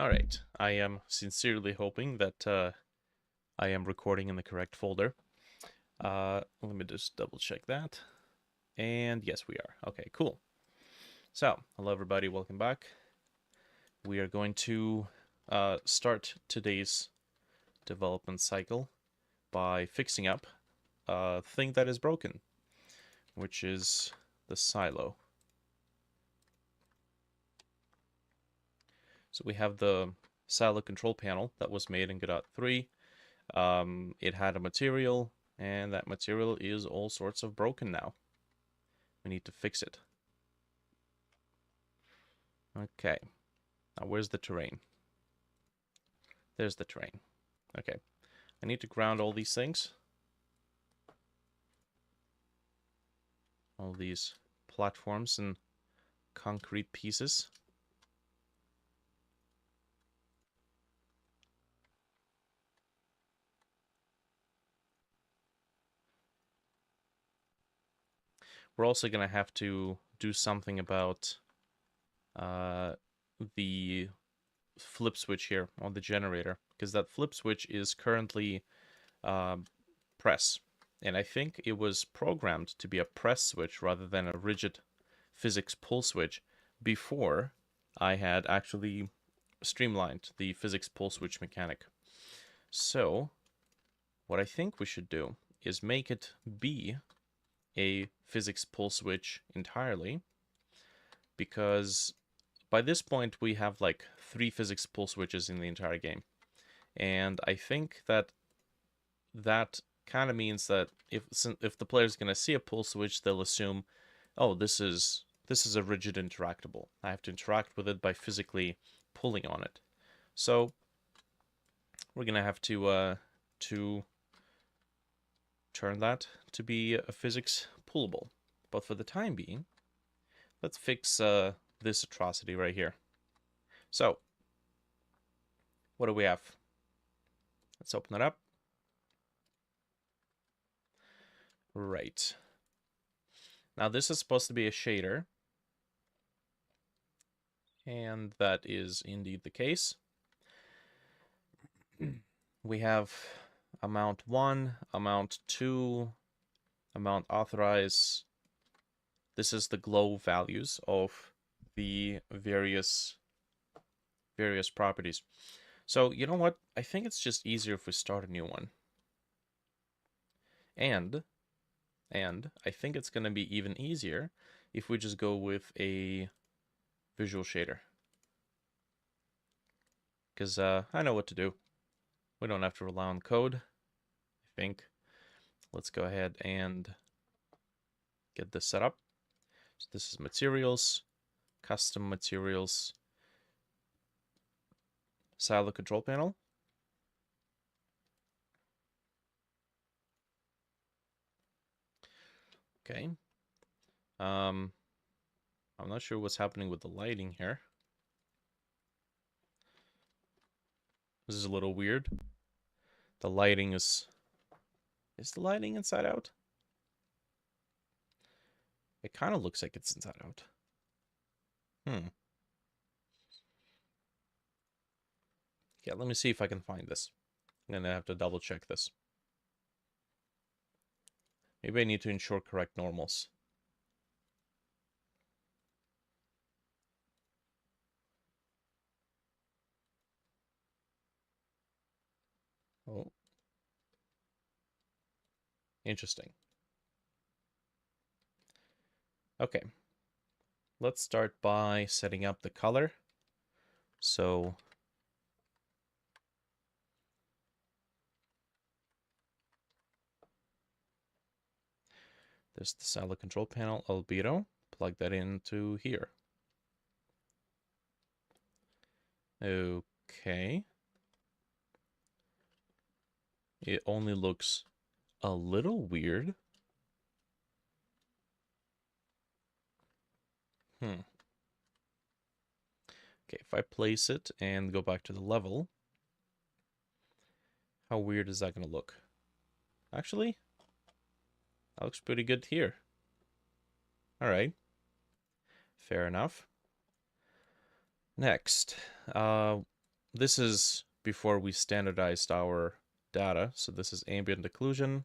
Alright, I am sincerely hoping that I am recording in the correct folder. Let me just double check that. And yes, we are. Okay, cool. So, hello everybody, welcome back. We are going to start today's development cycle by fixing up a thing that is broken, which is the silo. So we have the silo control panel that was made in Godot 3. It had a material, and that material is all sorts of broken now. We need to fix it. Okay. Now where's the terrain? There's the terrain. Okay. I need to ground all these things. All these platforms and concrete pieces. We're also going to have to do something about the flip switch here on the generator, because that flip switch is currently press, and I think it was programmed to be a press switch rather than a rigid physics pull switch before I had actually streamlined the physics pull switch mechanic. So what I think we should do is make it be a physics pull switch entirely, because by this point we have like 3 physics pull switches in the entire game, and I think that kind of means that if the player's going to see a pull switch, they'll assume, oh, this is a rigid interactable. I have to interact with it by physically pulling on it. So we're going to have to turn that to be a physics pullable. But for the time being, let's fix this atrocity right here. So what do we have? Let's open it up. Right. Now this is supposed to be a shader, and that is indeed the case. We have amount 1, amount 2, amount authorize. This is the glow values of the various properties. So you know what? I think it's just easier if we start a new one. And I think it's going to be even easier if we just go with a visual shader. Because I know what to do. We don't have to rely on code, I think. Let's go ahead and get this set up. So this is materials, custom materials, silo control panel. Okay. I'm not sure what's happening with the lighting here. This is a little weird. The lighting is the lighting inside out? It kind of looks like it's inside out. Yeah, let me see if I can find this. I'm gonna have to double check this. Maybe I need to ensure correct normals. Oh. Interesting. Okay. Let's start by setting up the color. So there's the silo control panel albedo. Plug that into here. Okay. It only looks a little weird. Okay, if I place it and go back to the level, how weird is that going to look? Actually, that looks pretty good here. Alright. Fair enough. Next, this is before we standardized our data. So this is ambient occlusion.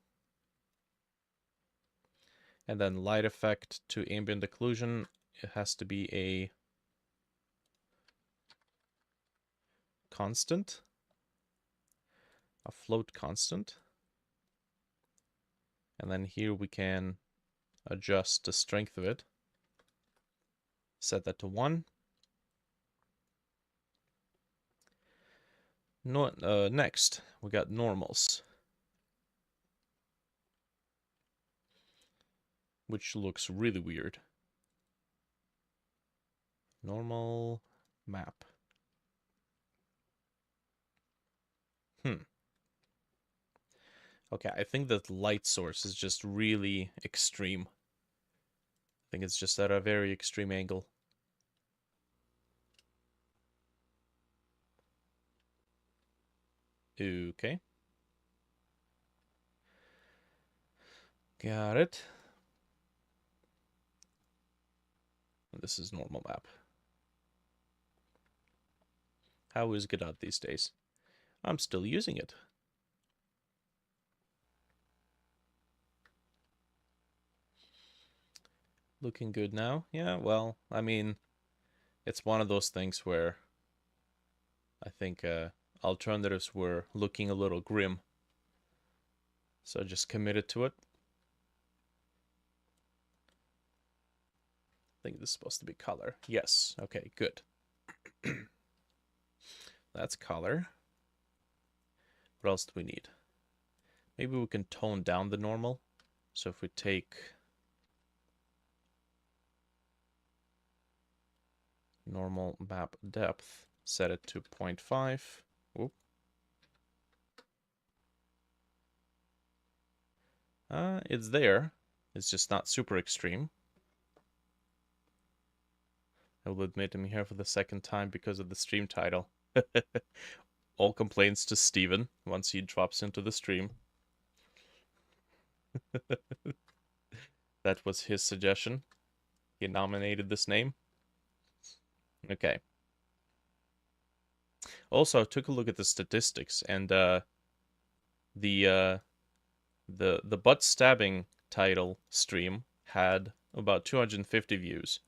And then light effect to ambient occlusion, it has to be a constant, a float constant. And then here we can adjust the strength of it. Set that to 1. No, next, we got normals, which looks really weird. Normal map. Okay, I think that light source is just really extreme. I think it's just at a very extreme angle. Okay. Got it. This is normal map. How is Godot these days? I'm still using it. Looking good now? Yeah, well, I mean, it's one of those things where I think alternatives were looking a little grim. So I just committed to it. I think this is supposed to be color. Yes, okay, good. That's color. What else do we need? Maybe we can tone down the normal. So if we take normal map depth, set it to 0.5. Whoop. It's there. It's just not super extreme. I will admit I'm here for the second time because of the stream title. All complaints to Steven once he drops into the stream. That was his suggestion. He nominated this name. Okay. Also, I took a look at the statistics, and the butt stabbing title stream had about 250 views,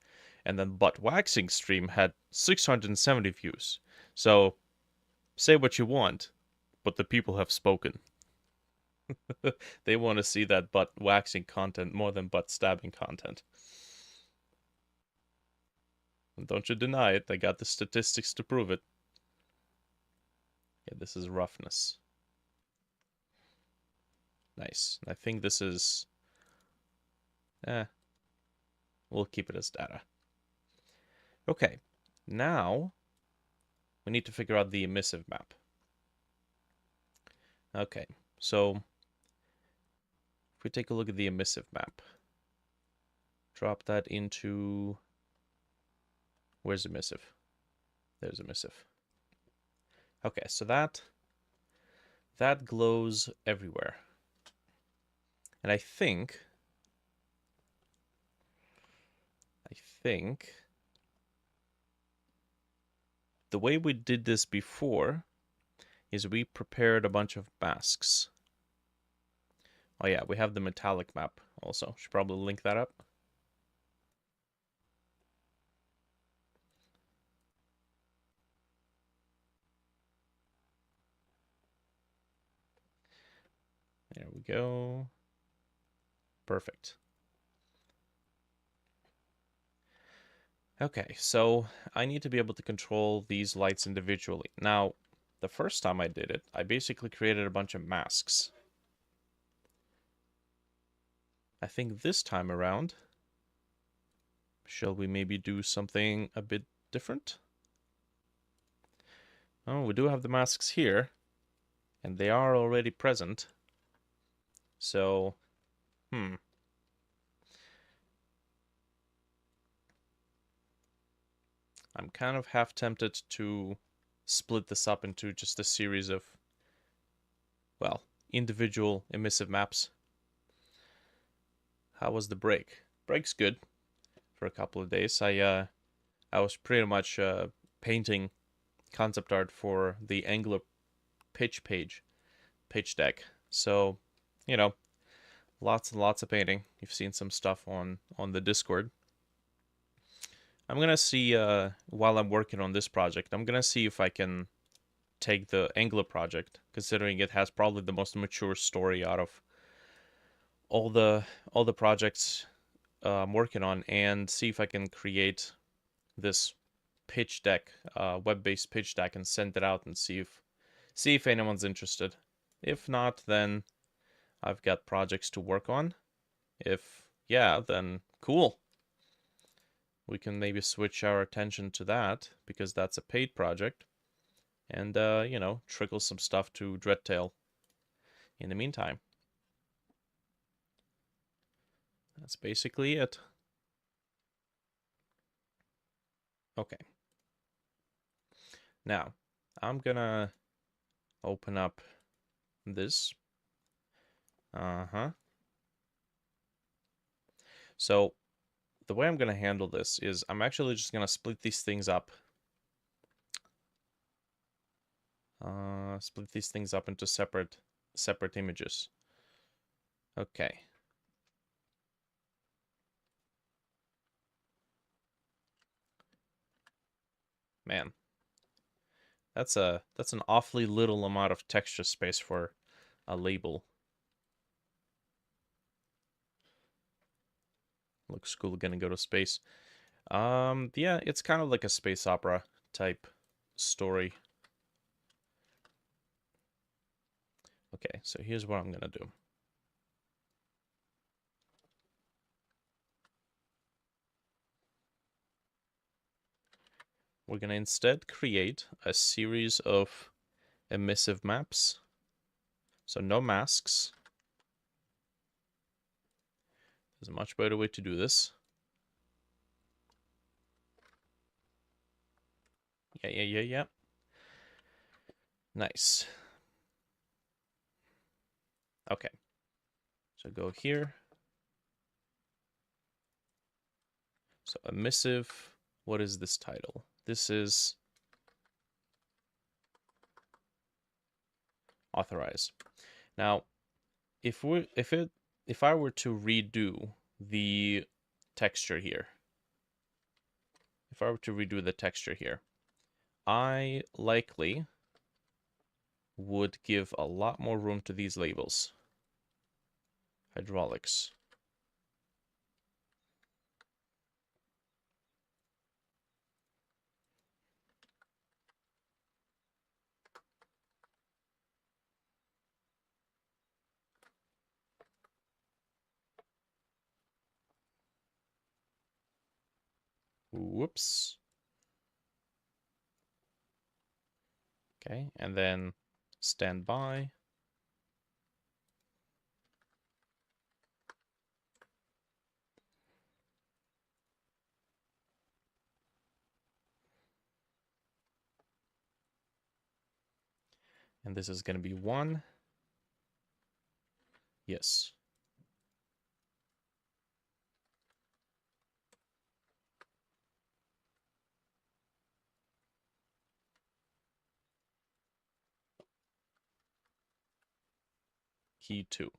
and then butt waxing stream had 670 views. So, say what you want, but the people have spoken. They want to see that butt waxing content more than butt stabbing content. And don't you deny it, I got the statistics to prove it. Yeah, this is roughness. Nice. I think this is... we'll keep it as data. Okay, now we need to figure out the emissive map. Okay, so if we take a look at the emissive map, drop that into... Where's emissive? There's emissive. Okay, so that glows everywhere. And I think the way we did this before is we prepared a bunch of masks. Oh yeah, we have the metallic map also. Should probably link that up. There we go. Perfect. Okay, so I need to be able to control these lights individually. Now, the first time I did it, I basically created a bunch of masks. I think this time around, shall we maybe do something a bit different? Oh, we do have the masks here, and they are already present. So, I'm kind of half tempted to split this up into just a series of, well, individual emissive maps. How was the break? Break's good for a couple of days. I was pretty much painting concept art for the Angular pitch deck. So, you know, lots and lots of painting. You've seen some stuff on the Discord. I'm gonna see while I'm working on this project, I'm gonna see if I can take the Angular project, considering it has probably the most mature story out of all the projects I'm working on, and see if I can create this pitch deck, web-based pitch deck, and send it out and see if anyone's interested. If not, then I've got projects to work on. If yeah, then cool. We can maybe switch our attention to that because that's a paid project, and you know, trickle some stuff to Dreadtail in the meantime. That's basically it. Okay. Now, I'm gonna open up this. So, the way I'm gonna handle this is I'm actually just gonna split these things up. Split these things up into separate images. Okay. Man, that's an awfully little amount of texture space for a label. Looks cool, gonna go to space. Yeah, it's kind of like a space opera type story. Okay, so here's what I'm gonna do. We're gonna instead create a series of emissive maps. So no masks. There's a much better way to do this. Yeah. Nice. Okay. So go here. So emissive, what is this title? This is authorize. Now, if I were to redo the texture here, I likely would give a lot more room to these labels. Hydraulics. Whoops. Okay, and then stand by. And this is going to be 1. Yes. Key 2.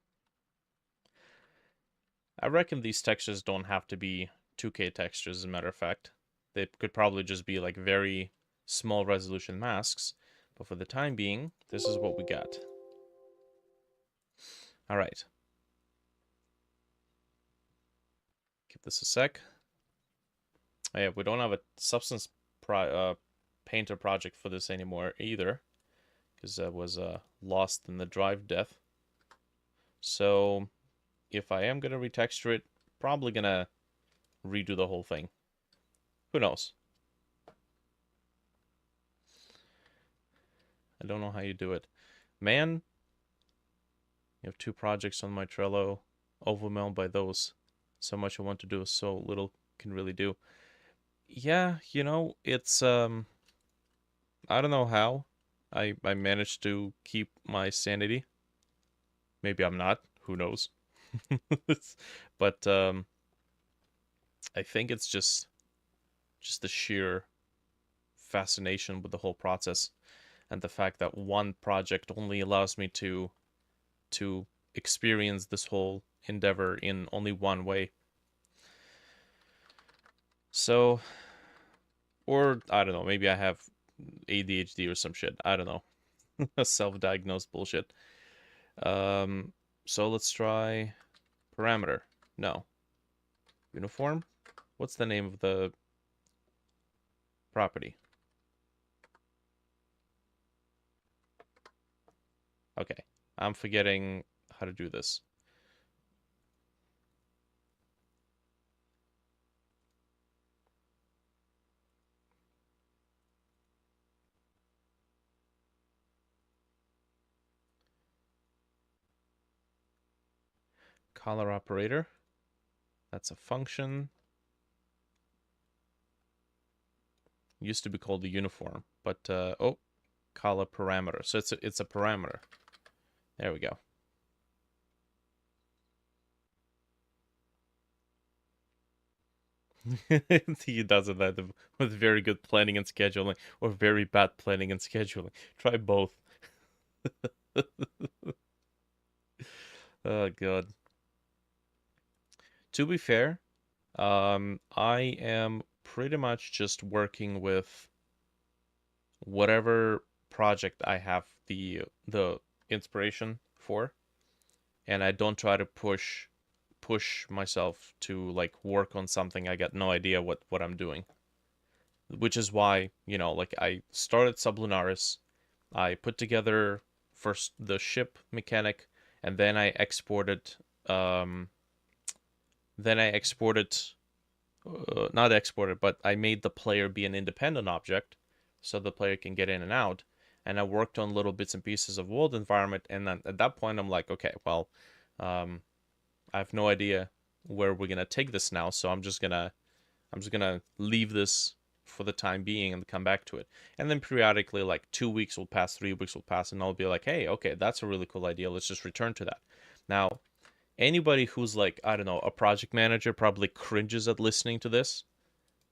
I reckon these textures don't have to be 2K textures, as a matter of fact. They could probably just be like very small resolution masks. But for the time being, this is what we got. All right. Give this a sec. Oh, yeah, we don't have a substance painter project for this anymore either, because that was lost in the drive death. So if I am gonna retexture it, probably gonna redo the whole thing. Who knows? I don't know how you do it. Man, you have 2 projects on my Trello, overwhelmed by those. So much I want to do, so little can really do. Yeah, you know, it's I don't know how I managed to keep my sanity. Maybe I'm not, who knows. But I think it's just the sheer fascination with the whole process, and the fact that one project only allows me to experience this whole endeavor in only one way. So, or I don't know, maybe I have ADHD or some shit. I don't know. Self-diagnosed bullshit. So let's try parameter. No. Uniform? What's the name of the property? Okay. I'm forgetting how to do this. Color operator. That's a function. Used to be called the uniform, but oh, color parameter. So it's a parameter. There we go. He does it with very good planning and scheduling, or very bad planning and scheduling. Try both. Oh god. To be fair, I am pretty much just working with whatever project I have the inspiration for, and I don't try to push myself to like work on something I got no idea what I'm doing. Which is why, like I started Sublunaris, I put together first the ship mechanic, and um then I exported not exported, but I made the player be an independent object so the player can get in and out. And I worked on little bits and pieces of world environment, and then at that point I'm like, okay, well, um, I have no idea where we're gonna take this now, so I'm just gonna leave this for the time being and come back to it. And then periodically, like 2 weeks will pass, 3 weeks will pass, and I'll be like, hey, okay, that's a really cool idea. Let's just return to that. Now, anybody who's like, I don't know, a project manager probably cringes at listening to this,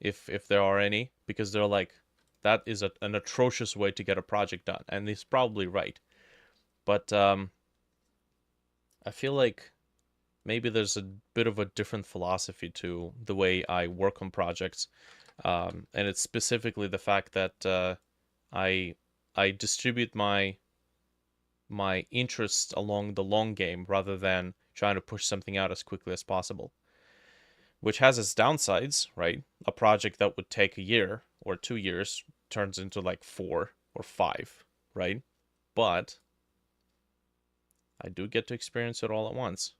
if there are any, because they're like, that is an atrocious way to get a project done, and he's probably right. But I feel like maybe there's a bit of a different philosophy to the way I work on projects, and it's specifically the fact that I I distribute my interests along the long game rather than trying to push something out as quickly as possible, which has its downsides, right? A project that would take a year or 2 years turns into like 4 or 5, right? But I do get to experience it all at once.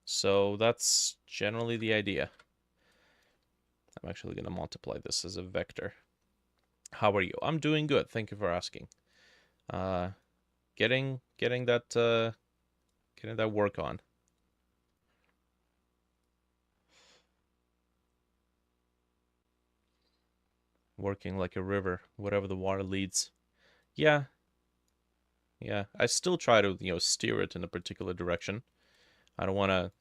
So that's generally the idea. I'm actually going to multiply this as a vector. How are you? I'm doing good. Thank you for asking. Uh, getting that work on. Working like a river, whatever the water leads. Yeah, yeah. I still try to, steer it in a particular direction. I don't wanna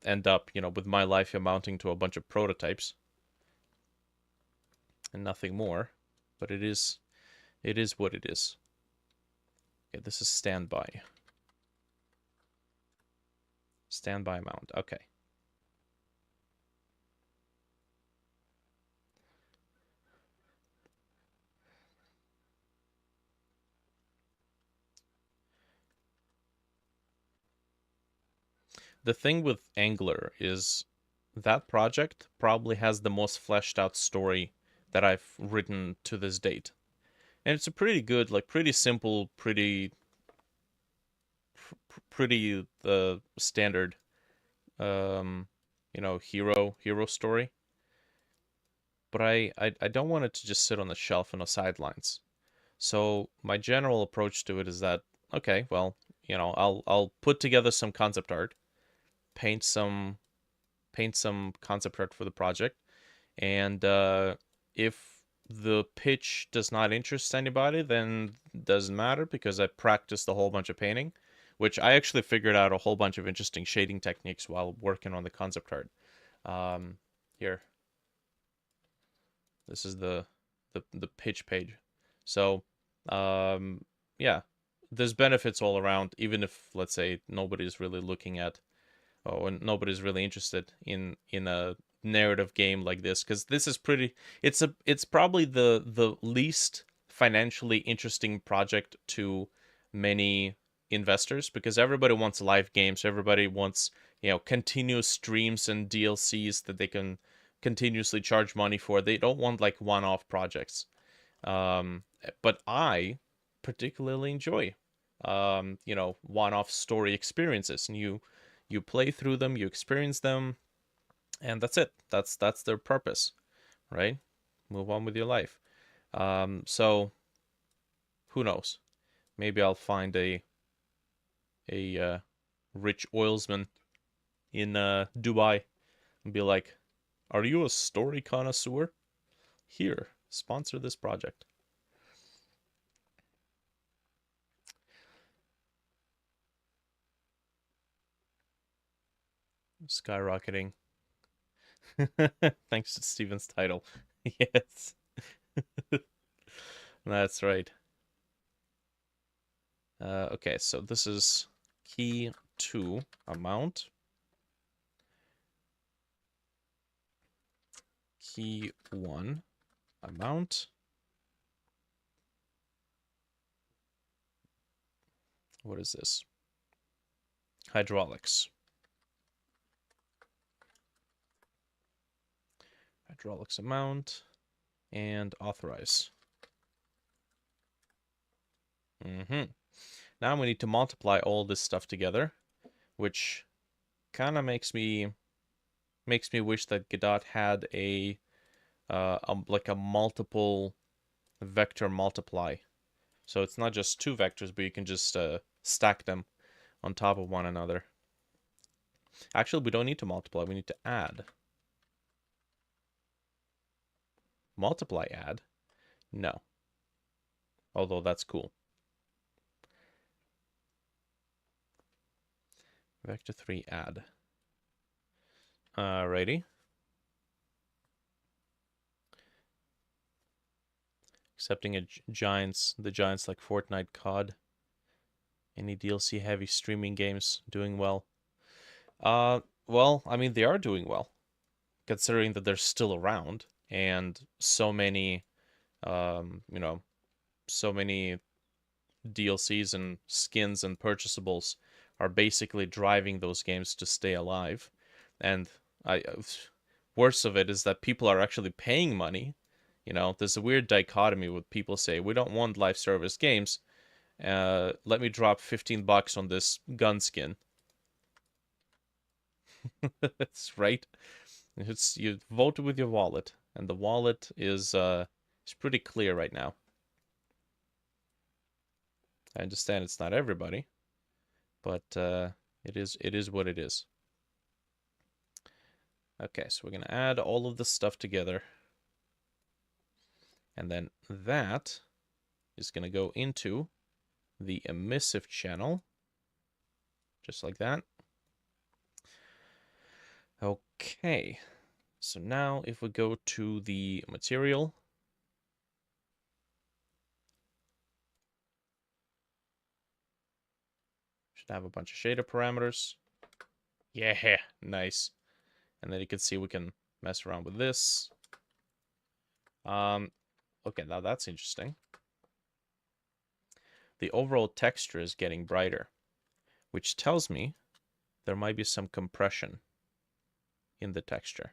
end up, with my life amounting to a bunch of prototypes and nothing more. But it is what it is. Okay, this is standby. Standby mount. Okay. The thing with Angler is that project probably has the most fleshed out story that I've written to this date. And it's a pretty good, like pretty simple, pretty standard um hero story. But I don't want it to just sit on the shelf in the sidelines. So my general approach to it is that, okay, well, I'll put together some concept art, paint some concept art for the project, and if the pitch does not interest anybody, then it doesn't matter because I practiced a whole bunch of painting, which I actually figured out a whole bunch of interesting shading techniques while working on the concept art. Here, This is the pitch page. So, yeah, there's benefits all around, even if, let's say, nobody's really looking at, or nobody's really interested in a narrative game like this, because this is pretty. It's probably the least financially interesting project to many investors, because everybody wants live games. Everybody wants, continuous streams and DLCs that they can continuously charge money for. They don't want like one-off projects. But I particularly enjoy, one-off story experiences, and you play through them, you experience them, and that's it. That's their purpose, right? Move on with your life. So who knows? Maybe I'll find a rich oilsman in Dubai and be like, "Are you a story connoisseur? Here, sponsor this project." Skyrocketing. Thanks to Steven's title. Yes, that's right. Okay, so this is key 2 amount. Key 1 amount. What is this? Hydraulics. Hydraulics amount and authorize. Now we need to multiply all this stuff together, which kind of makes me wish that Godot had like a multiple vector multiply. So it's not just 2 vectors, but you can just stack them on top of one another. Actually, we don't need to multiply, we need to add. Multiply add? No. Although that's cool. Vector 3 add. Alrighty. Accepting the giants like Fortnite, COD. Any DLC heavy streaming games doing well? Well, I mean, they are doing well, considering that they're still around, and so many, so many DLCs and skins and purchasables are basically driving those games to stay alive. And worse of it is that people are actually paying money. There's a weird dichotomy with people say, we don't want live service games. Let me drop $15 on this gun skin. That's right. You vote with your wallet, and the wallet is pretty clear right now. I understand it's not everybody, but it is what it is. Okay, so we're gonna add all of this stuff together, and then that is gonna go into the emissive channel, just like that. Okay, so now if we go to the material, should have a bunch of shader parameters. Yeah, nice. And then you can see we can mess around with this. Okay, now that's interesting. The overall texture is getting brighter, which tells me there might be some compression in the texture.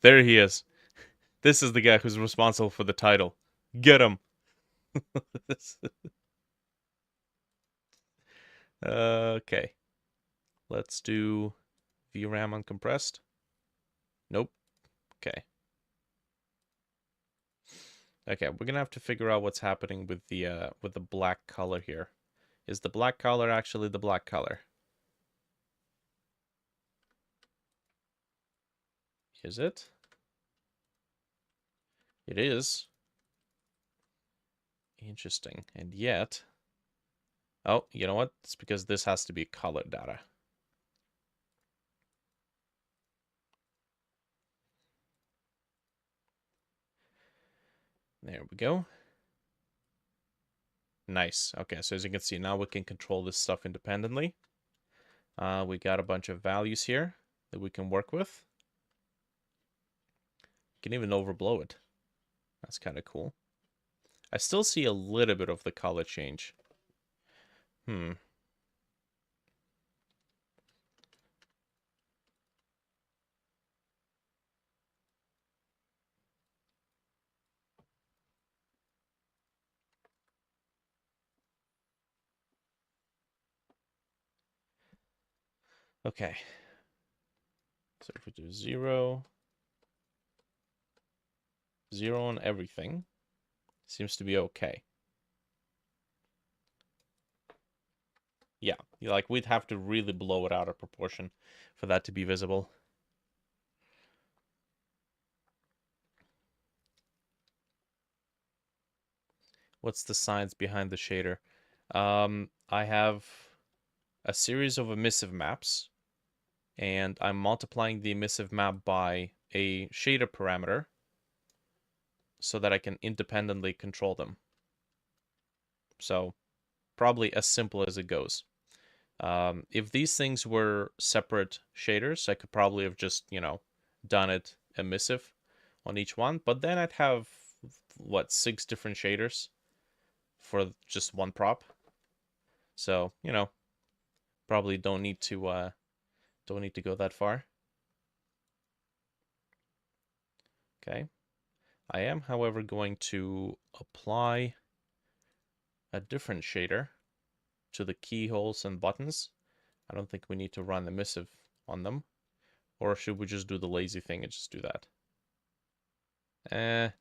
There he is. This is the guy who's responsible for the title. Get him. Okay. Let's do VRAM uncompressed. Nope. Okay. Okay, we're gonna have to figure out what's happening with the black color here. Is the black color actually the black color? Is it? It is. Interesting. And yet... Oh, you know what? It's because this has to be color data. There we go. Nice. Okay, so as you can see, now we can control this stuff independently. We got a bunch of values here that we can work with. We can even overblow it. That's kind of cool. I still see a little bit of the color change. Okay. So if we do 0, 0 on everything, seems to be okay. Yeah, like we'd have to really blow it out of proportion for that to be visible. What's the science behind the shader? I have a series of emissive maps, and I'm multiplying the emissive map by a shader parameter so that I can independently control them. So probably as simple as it goes. If these things were separate shaders, I could probably have just, done it emissive on each one, but then I'd have, what, 6 different shaders for just one prop. So, probably don't need to go that far. Okay. I am, however, going to apply a different shader to the keyholes and buttons. I don't think we need to run emissive on them. Or should we just do the lazy thing and just do that?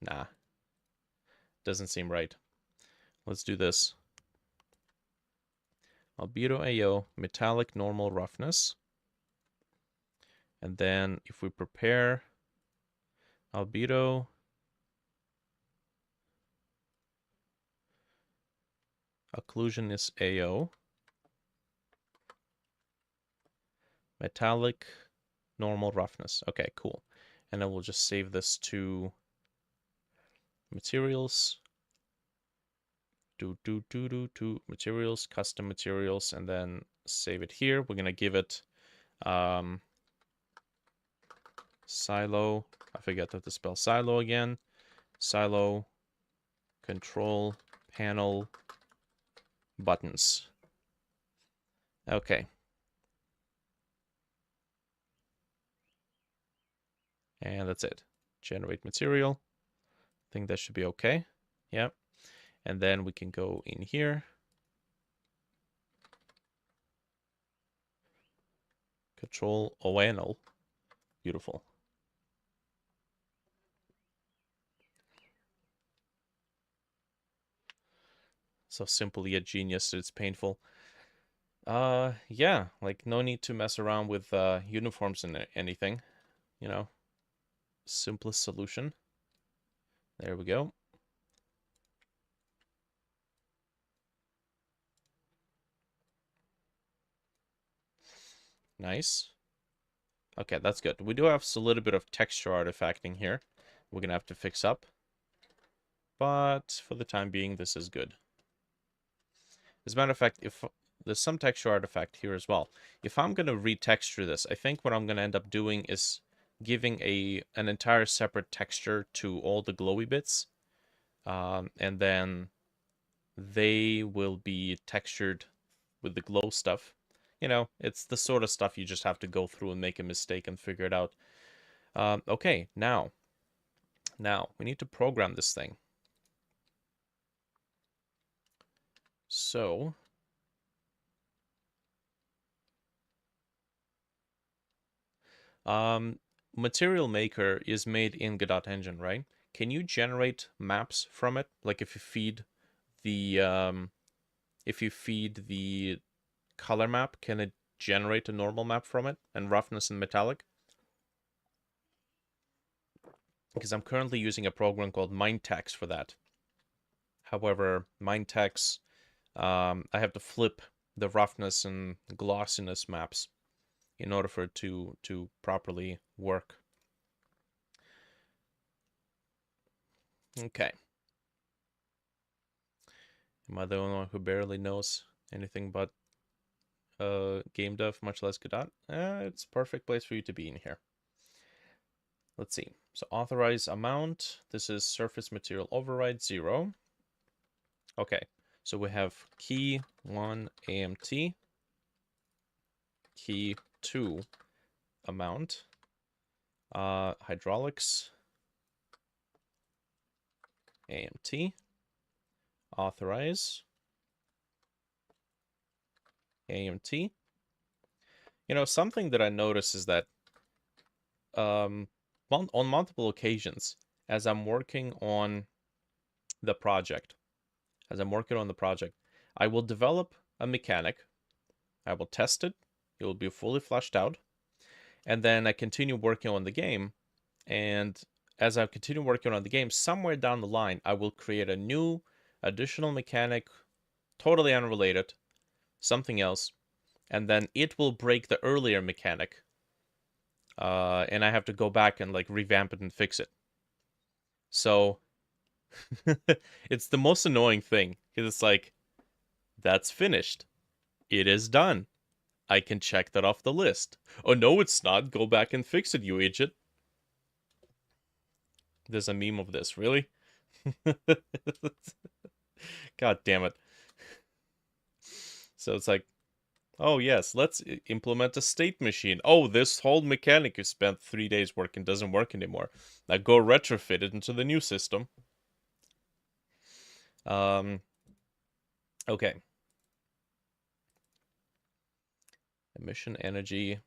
Nah. Doesn't seem right. Let's do this. Albedo AO, metallic normal roughness. And then if we prepare albedo occlusion is AO. Metallic normal roughness. Okay, cool. And then we'll just save this to materials. Materials, custom materials, and then save it here. We're gonna give it silo. I forget how to spell silo again. Silo control panel buttons. Okay. And that's it. Generate material. I think that should be okay. Yep. And then we can go in here. Control ONL. Beautiful. So simple yet genius that it's painful. Yeah, like no need to mess around with uniforms and anything, Simplest solution. There we go. Nice. Okay, that's good. We do have a little bit of texture artifacting here. We're gonna have to fix up. But for the time being, this is good. As a matter of fact, if there's some texture artifact here as well. If I'm gonna retexture this, I think what I'm gonna end up doing is giving an entire separate texture to all the glowy bits. And then they will be textured with the glow stuff. It's the sort of stuff you just have to go through and make a mistake and figure it out. Okay, now we need to program this thing. So Material Maker is made in Godot engine, right? Can you generate maps from it? Like if you feed the color map, can it generate a normal map from it and roughness and metallic? Because I'm currently using a program called MindText for that. However, Mintex, I have to flip the roughness and glossiness maps in order for it to properly work. Okay. Am I the only one who barely knows anything but Gamedev, much less Godot? It's a perfect place for you to be in here. Let's see. So authorize amount. This is surface material override 0. Okay. So we have key 1 AMT, key 2 amount, hydraulics AMT, authorize AMT. You know, something that I notice is that on multiple occasions, as I'm working on the project, I will develop a mechanic, I will test it, it will be fully fleshed out, and then I continue working on the game, and as I continue working on the game, somewhere down the line, I will create a new additional mechanic, totally unrelated, something else, and then it will break the earlier mechanic, and I have to go back and like revamp it and fix it. So it's the most annoying thing because it's like, that's finished. It is done. I can check that off the list. Oh, no, it's not. Go back and fix it, you idiot. There's a meme of this, really? God damn it. So it's like, oh, yes, let's implement a state machine. Oh, this whole mechanic you spent 3 days working doesn't work anymore. Now go retrofit it into the new system. Okay. Emission energy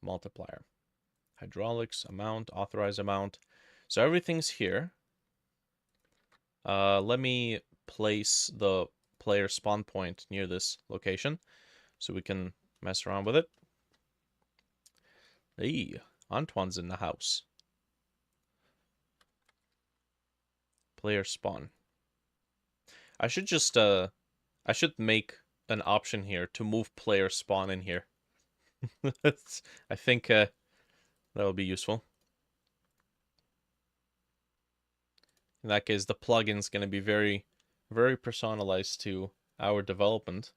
multiplier. Hydraulics, amount, authorize amount. So everything's here. Let me place the player spawn point near this location so we can mess around with it. Hey, Antoine's in the house. Player spawn. I should just I should make an option here to move player spawn in here. I think that will be useful. In that case, the plugin's going to be very, very personalized to our development.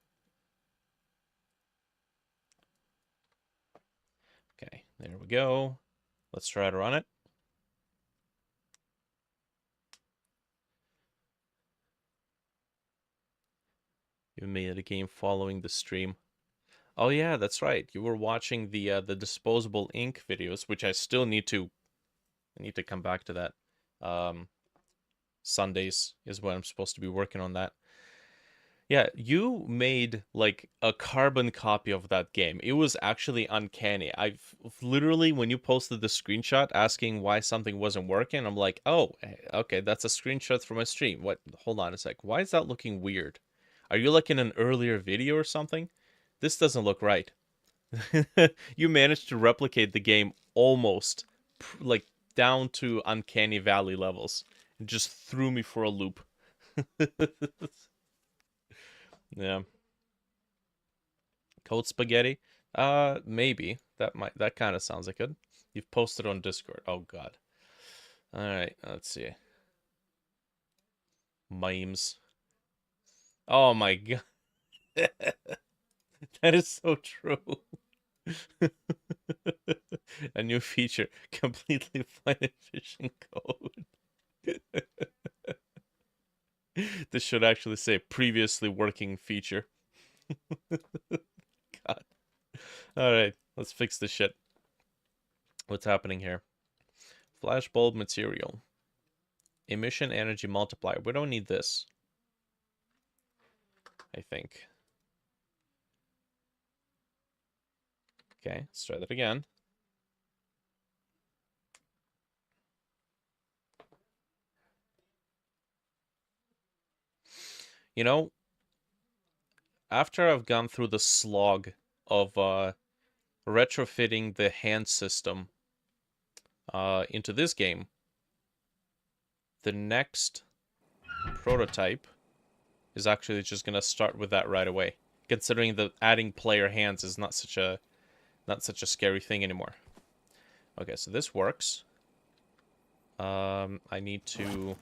Okay, there we go. Let's try to run it. You made a game following the stream. Oh yeah, that's right. You were watching the Disposable Ink videos, which I still need to come back to that. Sundays is when I'm supposed to be working on that. Yeah, you made like a carbon copy of that game. It was actually uncanny. I've literally, when you posted the screenshot asking why something wasn't working, I'm like, oh, okay, that's a screenshot from my stream. What? Hold on a sec. Why is that looking weird? Are you like in an earlier video or something? This doesn't look right. You managed to replicate the game almost, like, down to uncanny valley levels. It just threw me for a loop. Yeah. Code spaghetti? Maybe. That kind of sounds like it. You've posted on Discord. Oh god. Alright, let's see. Memes. Oh my god. That is so true. A new feature. Completely plain fishing code. This should actually say previously working feature. God. Alright, let's fix this shit. What's happening here? Flashbulb material. Emission energy multiplier. We don't need this, I think. Okay, let's try that again. You know, after I've gone through the slog of retrofitting the hand system into this game, the next prototype is actually just gonna start with that right away, considering that adding player hands is not such a scary thing anymore. Okay, so this works. I need to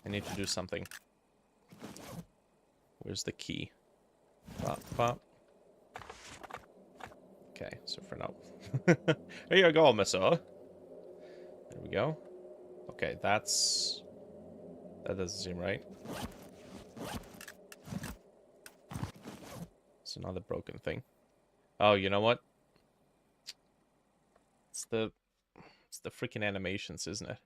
do something. Where's the key? Pop, pop. Okay, so for now. There you go, Missa. There we go. Okay, that doesn't seem right. It's another broken thing. Oh, you know what? It's the freaking animations, isn't it?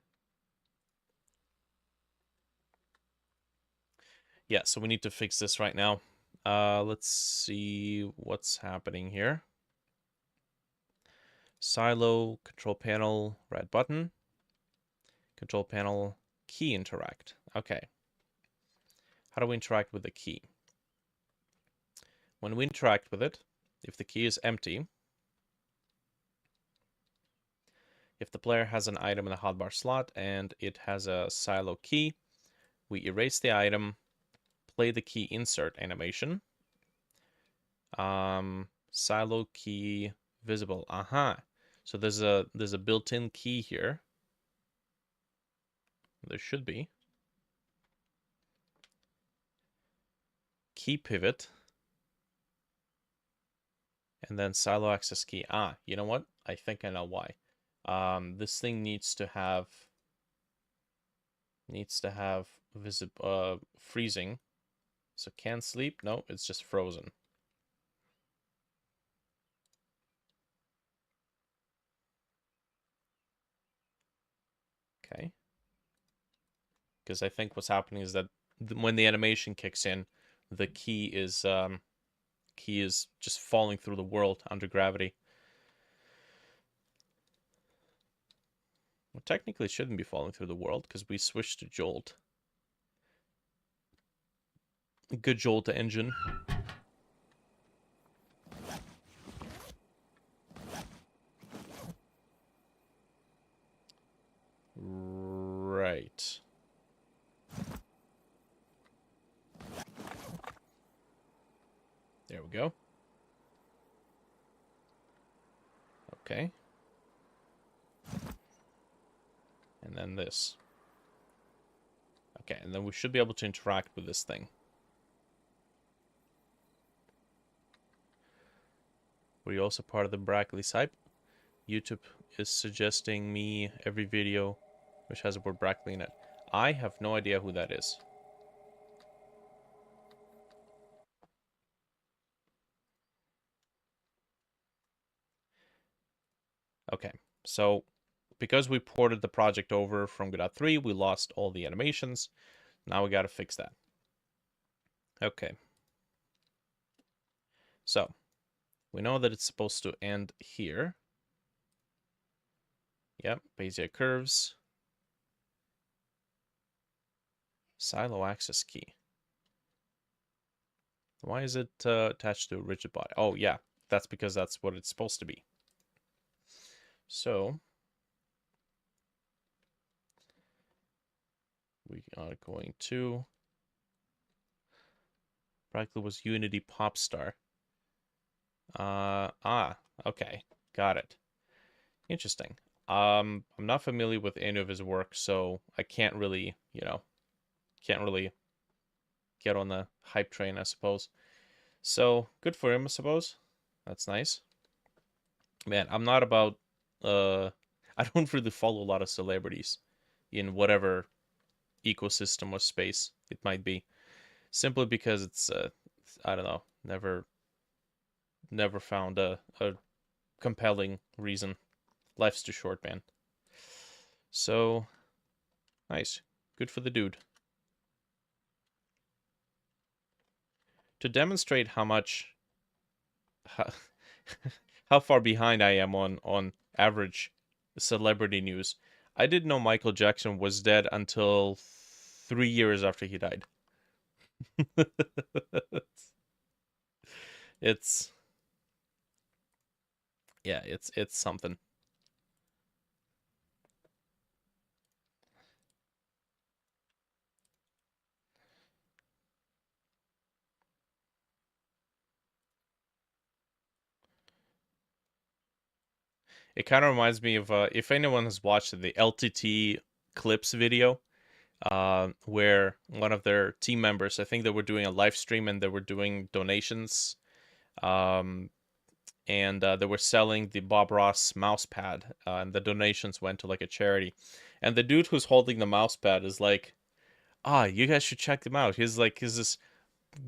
Yeah, so we need to fix this right now. Let's see what's happening here. Silo, control panel, red button. Control panel, key interact. Okay. How do we interact with the key? When we interact with it, if the key is empty, if the player has an item in the hotbar slot and it has a silo key, we erase the item, play the key insert animation. Silo key visible. Aha. So there's a built-in key here. There should be. Key pivot. And then silo access key. Ah, you know what? I think I know why. This thing needs to have freezing. So can't sleep? No, it's just frozen. Okay. Because I think what's happening is that when the animation kicks in, the key is just falling through the world under gravity. Well, technically, it shouldn't be falling through the world because we switched to Jolt. Good Jolt engine. Right. There we go. Okay. And then this. Okay, and then we should be able to interact with this thing. Were you also part of the Brackley's hype? YouTube is suggesting me every video which has a word Brackley in it. I have no idea who that is. Okay, so because we ported the project over from Godot 3, we lost all the animations. Now we gotta fix that. Okay. So, we know that it's supposed to end here. Yep, Bezier curves. Silo access key. Why is it attached to a rigid body? Oh, yeah, that's because that's what it's supposed to be. So, we are going to... Brackley was Unity Popstar. Okay, got it. Interesting. I'm not familiar with any of his work, so I can't really, can't really get on the hype train, I suppose. So, good for him, I suppose. That's nice. Man, I'm not about, I don't really follow a lot of celebrities in whatever ecosystem or space it might be. Simply because it's, I don't know, never found a compelling reason. Life's too short, man. So, nice. Good for the dude. To demonstrate how much... how far behind I am on average celebrity news, I didn't know Michael Jackson was dead until 3 years after he died. It's... Yeah, it's something. It kind of reminds me of if anyone has watched the LTT clips video, where one of their team members, I think they were doing a live stream and they were doing donations, um, and they were selling the Bob Ross mouse pad, and the donations went to like a charity. And the dude who's holding the mouse pad is like, you guys should check him out. He's this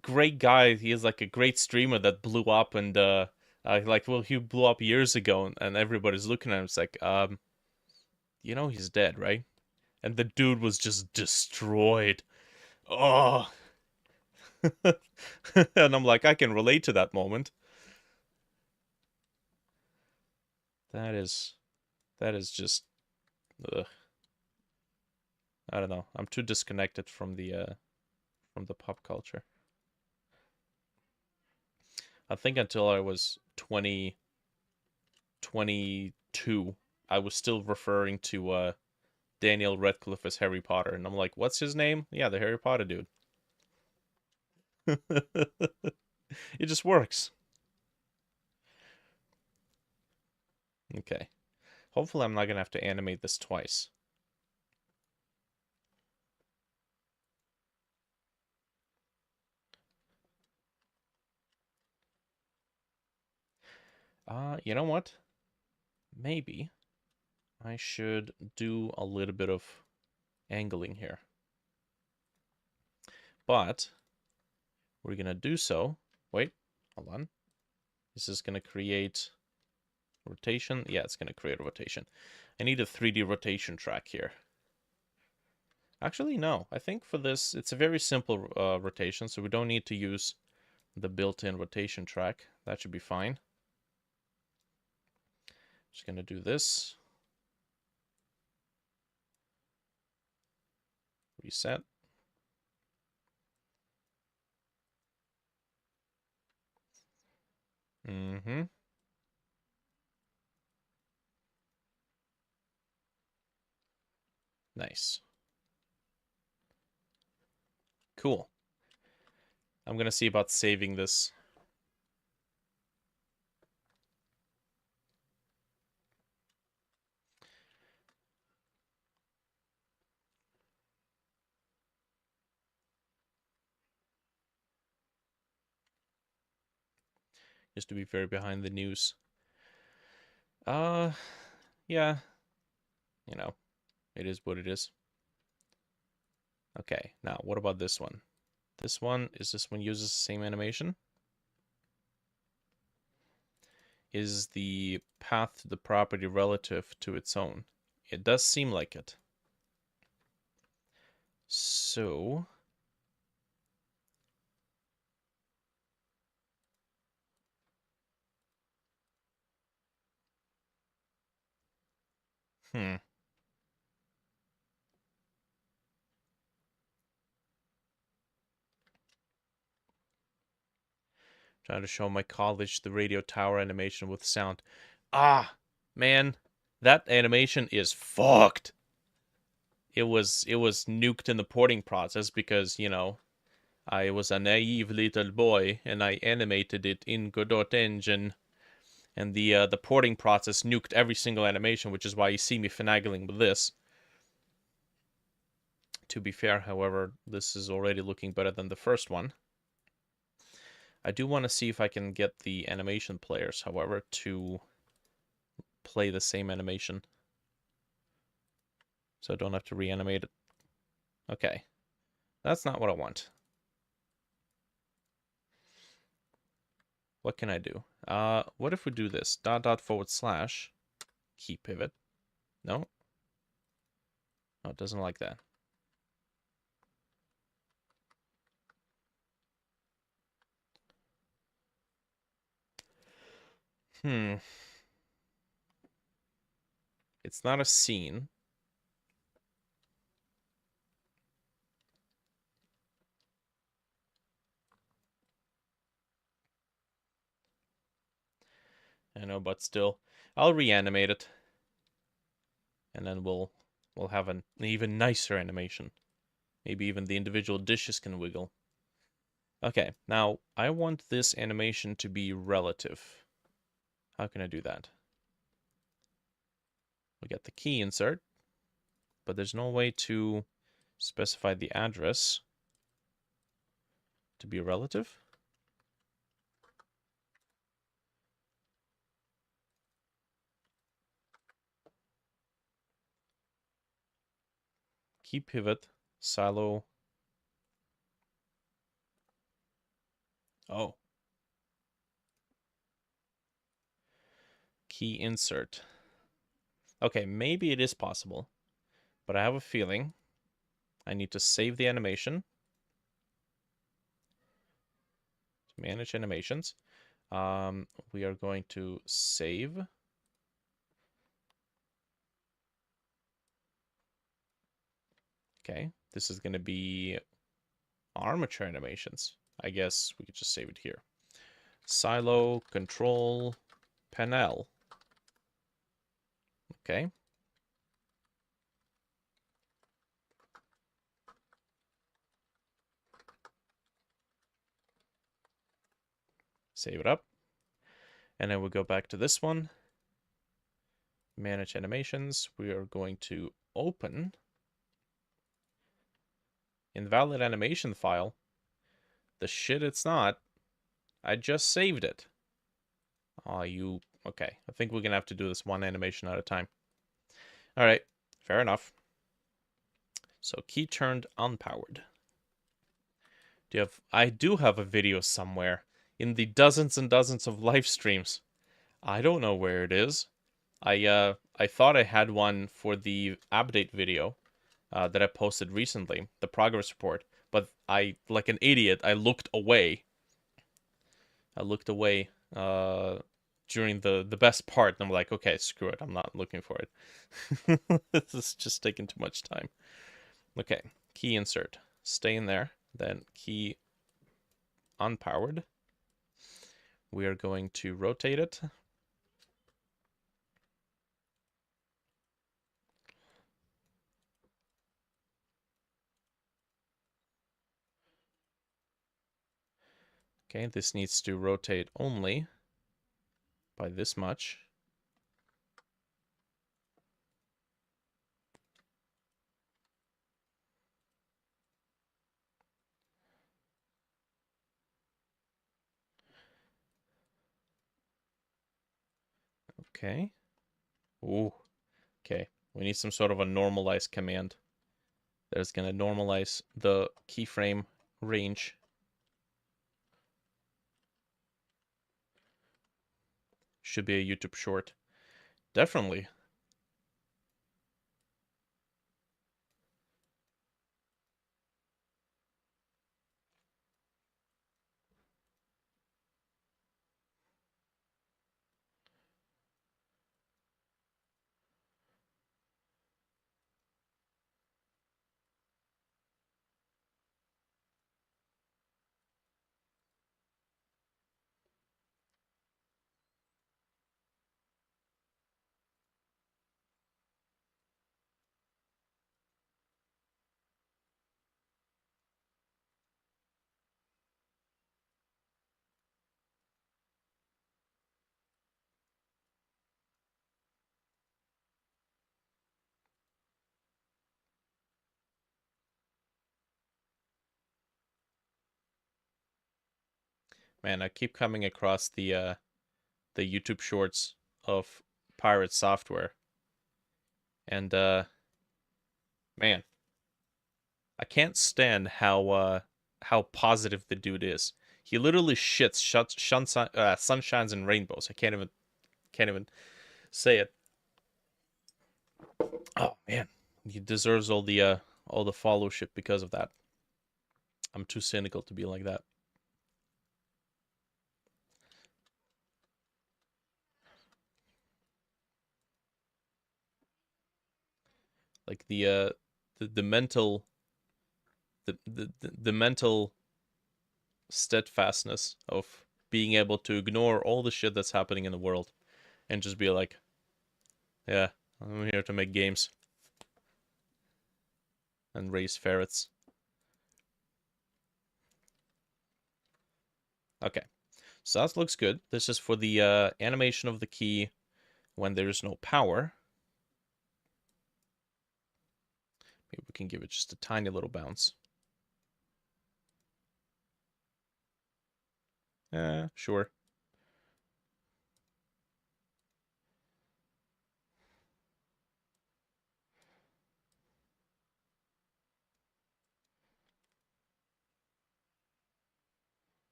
great guy. He is like a great streamer that blew up, and he blew up years ago, and everybody's looking at him. It's like, he's dead, right? And the dude was just destroyed. Oh, and I'm like, I can relate to that moment. That is just, ugh. I don't know. I'm too disconnected from the pop culture. I think until I was 22, I was still referring to Daniel Radcliffe as Harry Potter, and I'm like, what's his name? Yeah, the Harry Potter dude. It just works. Okay. Hopefully I'm not gonna have to animate this twice. You know what? Maybe I should do a little bit of angling here. But we're gonna do so. Wait, hold on. This is gonna create rotation. Yeah, it's gonna create a rotation. I need a 3D rotation track here. Actually, no. I think for this, it's a very simple rotation, so we don't need to use the built-in rotation track. That should be fine. Just gonna do this. Reset. Mm-hmm. Nice. Cool. I'm gonna see about saving this. Just to be very behind the news. Yeah. It is what it is. Okay, now what about this one? This one uses the same animation? Is the path to the property relative to its own? It does seem like it. So, hmm. Trying to show my college the radio tower animation with sound. Man, that animation is fucked. It was nuked in the porting process because, I was a naive little boy and I animated it in Godot engine. And the porting process nuked every single animation, which is why you see me finagling with this. To be fair, however, this is already looking better than the first one. I do want to see if I can get the animation players, however, to play the same animation. So I don't have to reanimate it. Okay. That's not what I want. What can I do? What if we do this? .. key pivot. No? No, it doesn't like that. It's not a scene. I know, but still. I'll reanimate it. And then we'll have an even nicer animation. Maybe even the individual dishes can wiggle. Okay, now I want this animation to be relative. How can I do that? We got the key insert, but there's no way to specify the address to be relative. Key pivot, silo. Oh. Key insert. Okay, maybe it is possible, but I have a feeling I need to save the animation. Manage animations. We are going to save. Okay, this is going to be armature animations. I guess we could just save it here. Silo, control, panel. Okay. Save it up. And then we go back to this one. Manage animations. We are going to open invalid animation file. The shit it's not. I just saved it. Oh, you... Okay, I think we're going to have to do this one animation at a time. All right, fair enough. So key turned unpowered. I do have a video somewhere in the dozens and dozens of live streams. I don't know where it is. I thought I had one for the update video that I posted recently, the progress report, but I, like an idiot, I looked away. During the best part, and I'm like, okay, screw it, I'm not looking for it. This is just taking too much time. Okay, key insert. Stay in there. Then key unpowered. We are going to rotate it. Okay, this needs to rotate only by this much. Okay. Ooh. Okay. We need some sort of a normalize command that is going to normalize the keyframe range. Should be a YouTube short. Definitely. Man, I keep coming across the YouTube shorts of pirate software. And man, I can't stand how positive the dude is. He literally shits sunshines and rainbows. I can't even say it. Oh man, he deserves all the followship because of that. I'm too cynical to be like that. Like the mental the mental steadfastness of being able to ignore all the shit that's happening in the world and just be like, yeah, I'm here to make games and raise ferrets. Okay, so that looks good. This is for the animation of the key when there is no power. Maybe we can give it just a tiny little bounce. Sure.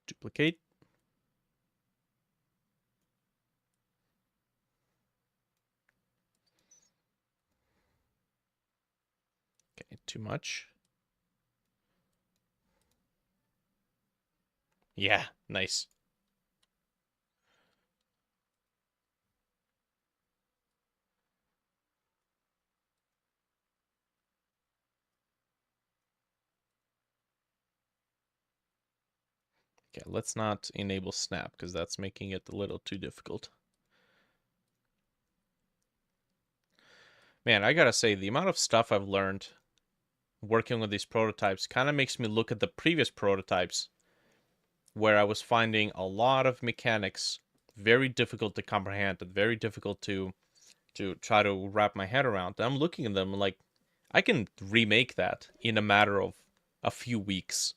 Duplicate. Okay, too much. Yeah, nice. Okay, let's not enable snap because that's making it a little too difficult. Man, I gotta say, the amount of stuff I've learned working with these prototypes kind of makes me look at the previous prototypes where I was finding a lot of mechanics very difficult to comprehend and very difficult to try to wrap my head around. I'm looking at them like I can remake that in a matter of a few weeks.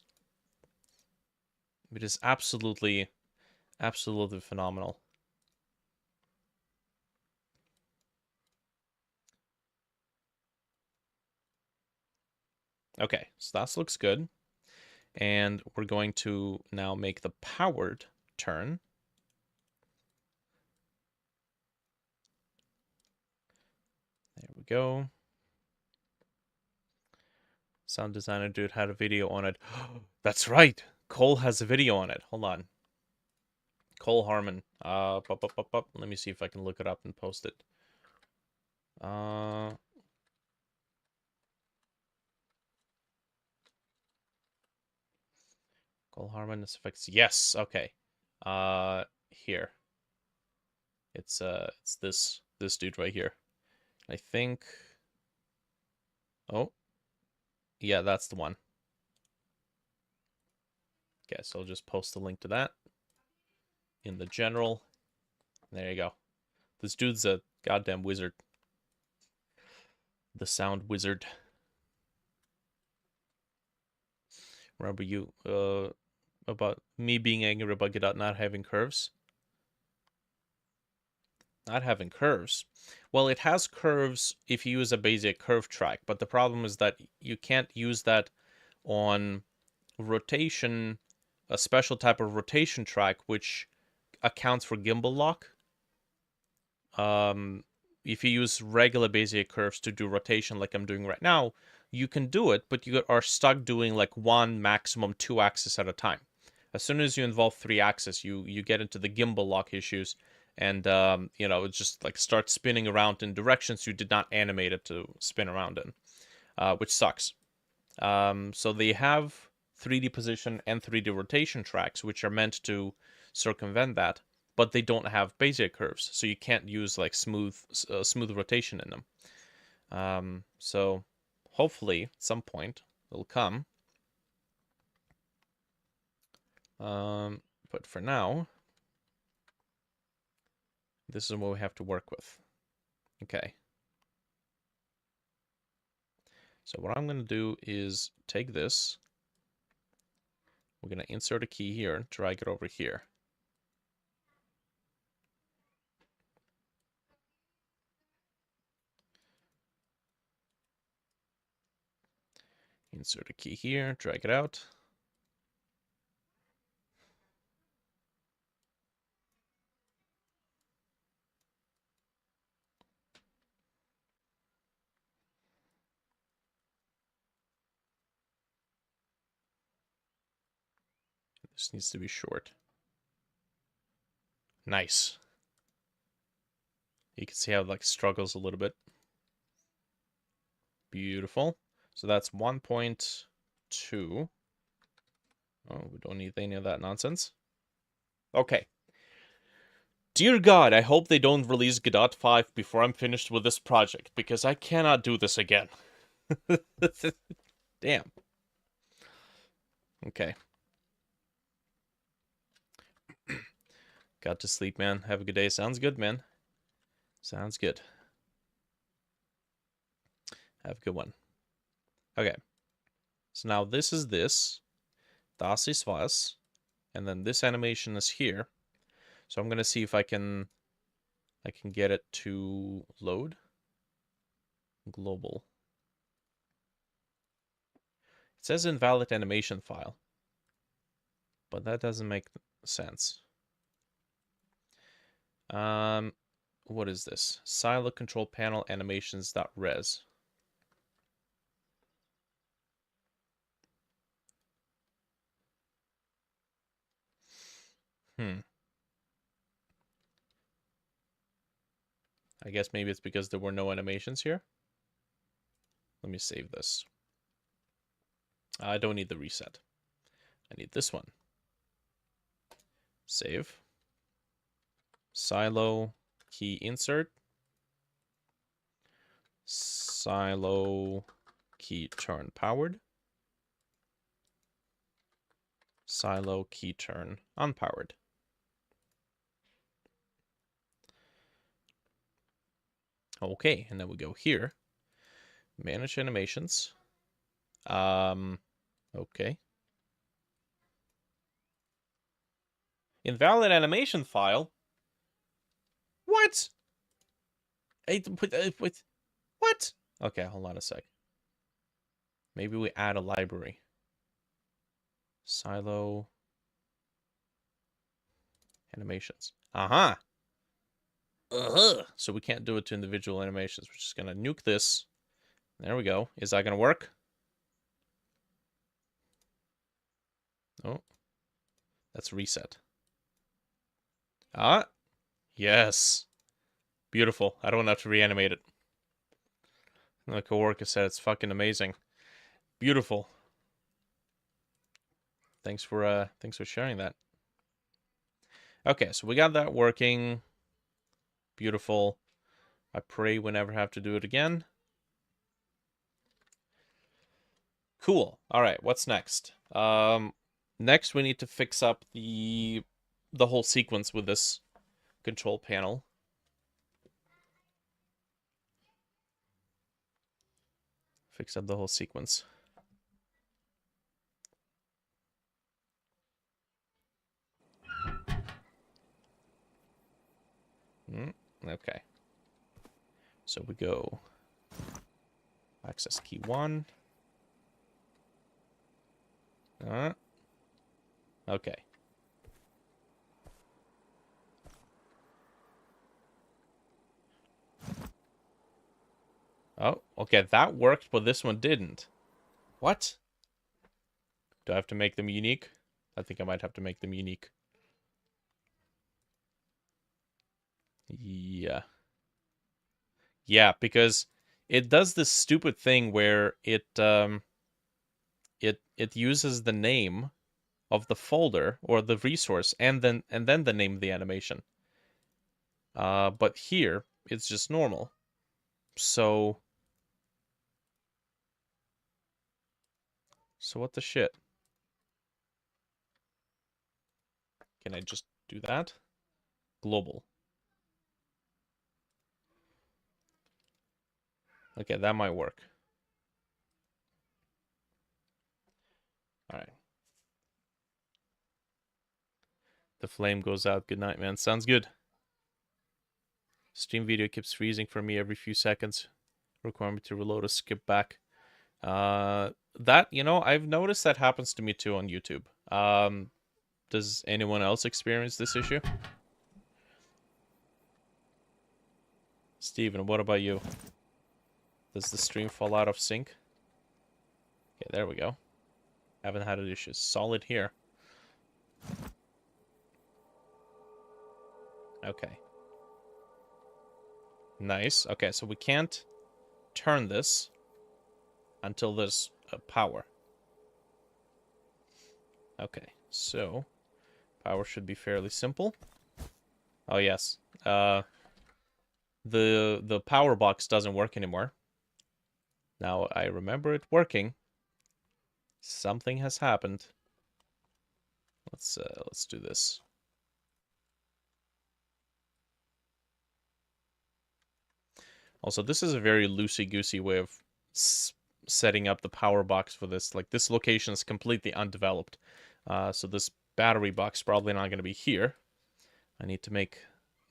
It is absolutely, absolutely phenomenal. Okay, so that looks good. And we're going to now make the powered turn. There we go. Sound designer dude had a video on it. That's right. Cole has a video on it. Hold on. Cole Harmon. Let me see if I can look it up and post it. Cole Harmon effects. Yes. Okay. Here. It's this dude right here. I think. Oh. Yeah, that's the one. Okay, so I'll just post the link to that in the general. There you go. This dude's a goddamn wizard. The sound wizard. Remember you about me being angry about Godot not having curves? Not having curves. Well, it has curves if you use a basic curve track, but the problem is that you can't use that on rotation, a special type of rotation track which accounts for gimbal lock. If you use regular Bezier curves to do rotation like I'm doing right now, you can do it, but you are stuck doing like one, maximum two axis at a time. As soon as you involve three axis, you get into the gimbal lock issues, and it just like starts spinning around in directions you did not animate it to spin around in, which sucks. So they have 3D position and 3D rotation tracks, which are meant to circumvent that, but they don't have Bezier curves, so you can't use like smooth rotation in them. So hopefully at some point it'll come. But for now, this is what we have to work with. Okay. So what I'm going to do is take this. We're going to insert a key here, drag it over here. Insert a key here, drag it out. This needs to be short. Nice. You can see how it like struggles a little bit. Beautiful. So that's 1.2. Oh, we don't need any of that nonsense. Okay. Dear God, I hope they don't release Godot 5 before I'm finished with this project, because I cannot do this again. Damn. Okay. Got to sleep, man. Have a good day. Sounds good, man. Sounds good. Have a good one. Okay. So now this is this. Das ist was. And then this animation is here. So I'm gonna see if I can get it to load. Global. It says invalid animation file. But that doesn't make sense. What is this? Silo control panel animations.res. I guess maybe it's because there were no animations here. Let me save this. I don't need the reset. I need this one. Save. Silo key insert. Silo key turn powered. Silo key turn unpowered. Okay, and then we go here. Manage animations. Okay. Invalid animation file? What? What? Okay, hold on a sec. Maybe we add a library. Silo animations. Uh-huh. So we can't do it to individual animations. We're just gonna nuke this. There we go. Is that gonna work? Oh. Let's reset. Ah. Yes. Beautiful. I don't have to reanimate it. My coworker said it's fucking amazing. Beautiful. Thanks for sharing that. Okay, so we got that working. Beautiful. I pray we never have to do it again. Cool. All right, what's next? Next we need to fix up the whole sequence with this control panel. Fix up the whole sequence. Okay. So we go access key 1. Okay. Oh, okay, that worked, but this one didn't. What? Do I have to make them unique? I think I might have to make them unique. Yeah. Yeah, because it does this stupid thing where it uses the name of the folder or the resource and then the name of the animation. But here it's just normal. So what the shit? Can I just do that? Global. Okay, that might work. All right. The flame goes out. Good night, man. Sounds good. Stream video keeps freezing for me every few seconds. Require me to reload or skip back. That, I've noticed that happens to me too on YouTube. Does anyone else experience this issue? Steven, what about you? Does the stream fall out of sync? Okay, there we go. Haven't had an issue. Solid here. Okay. Nice. Okay, so we can't turn this until there's power. Okay, so power should be fairly simple. Oh yes. The power box doesn't work anymore. Now I remember it working. Something has happened. Let's do this. Also, this is a very loosey-goosey way of setting up the power box for this. Like, this location is completely undeveloped. So this battery box probably not going to be here. I need to make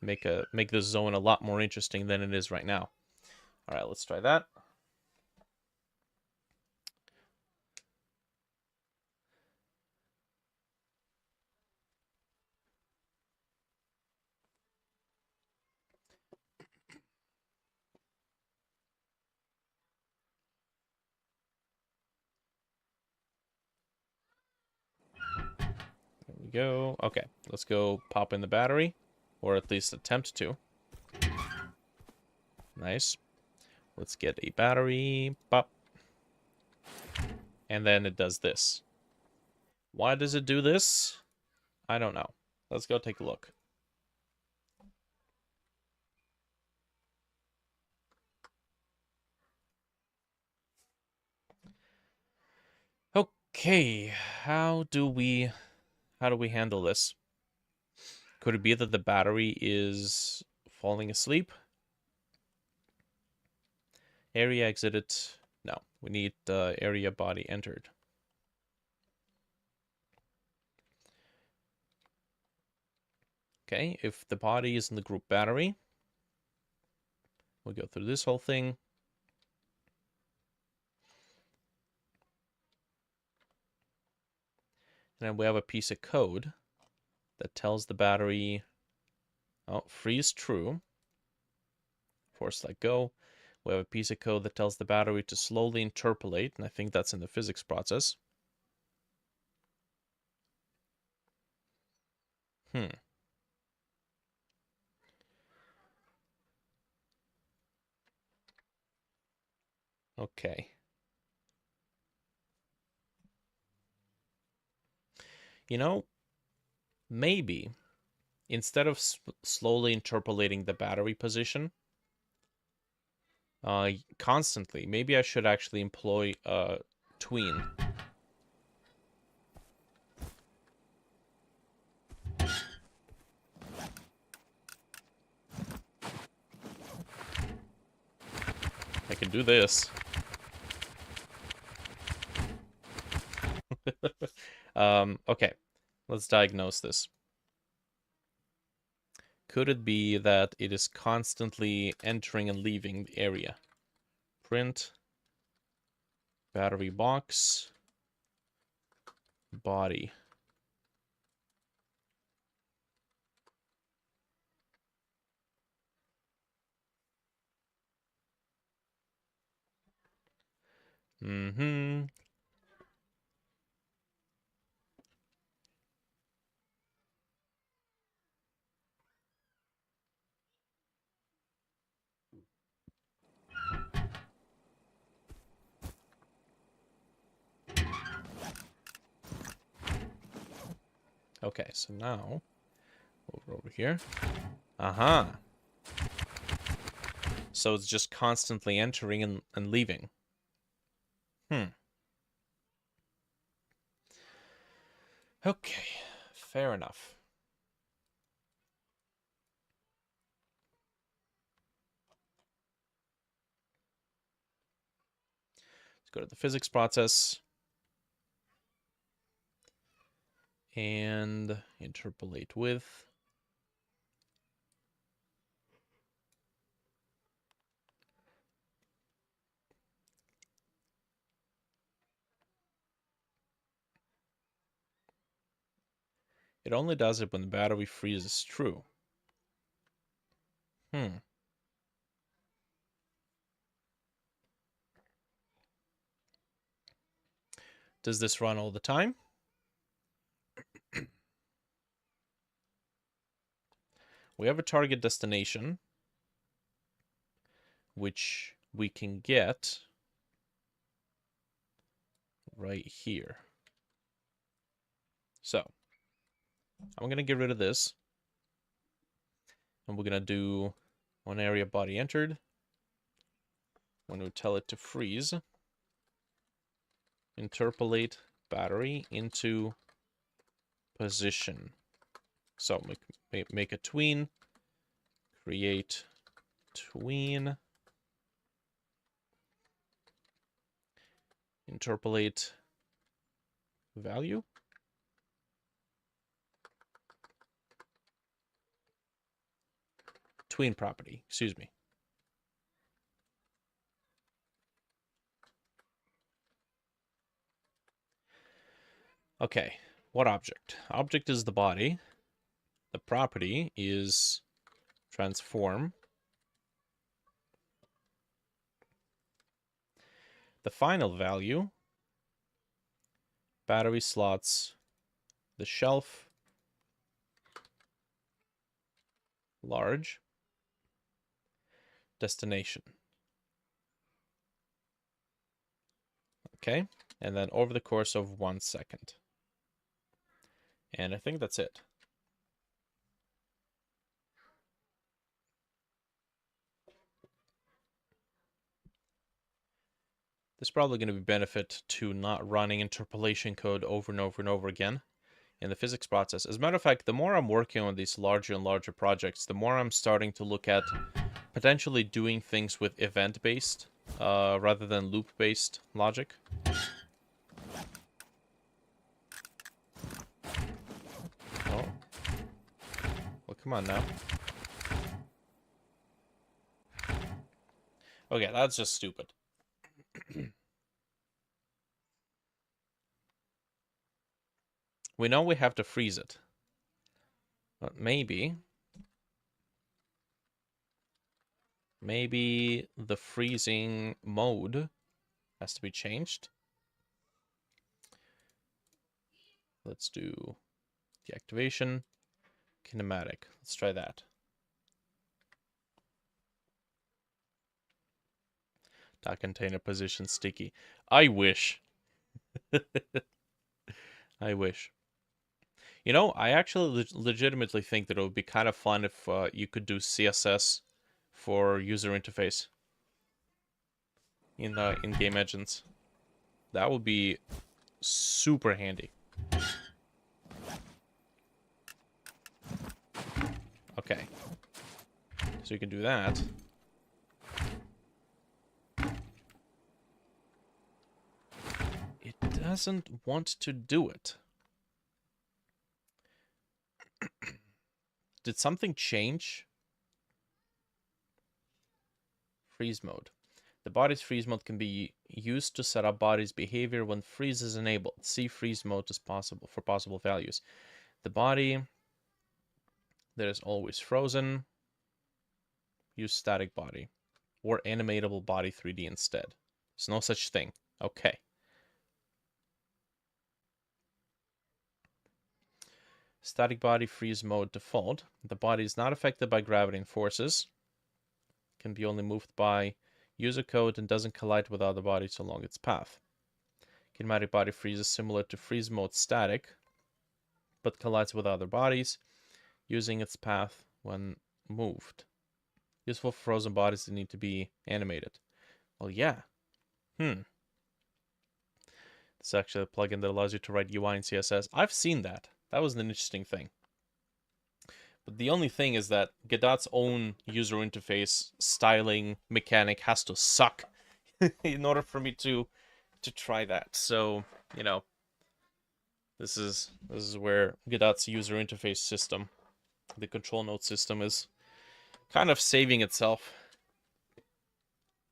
this zone a lot more interesting than it is right now. All right, let's try that. There we go. Okay, let's go pop in the battery, or at least attempt to. Nice. Let's get a battery. Pop. And then it does this. Why does it do this? I don't know. Let's go take a look. Okay, how do we handle this? Could it be that the battery is falling asleep? Area exited. No, we need area body entered. Okay, if the body is in the group battery, we'll go through this whole thing. And then we have a piece of code that tells the battery, oh, freeze true. Force let go. We have a piece of code that tells the battery to slowly interpolate, and I think that's in the physics process. Okay. You know, maybe instead of slowly interpolating the battery position constantly, maybe I should actually employ tween. I can do this. Okay, let's diagnose this. Could it be that it is constantly entering and leaving the area? Print battery box body. Okay, so now over here. Aha. So it's just constantly entering and leaving. Okay, fair enough. Let's go to the physics process and interpolate with. It only does it when the battery freezes true. Does this run all the time? We have a target destination, which we can get right here. So, I'm going to get rid of this. And we're going to do one area body entered. When we tell it to freeze, interpolate battery into position. So make a tween, create tween, Interpolate value. Tween property, excuse me. Okay, what object? Object is the body. The property is transform. The final value, battery slots, the shelf, large, destination. Okay, and then over the course of 1 second. And I think that's it. There's probably going to be benefit to not running interpolation code over and over and over again in the physics process. As a matter of fact, the more I'm working on these larger and larger projects, the more I'm starting to look at potentially doing things with event-based rather than loop-based logic. Oh. Well, come on now. Okay, that's just stupid. We know we have to freeze it. But maybe the freezing mode has to be changed. Let's do deactivation, kinematic. Let's try that. Dot container position sticky. I wish. I wish. You know, I actually legitimately think that it would be kind of fun if you could do CSS for user interface in game engines. That would be super handy. Okay. So you can do that. It doesn't want to do it. Did something change? Freeze mode. The body's freeze mode can be used to set up body's behavior when freeze is enabled. See freeze mode as possible for possible values. The body that is always frozen. Use static body or animatable body 3D instead. There's no such thing. Okay. Static body freeze mode default. The body is not affected by gravity and forces. Can be only moved by user code and doesn't collide with other bodies along its path. Kinematic body freeze is similar to freeze mode static, but collides with other bodies using its path when moved. Useful for frozen bodies that need to be animated. Well, yeah. It's actually a plugin that allows you to write UI in CSS. I've seen that. That was an interesting thing. But the only thing is that Godot's own user interface styling mechanic has to suck in order for me to try that. So, you know, this is where Godot's user interface system, the control node system, is kind of saving itself.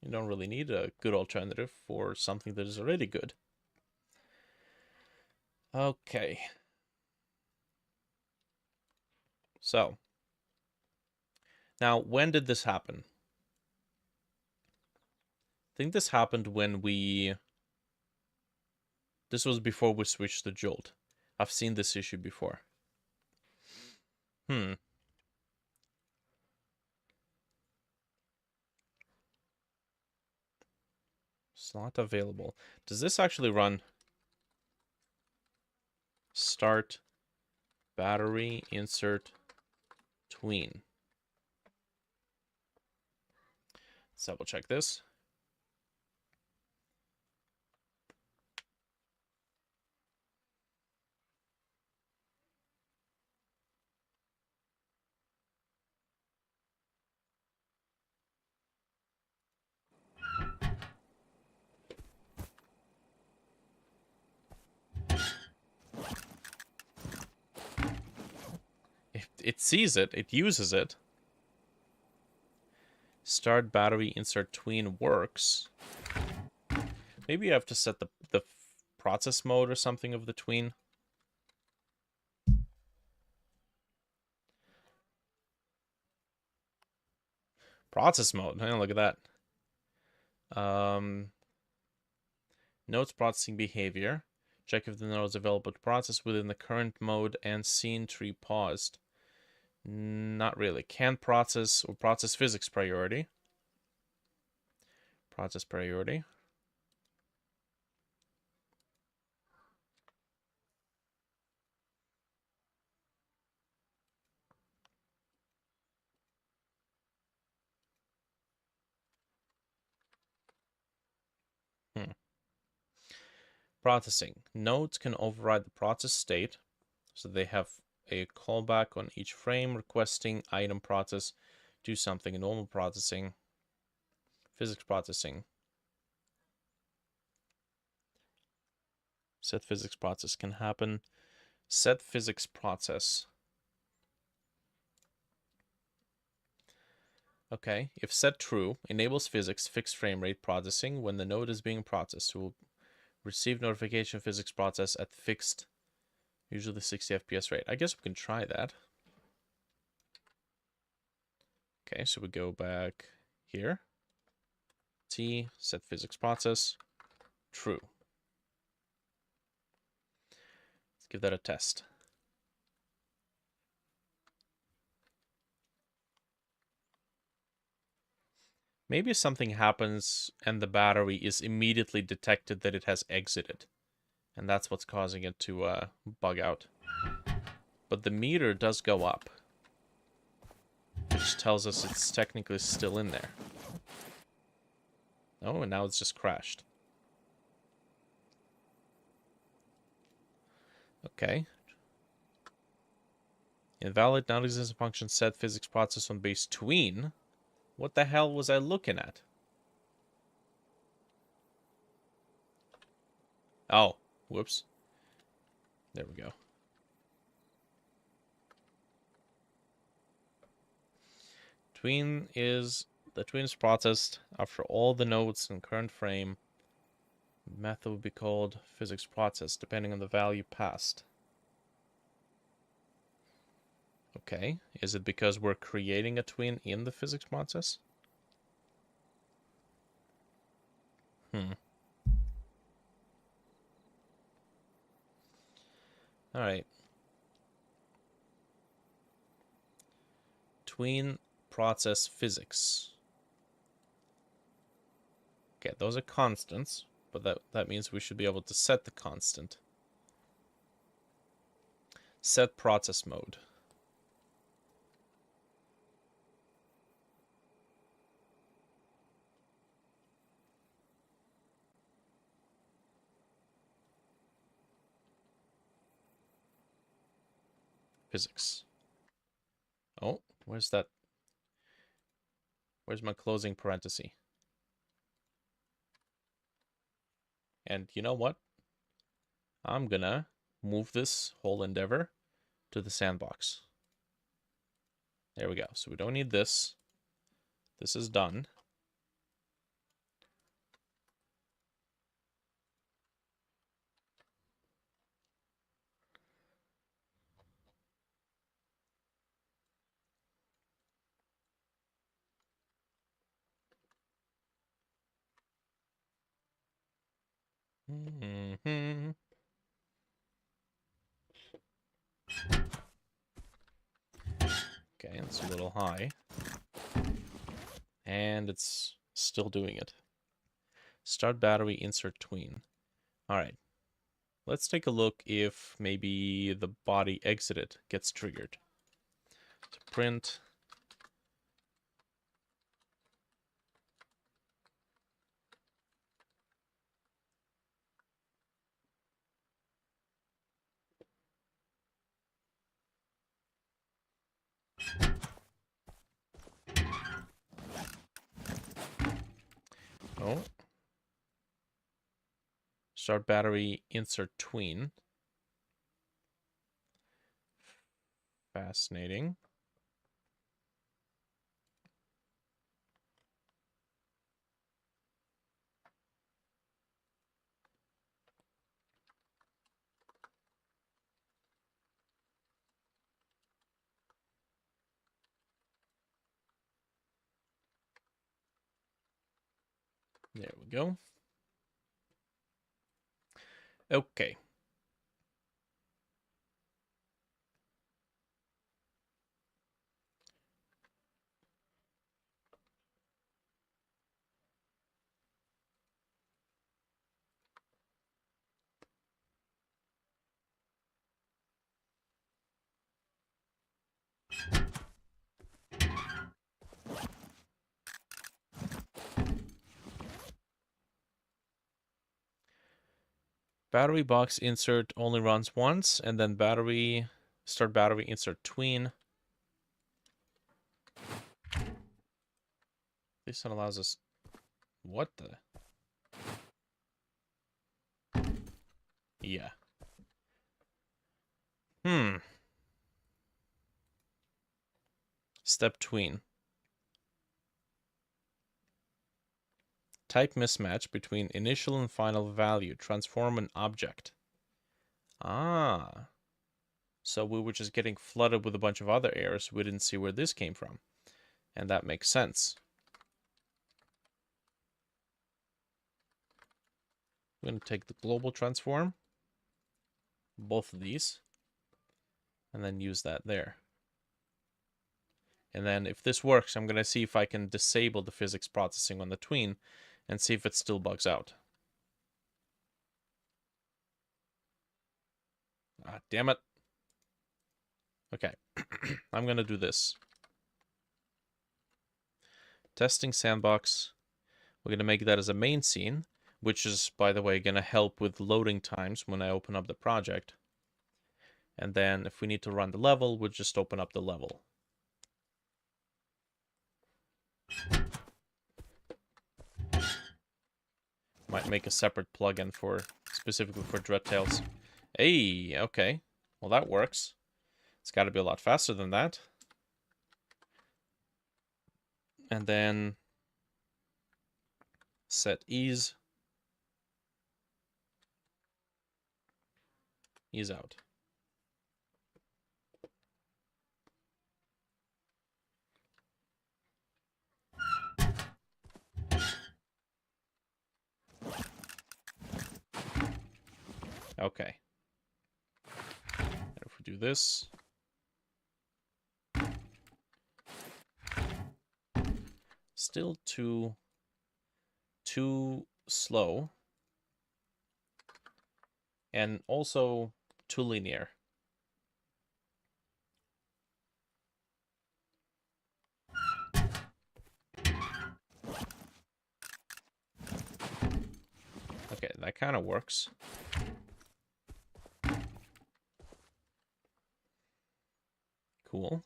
You don't really need a good alternative for something that is already good. Okay. So, now, when did this happen? I think this happened when this was before we switched to Jolt. I've seen this issue before. It's not available. Does this actually run? Start battery insert tween. Let's double check this. it sees it, it uses it. Start battery insert tween works. Maybe you have to set the process mode or something of the tween. Process mode. Hey, look at that. Nodes processing behavior. Check if the node is available to process within the current mode and scene tree paused. Not really. Can process or process physics priority. Process priority. Processing. Nodes can override the process state, so they have a callback on each frame requesting item process, do something in normal processing, physics processing. Set physics process can happen. Set physics process. Okay, if set true, enables physics fixed frame rate processing when the node is being processed. Will receive notification physics process at fixed, usually 60 FPS rate. I guess we can try that. Okay, so we go back here. T, set physics process, true. Let's give that a test. Maybe something happens and the battery is immediately detected that it has exited. And that's what's causing it to bug out. But the meter does go up, which tells us it's technically still in there. Oh, and now it's just crashed. Okay. Invalid non-existent function set physics process on base tween. What the hell was I looking at? Oh, whoops. There we go. The tween is processed after all the nodes in current frame. Method would be called physics process, depending on the value passed. Okay, is it because we're creating a tween in the physics process? Alright. Tween process physics. Okay, those are constants, but that means we should be able to set the constant. Set process mode. Physics. Oh, where's that? Where's my closing parenthesis? And you know what? I'm gonna move this whole endeavor to the sandbox. There we go. So we don't need this. This is done. Mm-hmm. Okay, it's a little high. And it's still doing it. Start battery, insert tween. Alright. Let's take a look if maybe the body exited gets triggered. To print. Oh. Start battery, insert tween. Fascinating. There we go. Okay. Battery box insert only runs once, and then start battery insert tween. This one allows us... What the? Yeah. Step tween. Type mismatch between initial and final value. Transform an object. Ah. So we were just getting flooded with a bunch of other errors. We didn't see where this came from. And that makes sense. I'm going to take the global transform. Both of these. And then use that there. And then if this works, I'm going to see if I can disable the physics processing on the tween and see if it still bugs out. Ah, damn it. Okay. I'm going to do this. Testing sandbox. We're going to make that as a main scene, which is, by the way, going to help with loading times when I open up the project. And then if we need to run the level, we'll just open up the level. Might make a separate plugin for specifically for Dreadtails. Hey, okay. Well, that works. It's got to be a lot faster than that. And then set ease. Ease out. Okay. And if we do this, still too slow, and also too linear. Okay, that kind of works. Cool.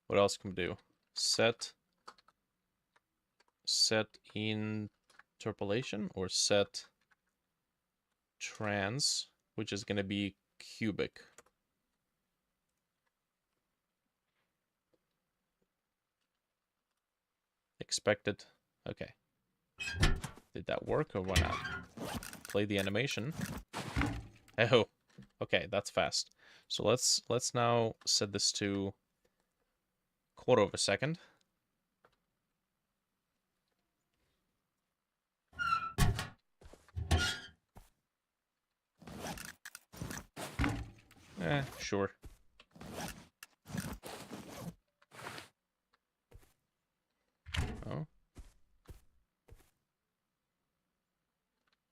What else can we do? Set interpolation or set trans, which is going to be cubic. Expected. Okay. Did that work or what not? Play the animation. Oh, okay, that's fast. So let's now set this to quarter of a second. Sure. Oh.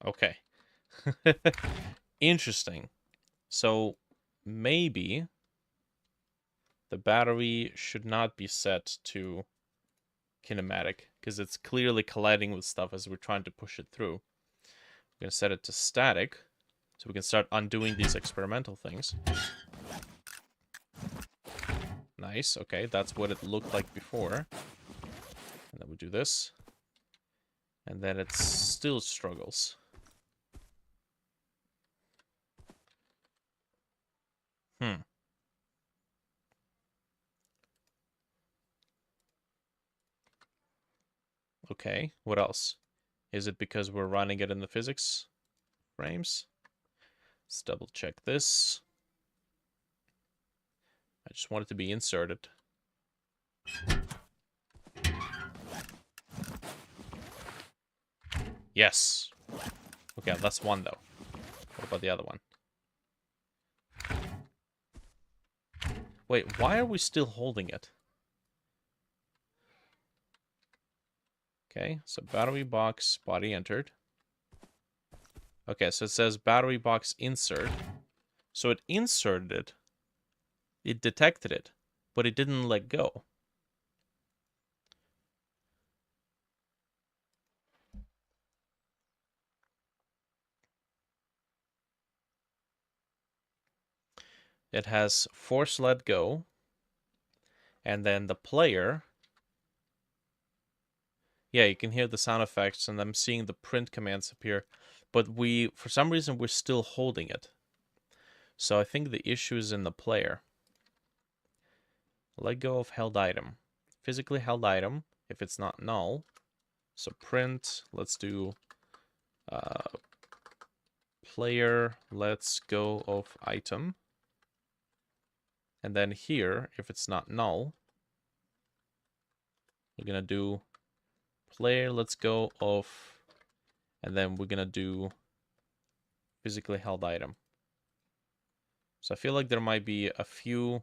Okay. Interesting. So maybe the battery should not be set to kinematic because it's clearly colliding with stuff as we're trying to push it through. We're going to set it to static so we can start undoing these experimental things. Nice. Okay, that's what it looked like before. And then we do this. And then it still struggles. Okay, what else? Is it because we're running it in the physics frames? Let's double check this. I just want it to be inserted. Yes. Okay, that's one though. What about the other one? Wait, why are we still holding it? Okay, so battery box body entered. Okay, so it says battery box insert. So it inserted it. It detected it, but it didn't let go. It has force let go, and then the player. Yeah, you can hear the sound effects, and I'm seeing the print commands appear, but for some reason, we're still holding it. So I think the issue is in the player. Let go of held item. Physically held item, if it's not null. So print, let's do player lets go of item. And then here, if it's not null, we're gonna do player lets go of, and then we're gonna do physically held item. So I feel like there might be a few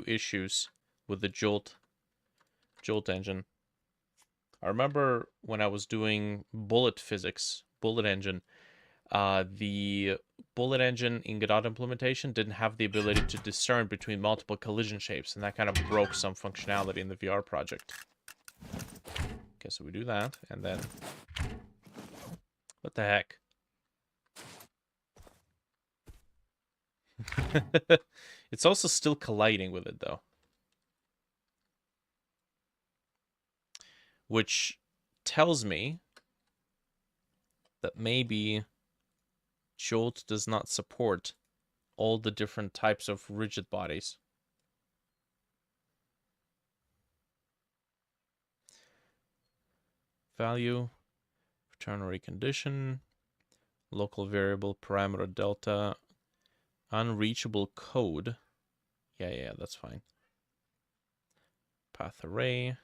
issues with the Jolt engine. I remember when I was doing bullet physics, bullet engine, the bullet engine in Godot implementation didn't have the ability to discern between multiple collision shapes, and that kind of broke some functionality in the VR project. Okay, so we do that, and then... What the heck? It's also still colliding with it, though. Which tells me that maybe Jolt does not support all the different types of rigid bodies. Value, ternary condition, local variable parameter delta, unreachable code. Yeah, that's fine. Path array.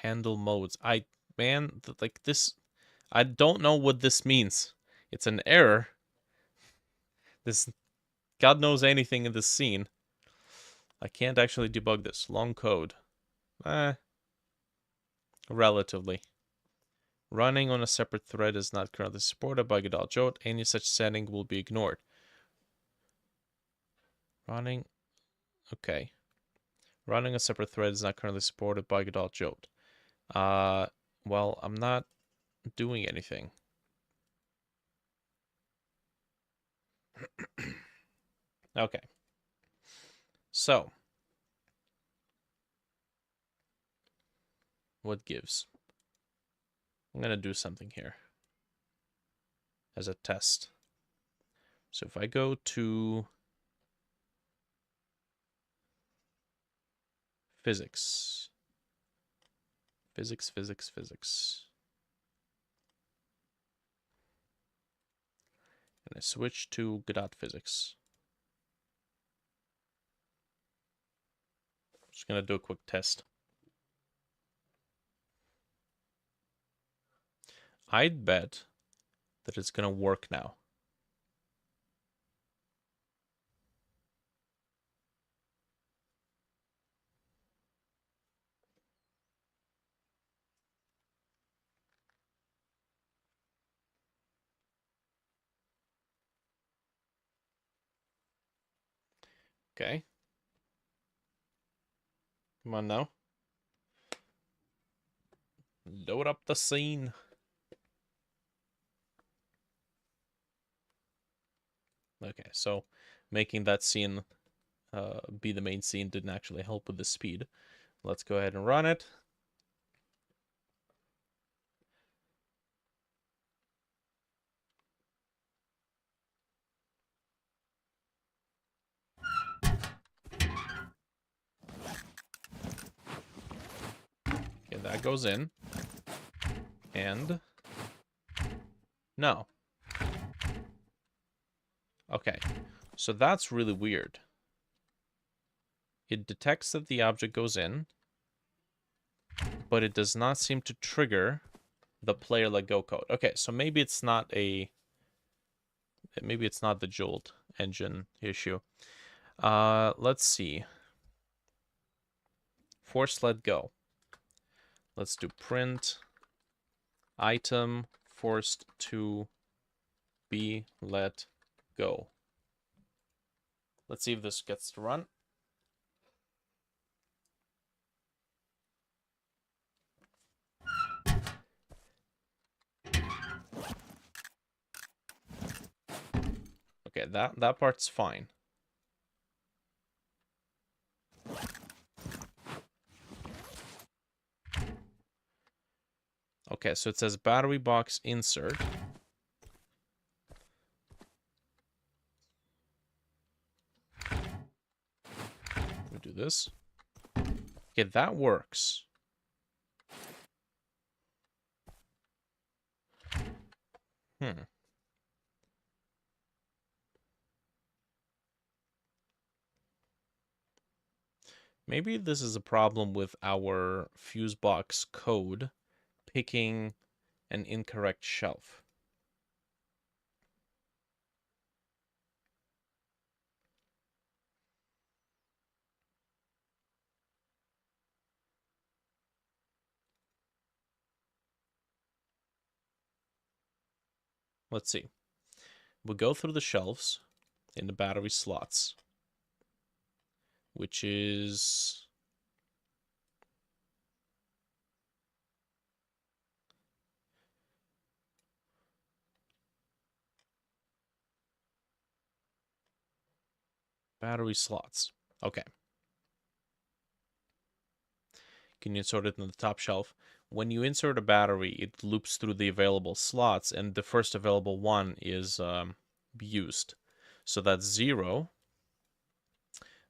Handle modes. Like this, I don't know what this means. It's an error. This, God knows anything in this scene. I can't actually debug this. Long code. Relatively. Running on a separate thread is not currently supported by Godot Jot. Any such setting will be ignored. Running. Okay. Running a separate thread is not currently supported by Godot Jot. Well, I'm not doing anything. Okay. So, what gives? I'm going to do something here as a test. So if I go to physics, and I switch to Godot physics. I'm just going to do a quick test. I'd bet that it's going to work now. Okay. Come on now. Load up the scene. Okay, so making that scene be the main scene didn't actually help with the speed. Let's go ahead and run it. that goes in. And... no. Okay, so that's really weird. It detects that the object goes in, but it does not seem to trigger the player let go code. Okay, so maybe it's not the Jolt engine issue. Let's see. Force let go. Let's do print item forced to be let go. Let's see if this gets to run. Okay, that part's fine. Okay, so it says battery box insert. We do this. Okay, that works. Maybe this is a problem with our Fusebox code picking an incorrect shelf. Let's see. We'll go through the shelves in the battery slots, which is... battery slots. Okay. Can you insert it in the top shelf? When you insert a battery, it loops through the available slots, and the first available one is used. So that's 0.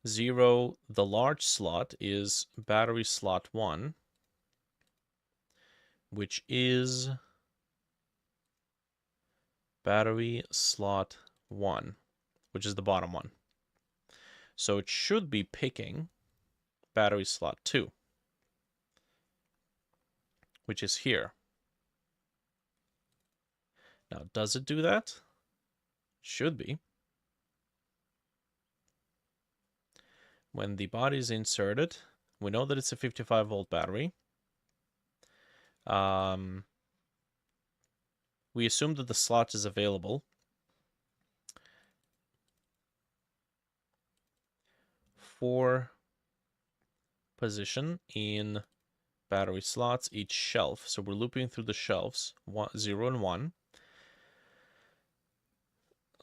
0, the large slot, is battery slot 1, which is battery slot 1, which is the bottom one. So it should be picking battery slot 2, which is here. Now, does it do that? Should be. When the body is inserted, we know that it's a 55-volt battery. We assume that the slot is available. For position in battery slots, each shelf. So we're looping through the shelves, 0 and 1.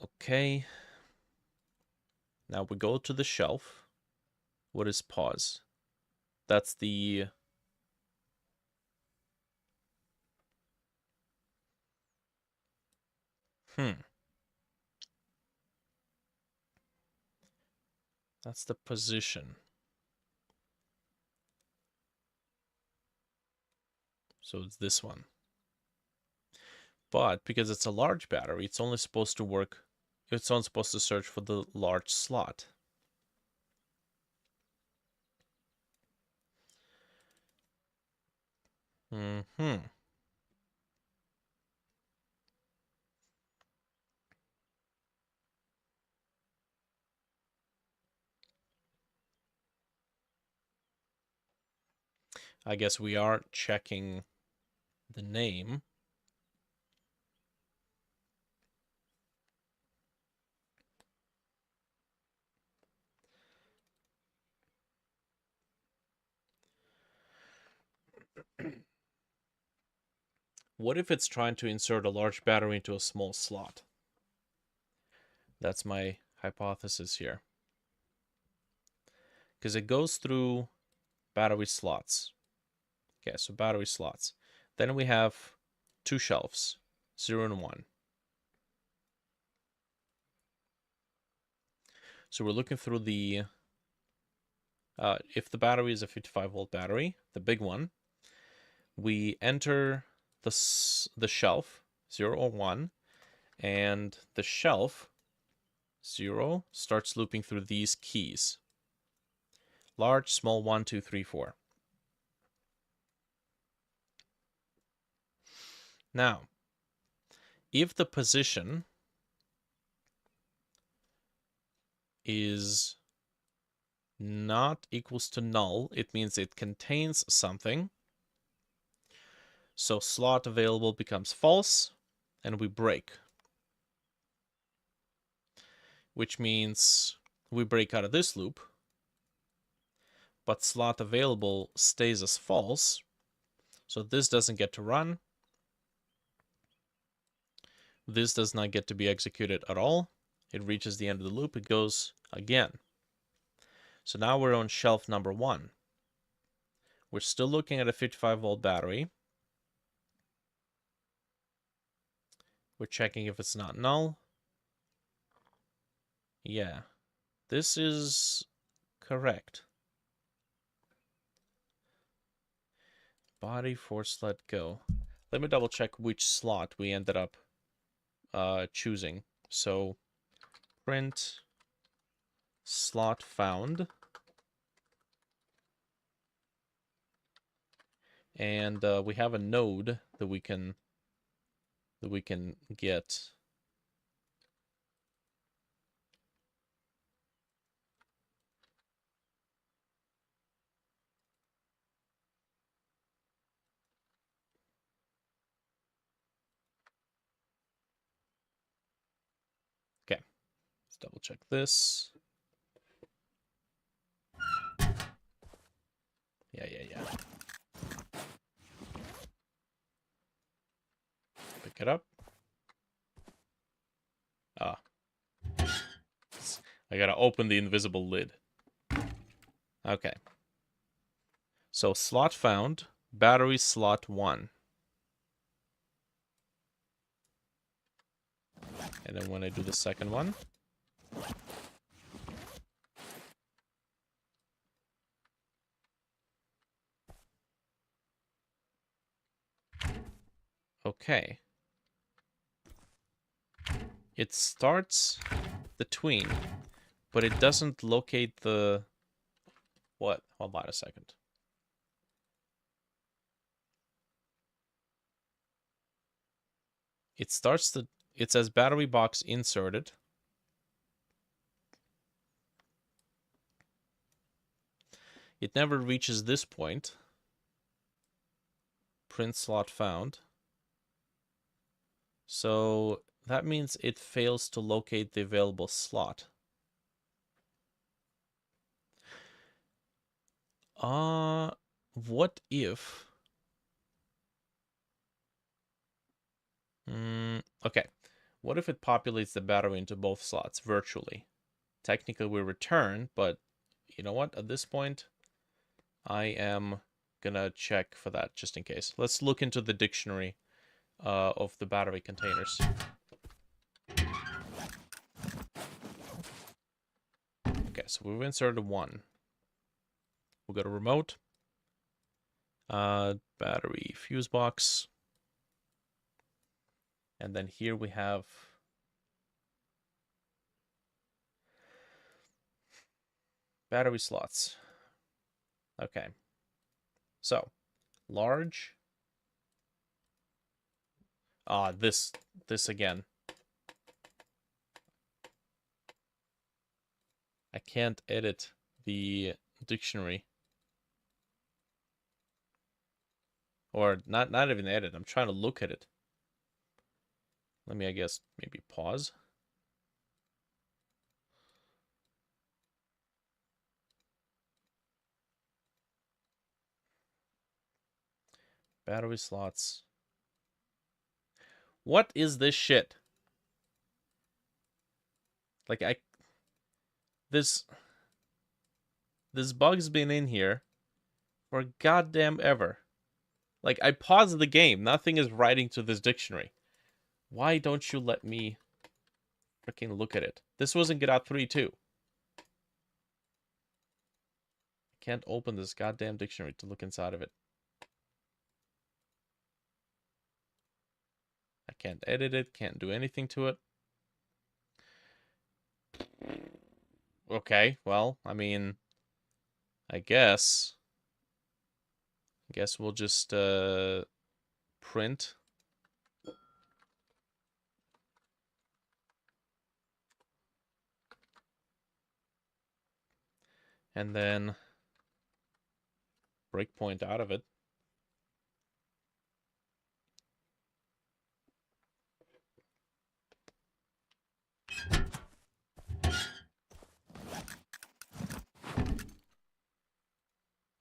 Okay. Now we go to the shelf. What is pause? That's the... That's the position. So it's this one. But because it's a large battery, it's only supposed to work... it's only supposed to search for the large slot. I guess we are checking the name. What if it's trying to insert a large battery into a small slot? That's my hypothesis here. Because it goes through battery slots. Okay, so battery slots. Then we have 2 shelves, 0 and 1. So we're looking through the... if the battery is a 55-volt battery, the big one, we enter the shelf 0 or 1, and the shelf 0 starts looping through these keys: large, small, 1, 2, 3, 4. Now, if the position is not equals to null, it means it contains something. So slot available becomes false, and we break. Which means we break out of this loop, but slot available stays as false. So this doesn't get to run. This does not get to be executed at all. It reaches the end of the loop, it goes again. So now we're on shelf number 1. We're still looking at a 55-volt battery. We're checking if it's not null. Yeah, this is correct. Body force let go. Let me double check which slot we ended up choosing. So print slot found, and we have a node that we can get. Okay, let's double check this. Yeah. Pick it up. Ah. I gotta open the invisible lid. Okay. So slot found, battery slot 1. And then when I do the second one, okay. It starts the tween, but it doesn't locate the... What? Hold on a second. It starts the... It says battery box inserted. It never reaches this point. Print slot found. So that means it fails to locate the available slot. What if... Okay. What if it populates the battery into both slots virtually? Technically we return, but you know what? At this point, I am gonna check for that just in case. Let's look into the dictionary of the battery containers. Okay, so we've inserted 1. We'll go to remote. Battery fuse box. And then here we have battery slots. Okay. So, large. This again. I can't edit the dictionary. Or not even edit. I'm trying to look at it. Let me, I guess, maybe pause. Battery slots. What is this shit? Like, this bug's been in here for goddamn ever. Like, I paused the game. Nothing is writing to this dictionary. Why don't you let me freaking look at it? This was in Godot 3 too. I can't open this goddamn dictionary to look inside of it. I can't edit it, can't do anything to it. Okay, well, I mean, I guess we'll just print. And then breakpoint out of it.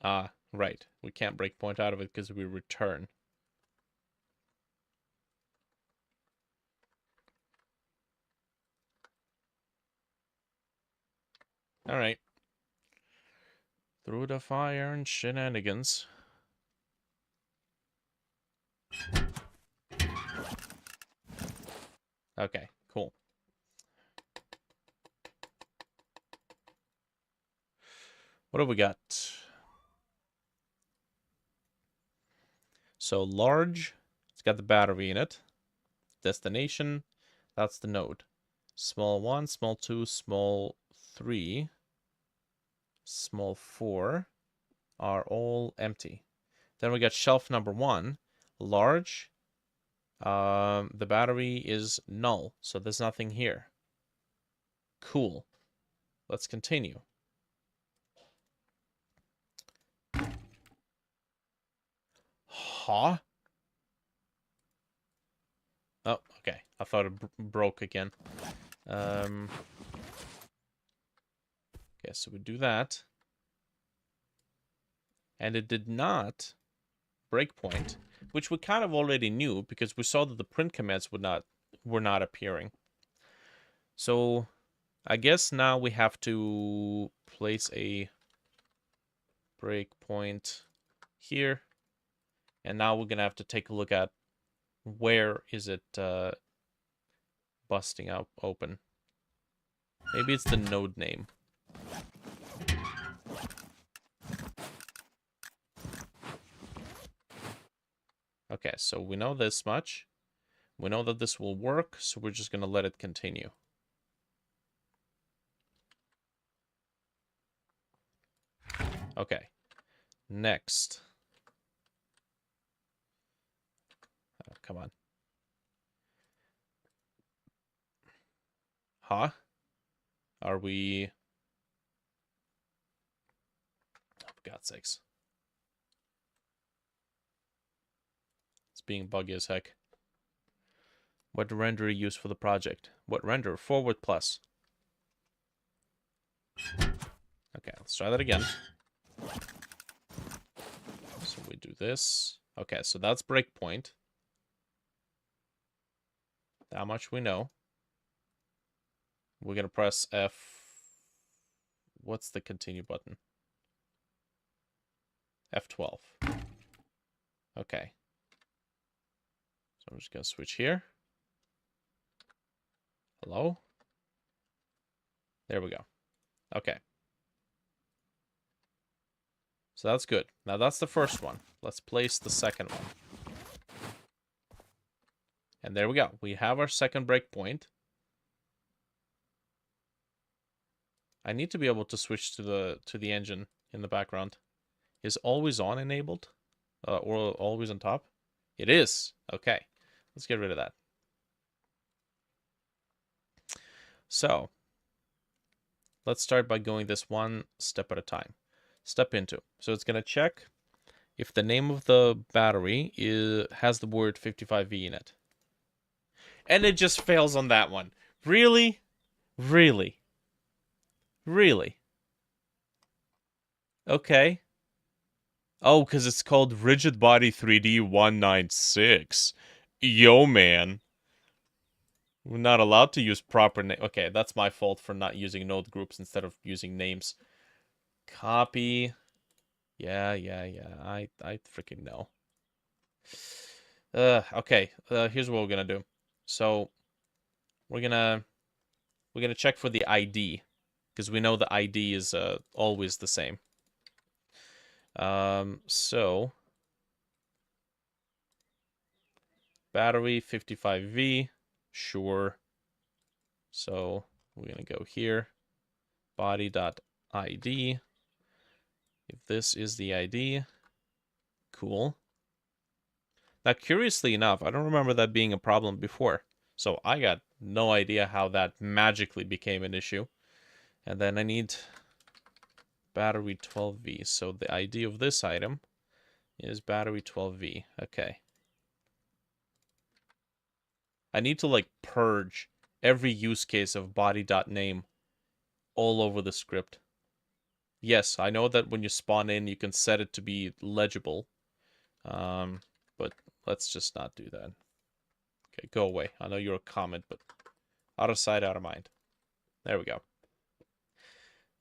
Ah, right. We can't breakpoint out of it because we return. All right. Through the fire and shenanigans. Okay, cool. What do we got? So large, it's got the battery in it. Destination, that's the node. Small 1, small 2, small 3, small 4 are all empty. Then we got shelf number 1, large. The battery is null, so there's nothing here. Cool. Let's continue. Huh? Oh, okay. I thought it broke again. Okay, so we do that. And it did not breakpoint, which we kind of already knew because we saw that the print commands were not appearing. So I guess now we have to place a breakpoint here. And now we're gonna have to take a look at where is it busting out open. Maybe it's the node name. Okay, so we know this much. We know that this will work, so we're just gonna let it continue. Okay, next. Oh, come on. Huh? Are we... Oh, for God's sakes. It's being buggy as heck. What renderer you use for the project? What renderer? Forward plus. Okay, let's try that again. So we do this. Okay, so that's breakpoint. That much we know. We're gonna press F. What's the continue button? F12. Okay. So I'm just gonna switch here. Hello? There we go. Okay. So that's good. Now that's the first one. Let's place the second one. And there we go. We have our second breakpoint. I need to be able to switch to the engine in the background. Is always on enabled? Or always on top? It is. Okay. Let's get rid of that. So, let's start by going this one step at a time. Step into. So it's going to check if the name of the battery has the word 55V in it. And it just fails on that one. Really? Really? Really? Okay. Oh, because it's called Rigid Body 3D 196. Yo, man. We're not allowed to use proper name. Okay, that's my fault for not using node groups instead of using names. Copy. Yeah. I freaking know. Okay. Here's what we're gonna do. So we're gonna check for the ID because we know the ID is always the same. So Battery 55V. Sure. So we're going to go here. Body.id. If this is the ID. Cool. Now, curiously enough, I don't remember that being a problem before. So I got no idea how that magically became an issue. And then I need battery 12V. So the ID of this item is battery 12V. Okay. I need to like purge every use case of body.name all over the script. Yes, I know that when you spawn in, you can set it to be legible. But let's just not do that. Okay, go away. I know you're a comment, but out of sight, out of mind. There we go.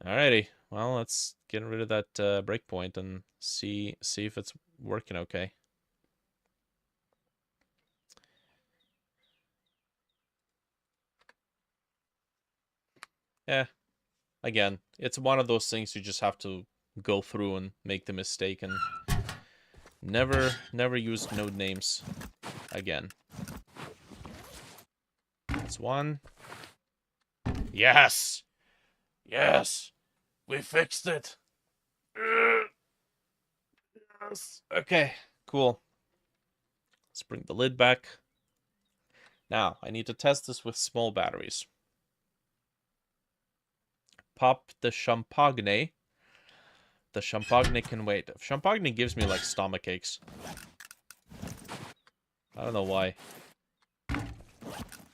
Alrighty. Well, let's get rid of that breakpoint and see if it's working okay. Yeah. Again, it's one of those things you just have to go through and make the mistake and never use node names again. That's one. Yes! Yes! We fixed it! Yes! Okay, cool. Let's bring the lid back. Now, I need to test this with small batteries. Pop the champagne. The champagne can wait. Champagne gives me, like, stomach aches. I don't know why.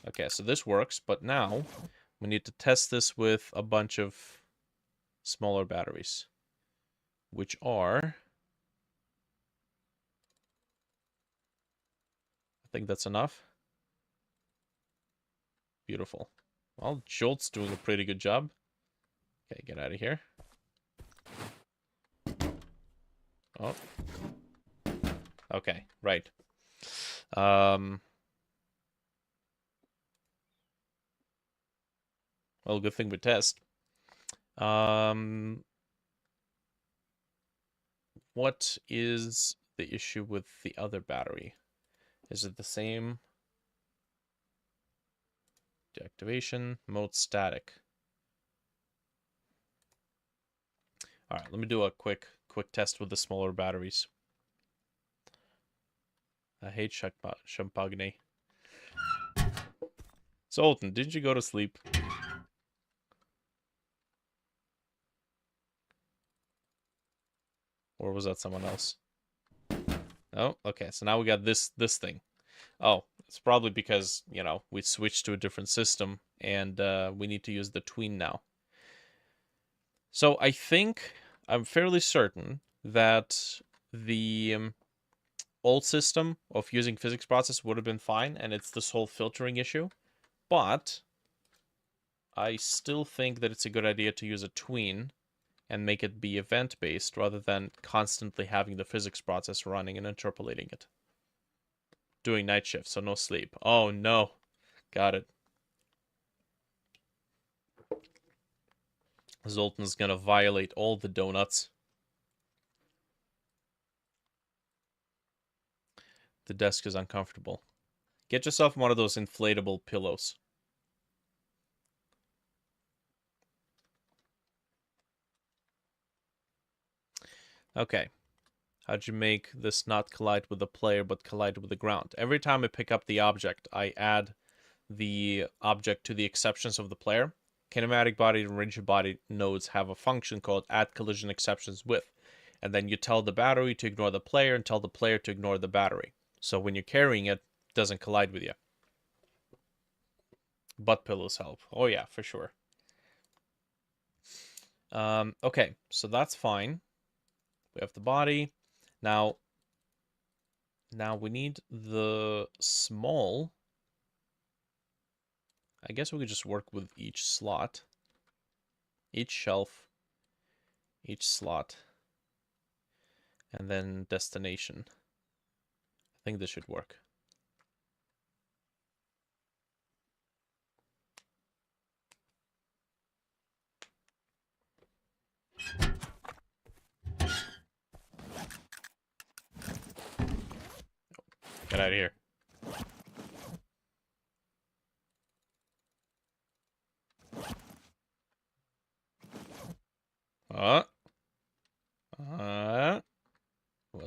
Okay, so this works, but now we need to test this with a bunch of smaller batteries, which are... I think that's enough. Beautiful. Well, Jolt's doing a pretty good job. Okay, get out of here. Oh. Okay, right. Well, good thing we test. What is the issue with the other battery? Is it the same? Deactivation, mode static. All right, let me do a quick test with the smaller batteries. I hate champagne. Zoltan, did you go to sleep? Or was that someone else? Oh, okay. So now we got this thing. Oh, it's probably because, you know, we switched to a different system and we need to use the tween now. So I think, I'm fairly certain that the old system of using physics process would have been fine, and it's this whole filtering issue. But I still think that it's a good idea to use a tween and make it be event-based rather than constantly having the physics process running and interpolating it. Doing night shift, so no sleep. Oh no. Got it. Zoltan's gonna violate all the donuts. The desk is uncomfortable. Get yourself one of those inflatable pillows. Okay. How'd you make this not collide with the player but collide with the ground? Every time I pick up the object, I add the object to the exceptions of the player. Kinematic body and rigid body nodes have a function called add collision exceptions with. And then you tell the battery to ignore the player and tell the player to ignore the battery. So when you're carrying it, it doesn't collide with you. Butt pillows help. Oh yeah, for sure. Okay, so that's fine. We have the body. Now we need the small. I guess we could just work with each slot, each shelf, each slot, and then destination. I think this should work. Get out of here.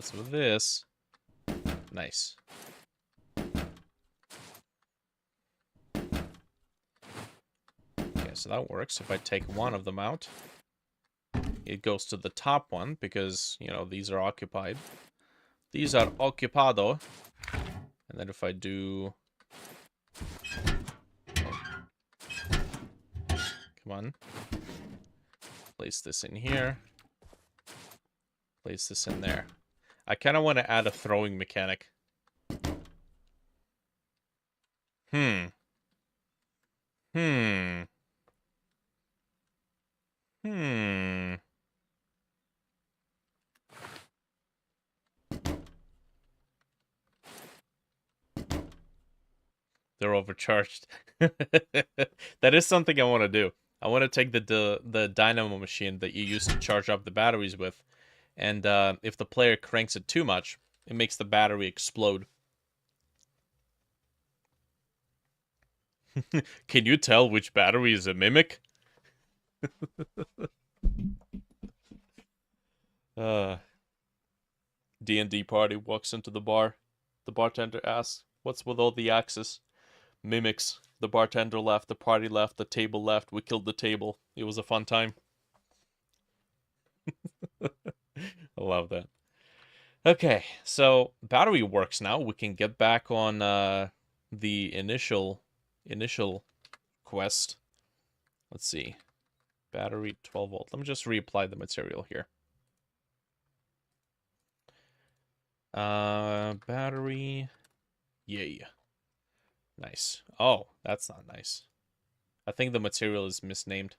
What's with this? Nice. Okay, so that works. If I take one of them out, it goes to the top one because, you know, these are occupied. These are occupado. And then if I do... Come on. Place this in here. Place this in there. I kind of want to add a throwing mechanic. Hmm. Hmm. They're overcharged. That is something I want to do. I want to take the dynamo machine that you use to charge up the batteries with, and if the player cranks it too much, it makes the battery explode. Can you tell which battery is a mimic? D&D party walks into the bar. The bartender asks, "What's with all the axes?" Mimics. The bartender left, the party left, the table left. We killed the table. It was a fun time. I love that. Okay, so battery works now. We can get back on the initial quest. Let's see. Battery 12 volt. Let me just reapply the material here. Battery. Yay. Nice. Oh, that's not nice. I think the material is misnamed.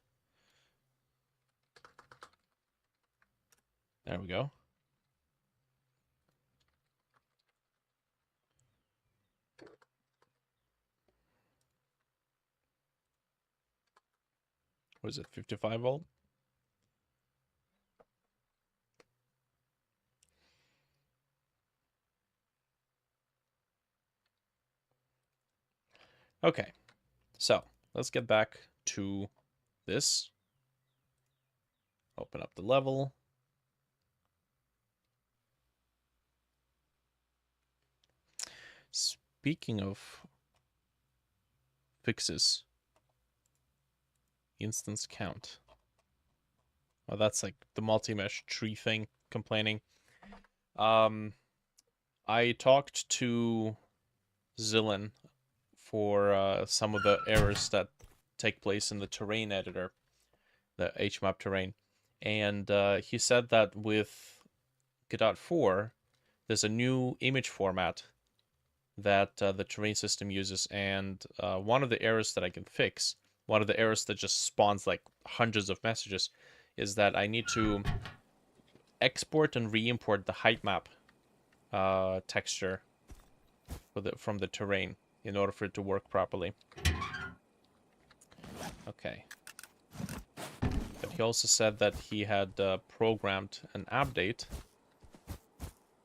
There we go. What is it, 55 volt? Okay, so let's get back to this. Open up the level. Speaking of fixes, instance count. Oh, that's like the multi-mesh tree thing complaining. I talked to Zillan for some of the errors that take place in the terrain editor, the HMAP terrain, and he said that with Godot 4, there's a new image format that the terrain system uses, and one of the errors that I can fix, one of the errors that just spawns like hundreds of messages, is that I need to export and re-import the height map texture from the terrain in order for it to work properly. Okay. But he also said that he had programmed an update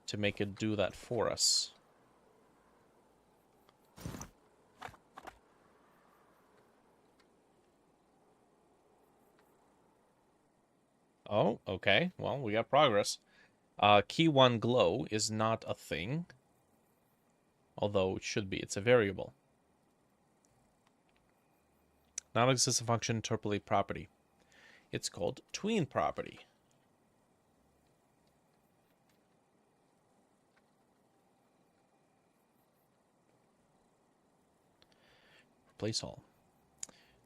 to make it do that for us. Oh, okay. Well, we got progress. Key 1 glow is not a thing. Although it should be. It's a variable. Non-existent function interpolate property. It's called tween property. Replace all.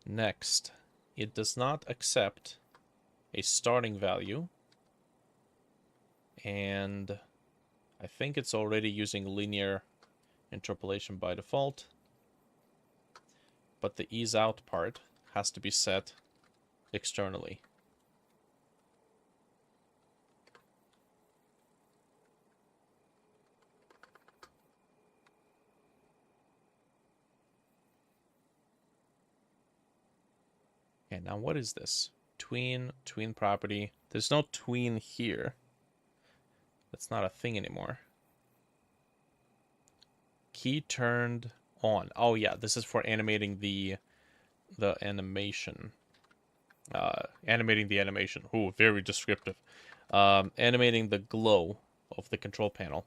Next, it does not accept a starting value, and I think it's already using linear interpolation by default, but the ease out part has to be set externally. Okay, now what is this? Tween property. There's no tween here. That's not a thing anymore. Key turned on. Oh yeah, this is for animating the animation. Animating the animation. Ooh, very descriptive. Animating the glow of the control panel.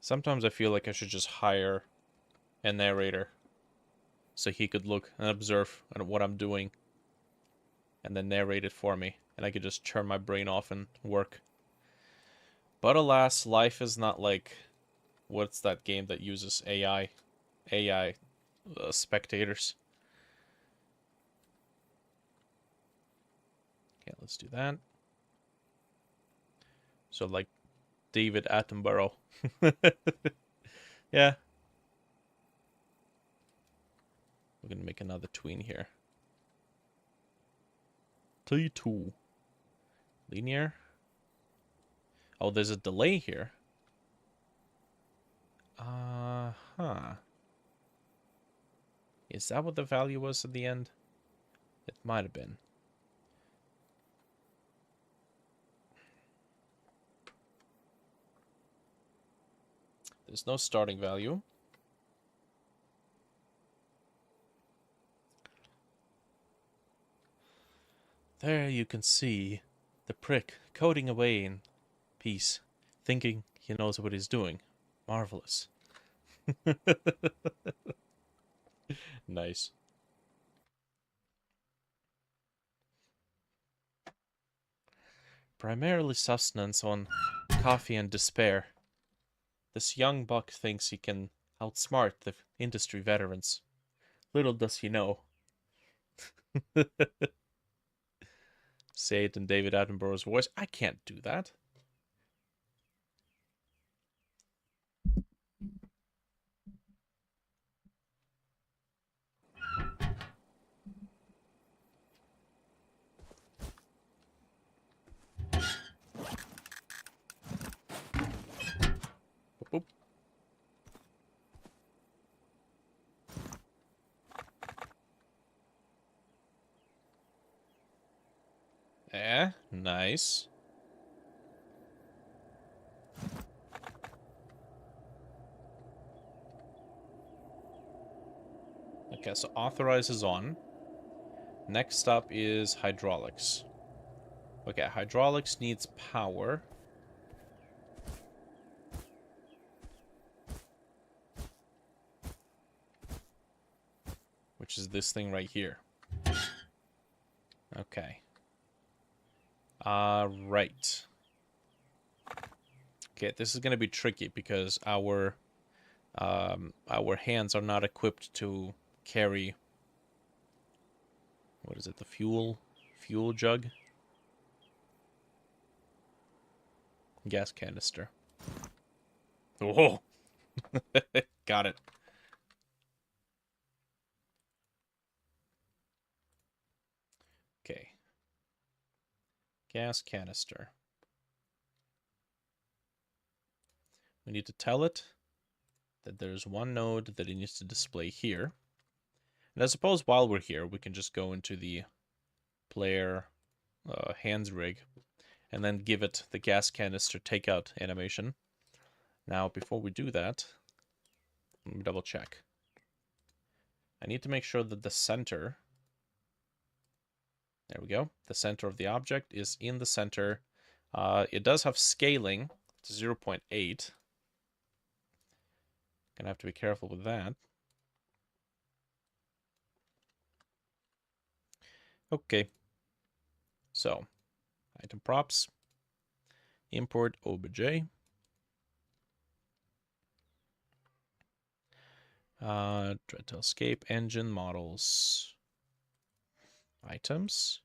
Sometimes I feel like I should just hire a narrator so he could look and observe at what I'm doing and then narrate it for me, and I could just turn my brain off and work. But alas, life is not like, what's that game that uses AI spectators. Okay, let's do that. So like David Attenborough. Yeah. We're gonna make another tween here. T2. Linear. Oh, there's a delay here. Huh. Is that what the value was at the end? It might have been. There's no starting value. There you can see the prick coding away in peace, thinking he knows what he's doing. Marvelous. Nice. Primarily sustenance on coffee and despair. This young buck thinks he can outsmart the industry veterans. Little does he know. Say it in David Attenborough's voice. I can't do that. Boop, boop. Nice. Okay, so authorize is on. Next up is hydraulics. Okay, hydraulics needs power. Which is this thing right here. Okay. Right. Okay, this is gonna be tricky because our hands are not equipped to carry, what is it, the fuel jug? Gas canister. Oh, got it. Okay. Gas canister. We need to tell it that there's one node that it needs to display here. And I suppose while we're here, we can just go into the player hands rig and then give it the gas canister takeout animation. Now, before we do that, let me double check. I need to make sure that the center, there we go, the center of the object is in the center. It does have scaling to 0.8. Gonna have to be careful with that. Okay. So, item props, import obj. Try to escape engine models. Items.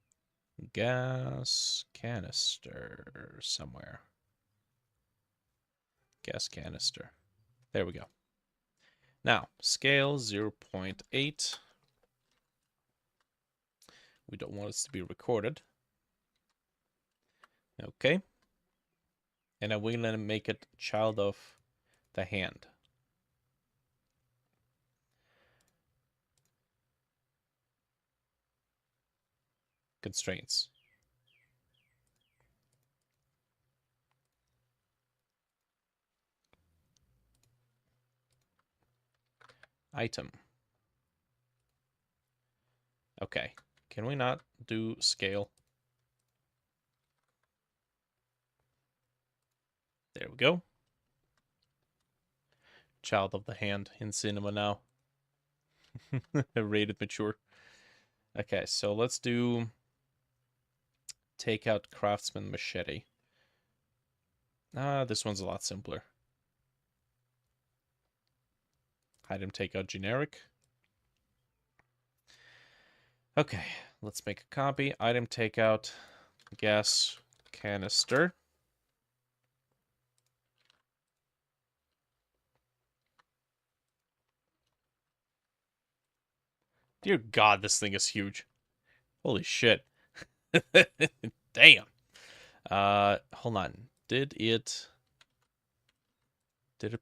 Gas canister somewhere. Gas canister. There we go. Now, scale 0.8. We don't want this to be recorded. Okay. And then we're going to make it child of the hand. Constraints. Item. Okay. Can we not do scale? There we go. Child of the hand in cinema now. Rated mature. Okay, so let's do take out craftsman machete. This one's a lot simpler. Item take out generic. Okay, let's make a copy. Item takeout, gas canister. Dear God, this thing is huge. Holy shit. Damn. Hold on. Did it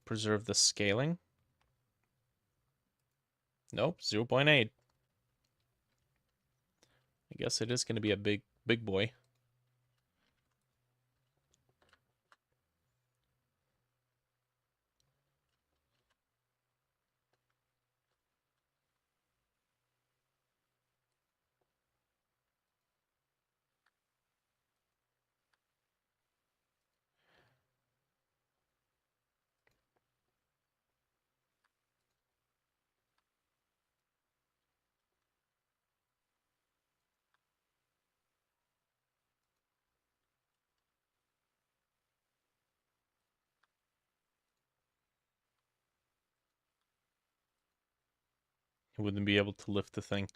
preserve the scaling? Nope, 0.8. I guess it is going to be a big boy. It wouldn't be able to lift the thing.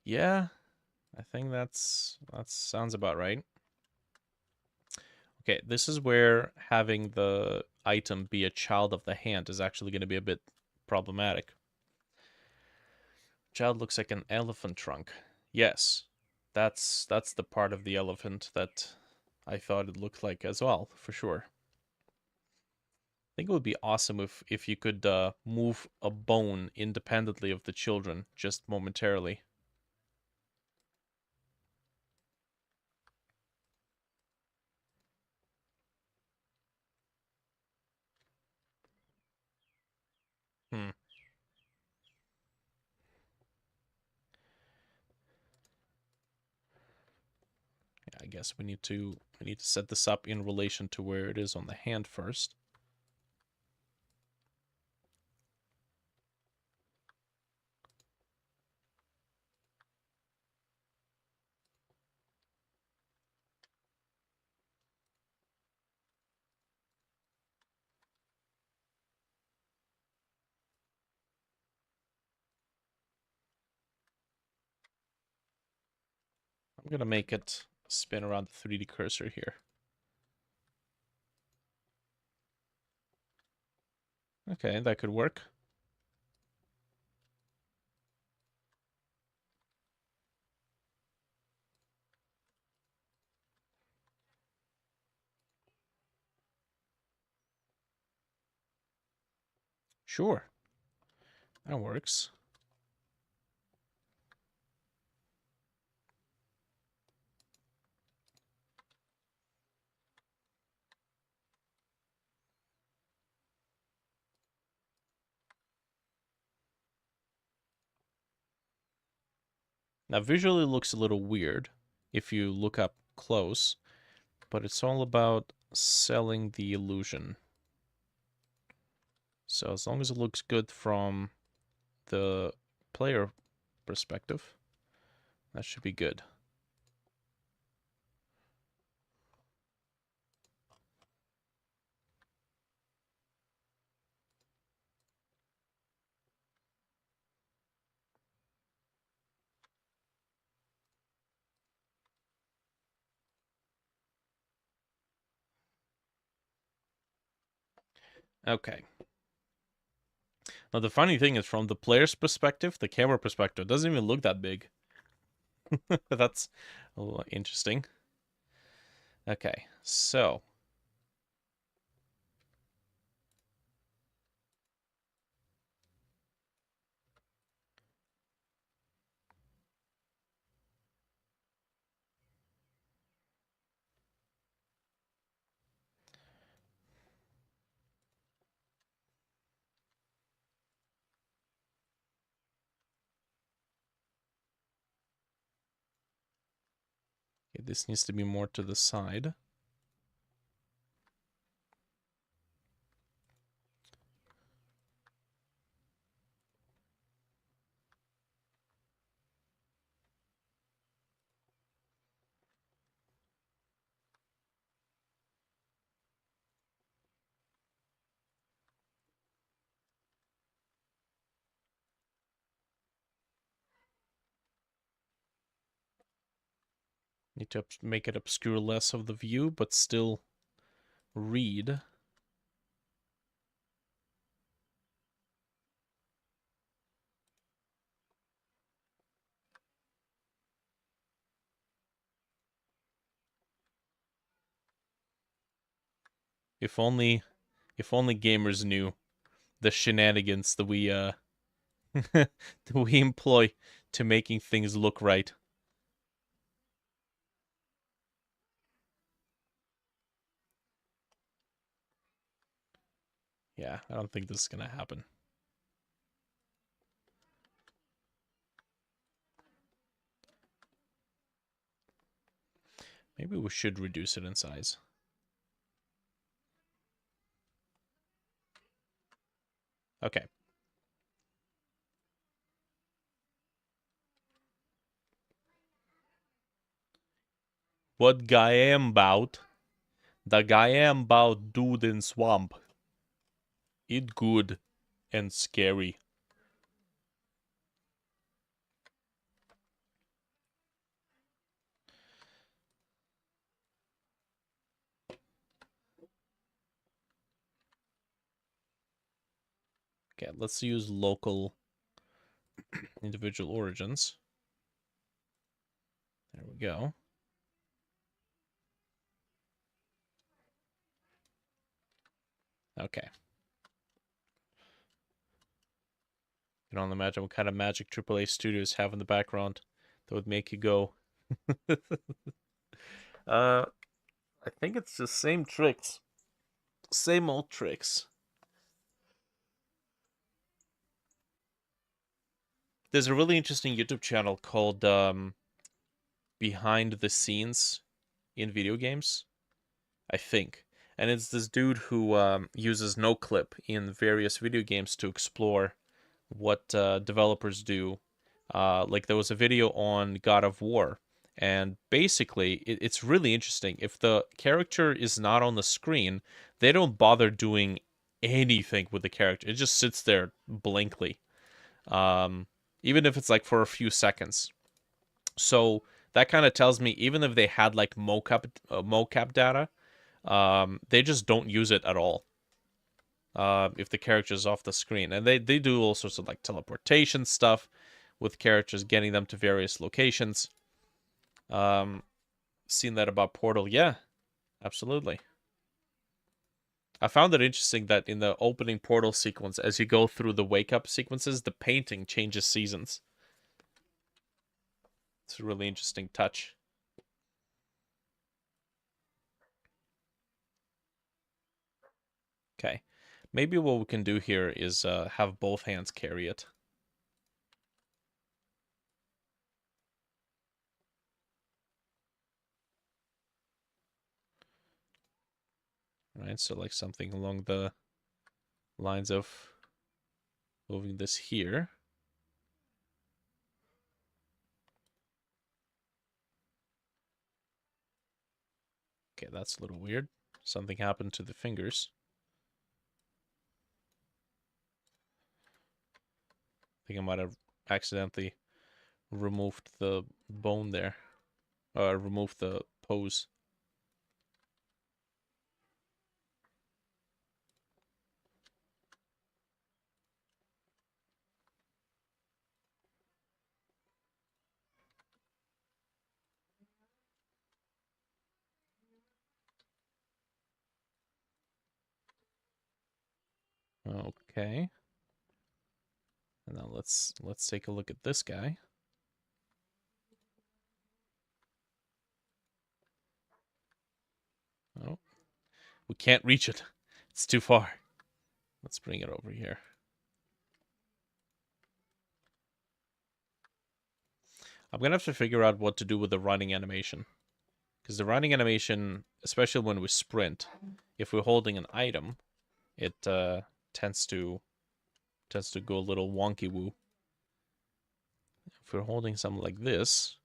Yeah, I think that sounds about right. Okay, this is where having the item be a child of the hand is actually going to be a bit problematic. Child looks like an elephant trunk. Yes, that's the part of the elephant that I thought it looked like as well, for sure. I think it would be awesome if you could move a bone independently of the children just momentarily. Hmm. Yeah, I guess we need to set this up in relation to where it is on the hand first. I'm gonna make it spin around the 3D cursor here. Okay, that could work. Sure, that works. Now, visually it looks a little weird if you look up close, but it's all about selling the illusion. So as long as it looks good from the player perspective, that should be good. Okay. Now the funny thing is, from the player's perspective, the camera perspective doesn't even look that big. That's a little interesting. Okay, so this needs to be more to the side. Need to make it obscure less of the view, but still read. If only gamers knew the shenanigans that we that we employ to making things look right. Yeah, I don't think this is gonna happen. Maybe we should reduce it in size. Okay. What guy am about? The guy am about dude in swamp. It good and scary. Okay, let's use local individual origins. There we go. Okay. You can only imagine what kind of magic AAA studios have in the background that would make you go. I think it's the same tricks. Same old tricks. There's a really interesting YouTube channel called Behind the Scenes in Video Games, I think. And it's this dude who uses no clip in various video games to explore what developers do. Like there was a video on God of War, and basically it's really interesting. If the character is not on the screen, they don't bother doing anything with the character. It just sits there blankly, even if it's like for a few seconds. So that kind of tells me even if they had like mocap data, they just don't use it at all. If the character's off the screen, and they do all sorts of like teleportation stuff with characters, getting them to various locations. Seen that about Portal, yeah, absolutely. I found it interesting that in the opening Portal sequence, as you go through the wake up sequences, the painting changes seasons. It's a really interesting touch. Okay, maybe what we can do here is have both hands carry it. Right, so like something along the lines of moving this here. Okay, that's a little weird. Something happened to the fingers. I think I might have accidentally removed the bone there. Removed the pose. Okay. And now let's take a look at this guy. Oh, we can't reach it. It's too far. Let's bring it over here. I'm gonna have to figure out what to do with the running animation. Because the running animation, especially when we sprint, if we're holding an item, it tends to go a little wonky woo. If we're holding something like this,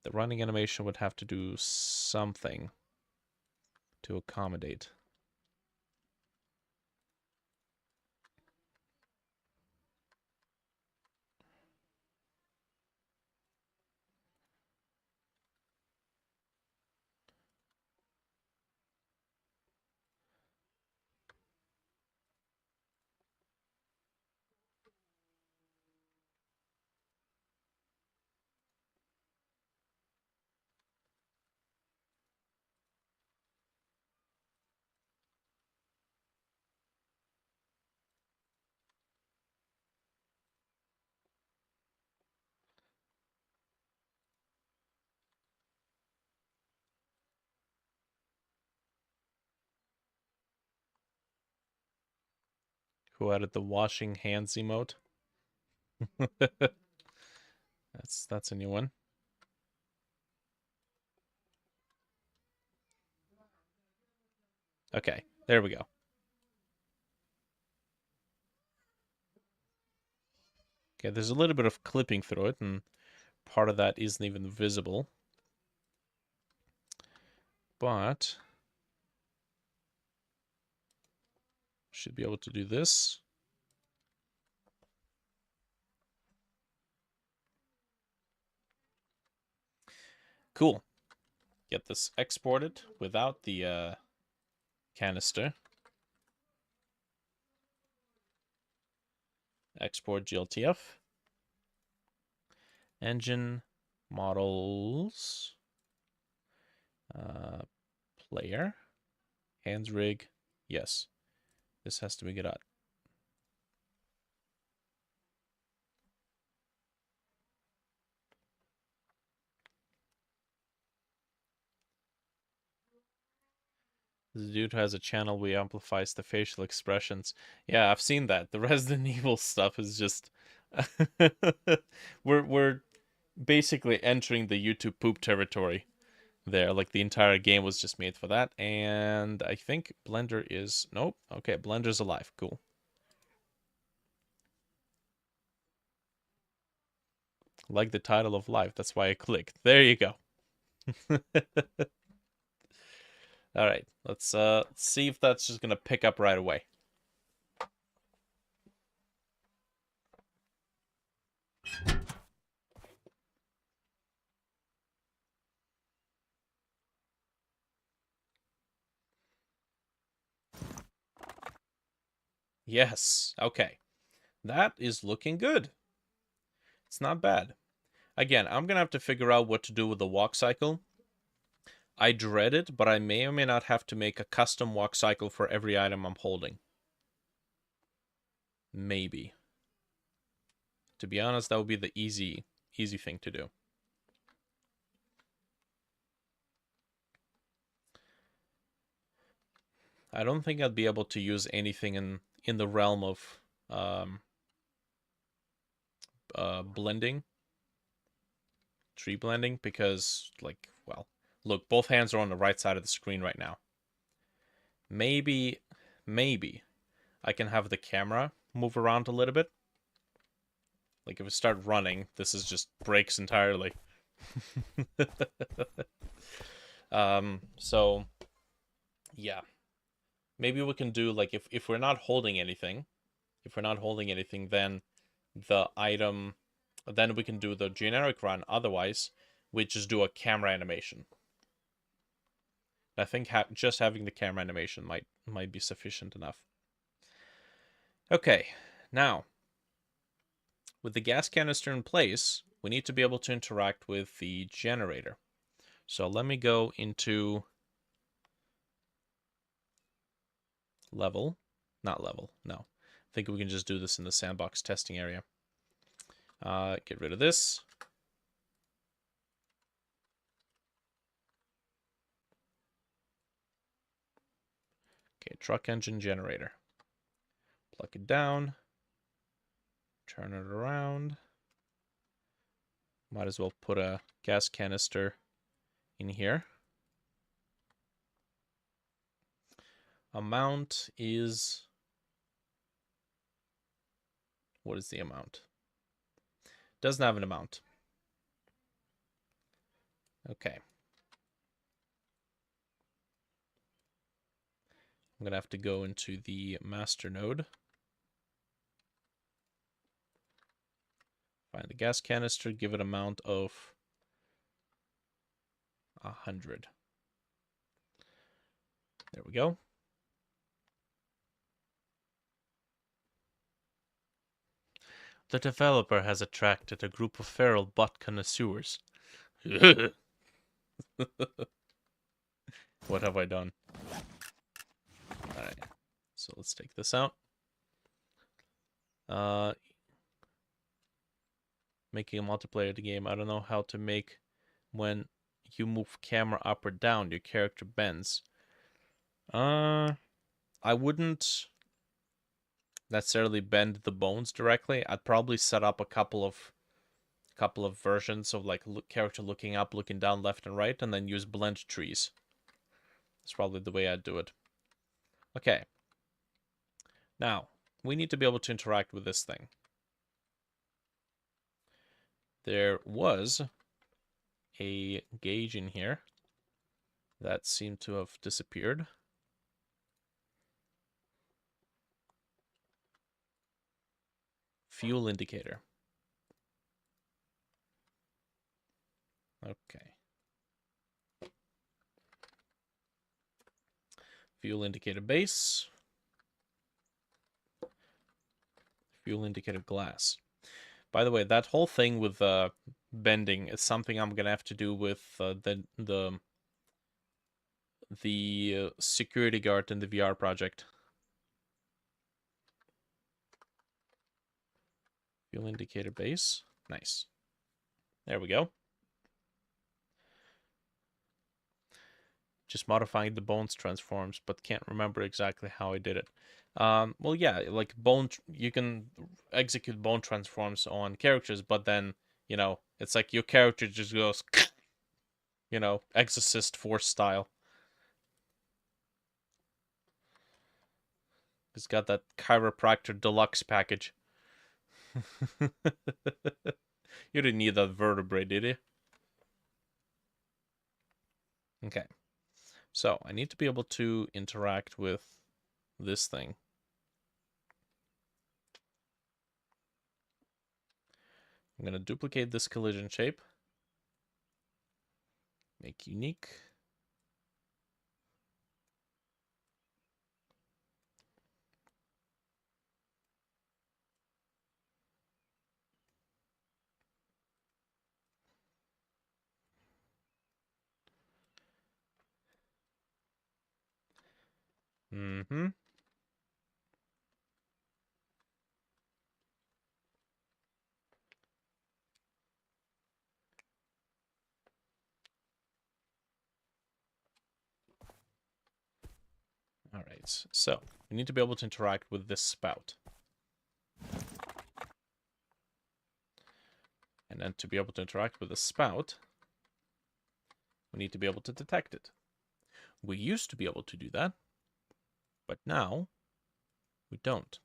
the running animation would have to do something to accommodate. Who added the washing hands emote? That's a new one. Okay, there we go. Okay, there's a little bit of clipping through it, and part of that isn't even visible. But should be able to do this. Cool. Get this exported without the canister. Export GLTF. Engine models. Player. Hands rig. Yes. This has to be Godot. This dude has a channel where he amplifies the facial expressions. Yeah, I've seen that. The Resident Evil stuff is just we're basically entering the YouTube poop territory there. Like the entire game was just made for that. And I think Blender is nope. Okay, Blender's alive. Cool. Like the title of life. That's why I clicked. There you go. All right, let's see if that's just gonna pick up right away. Yes. Okay. That is looking good. It's not bad. Again, I'm gonna have to figure out what to do with the walk cycle. I dread it, but I may or may not have to make a custom walk cycle for every item I'm holding. Maybe. To be honest, that would be the easy thing to do. I don't think I'd be able to use anything in the realm of blending, tree blending, because, like, well, look, both hands are on the right side of the screen right now. Maybe I can have the camera move around a little bit. Like, if I start running, this is just breaks entirely. So, yeah. Maybe we can do, like, if we're not holding anything, then the item, then we can do the generic run. Otherwise, we just do a camera animation. I think just having the camera animation might be sufficient enough. Okay, now, with the gas canister in place, we need to be able to interact with the generator. So let me go into level, not level, no. I think we can just do this in the sandbox testing area. Get rid of this. Okay, truck engine generator. Plug it down. Turn it around. Might as well put a gas canister in here. Amount is... What is the amount? Doesn't have an amount. Okay. I'm going to have to go into the master node. Find the gas canister, give it amount of 100. There we go. The developer has attracted a group of feral butt connoisseurs. What have I done? Alright, so let's take this out. Making a multiplayer the game. I don't know how to make when you move camera up or down, your character bends. I wouldn't necessarily bend the bones directly. I'd probably set up a couple of versions of like character looking up, looking down, left and right, and then use blend trees. That's probably the way I'd do it. Okay. Now, we need to be able to interact with this thing. There was a gauge in here that seemed to have disappeared. Fuel indicator. Okay. Fuel indicator base. Fuel indicator glass. By the way, that whole thing with bending is something I'm gonna have to do with the security guard in the VR project. Fuel indicator base. Nice. There we go. Just modifying the bones transforms, but can't remember exactly how I did it. Well, yeah, like you can execute bone transforms on characters, but then, you know, it's like your character just goes, you know, Exorcist Force style. It's got that chiropractor deluxe package. You didn't need that vertebrae, did you? Okay. So, I need to be able to interact with this thing. I'm going to duplicate this collision shape. Make unique. Mm-hmm. All right, so we need to be able to interact with this spout. And then to be able to interact with the spout, we need to be able to detect it. We used to be able to do that, but now we don't.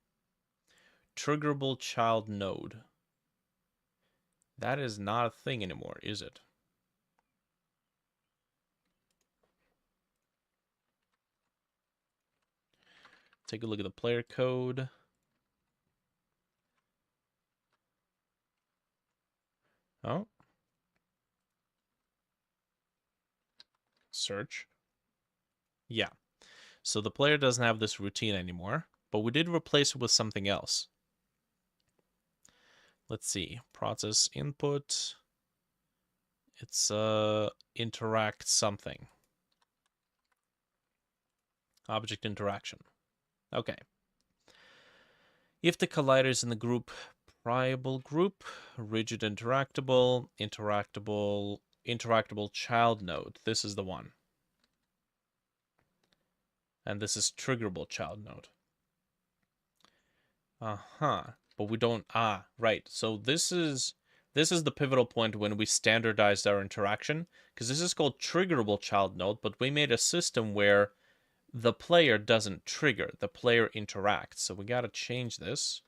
Triggerable child node. That is not a thing anymore, is it? Take a look at the player code. Oh. Search. Yeah. So the player doesn't have this routine anymore, but we did replace it with something else. Let's see. Process input. It's interact something. Object interaction. Okay. If the collider is in the group priable group, rigid interactable, interactable child node. This is the one. And this is triggerable child node. But we don't right. So this is the pivotal point when we standardized our interaction, because this is called triggerable child node, but we made a system where the player doesn't trigger, the player interacts. So we gotta change this.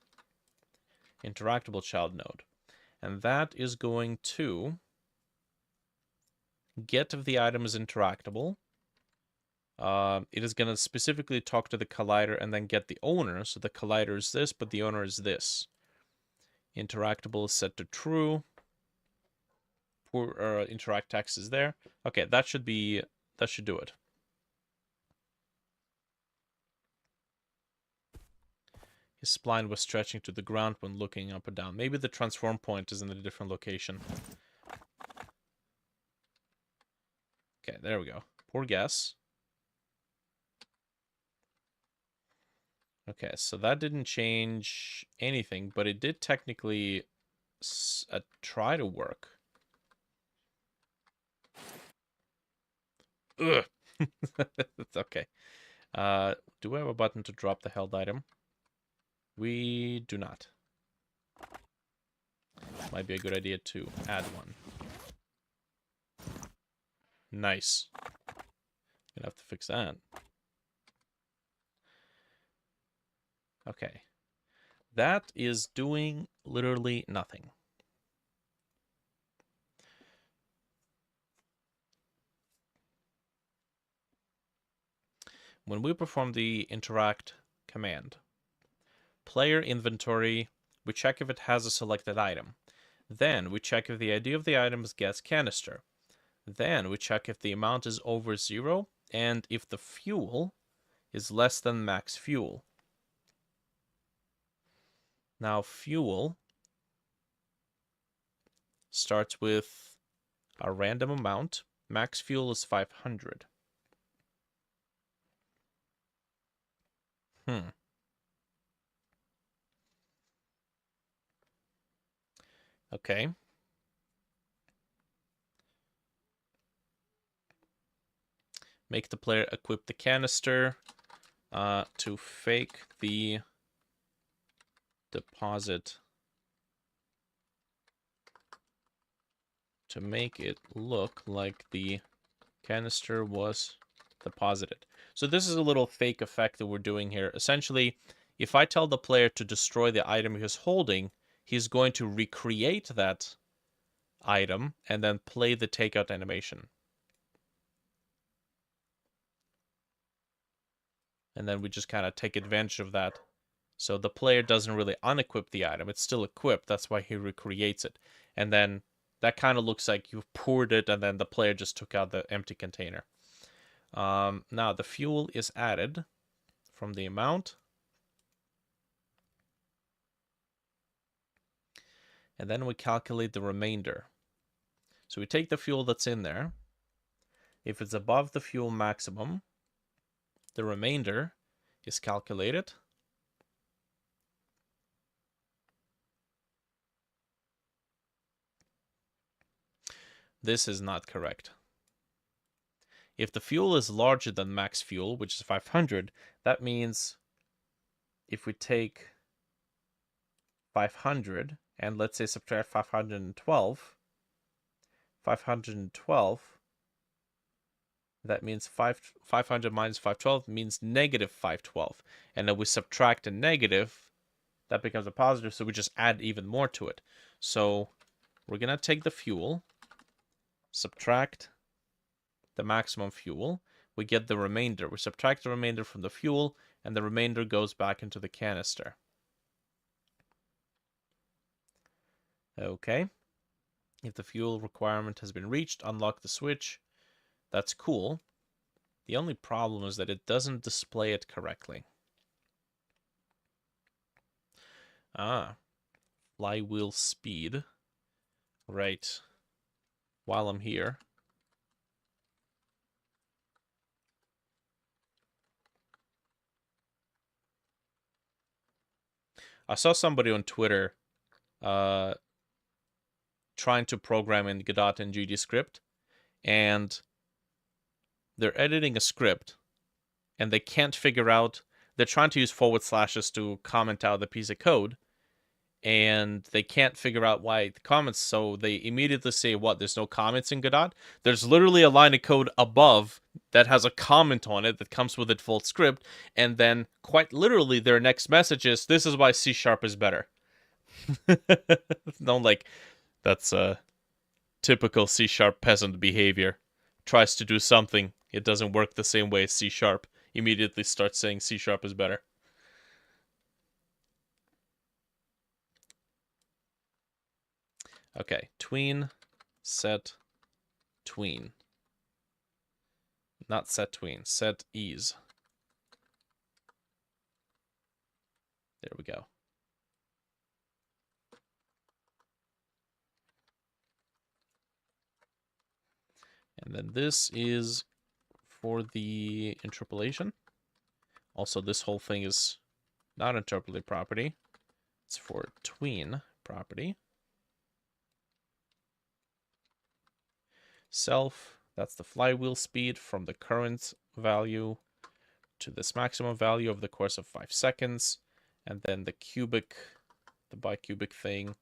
Interactable child node. And that is going to get if the item is interactable. It is going to specifically talk to the collider and then get the owner. So the collider is this, but the owner is this. Interactable is set to true. Interact text is there. Okay, that should do it. His spline was stretching to the ground when looking up or down. Maybe the transform point is in a different location. Okay, there we go. Poor guess. Okay, so that didn't change anything, but it did technically try to work. Ugh. It's okay. Do we have a button to drop the held item? We do not. Might be a good idea to add one. Nice. Gonna have to fix that. Okay. That is doing literally nothing. When we perform the interact command, player inventory, we check if it has a selected item. Then we check if the ID of the item is gas canister. Then we check if the amount is over 0 and if the fuel is less than max fuel. Now fuel starts with a random amount. Max fuel is 500. Okay. Make the player equip the canister to fake the deposit to make it look like the canister was deposited. So this is a little fake effect that we're doing here. Essentially, if I tell the player to destroy the item he's holding, he's going to recreate that item and then play the takeout animation. And then we just kind of take advantage of that. So the player doesn't really unequip the item. It's still equipped. That's why he recreates it. And then that kind of looks like you've poured it and then the player just took out the empty container. Now the fuel is added from the amount. And then we calculate the remainder. So we take the fuel that's in there. If it's above the fuel maximum, the remainder is calculated. This is not correct. If the fuel is larger than max fuel, which is 500, that means if we take 500 and let's say subtract 512, that means 500 minus 512 means negative 512. And then we subtract a negative, that becomes a positive, so we just add even more to it. So we're going to take the fuel, subtract the maximum fuel, we get the remainder. We subtract the remainder from the fuel, and the remainder goes back into the canister. Okay. If the fuel requirement has been reached, unlock the switch. That's cool. The only problem is that it doesn't display it correctly. Flywheel speed. Right. While I'm here. I saw somebody on Twitter trying to program in Godot and GDScript, and they're editing a script, and they can't figure out, they're trying to use forward slashes to comment out the piece of code, and they can't figure out why the comments, so they immediately say, what, there's no comments in Godot? There's literally a line of code above that has a comment on it that comes with a default script, and then quite literally their next message is, this is why C# is better. No, like, that's typical C# peasant behavior. Tries to do something, it doesn't work the same way as C#, immediately starts saying C# is better. Okay, tween, set, tween. Not set tween, set ease. There we go. And then this is for the interpolation. Also, this whole thing is not interpolate property. It's for tween property. Self, that's the flywheel speed from the current value to this maximum value over the course of 5 seconds. And then the cubic, the bicubic thing,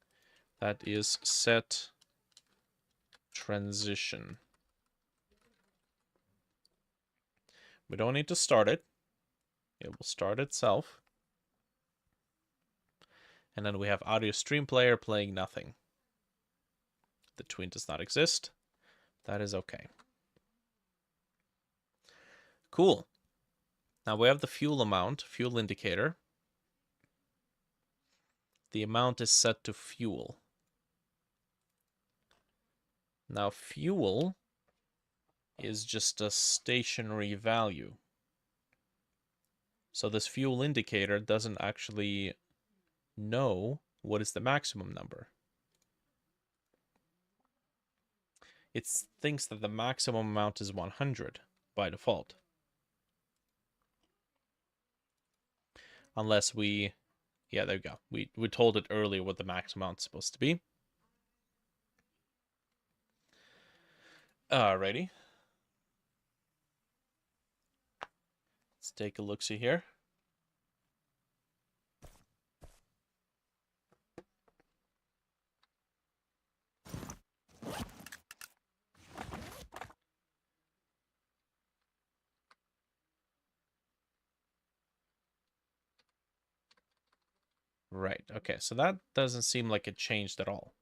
that is set transition. We don't need to start it. It will start itself. And then we have audio stream player playing nothing. The tween does not exist. That is okay. Cool. Now we have the fuel amount, fuel indicator. The amount is set to fuel. Now fuel is just a stationary value. So this fuel indicator doesn't actually know what is the maximum number. It thinks that the maximum amount is 100 by default. Unless we, yeah, there we go. We told it earlier what the max amount's supposed to be. Alrighty. Let's take a look-see here. Right, okay, so that doesn't seem like it changed at all.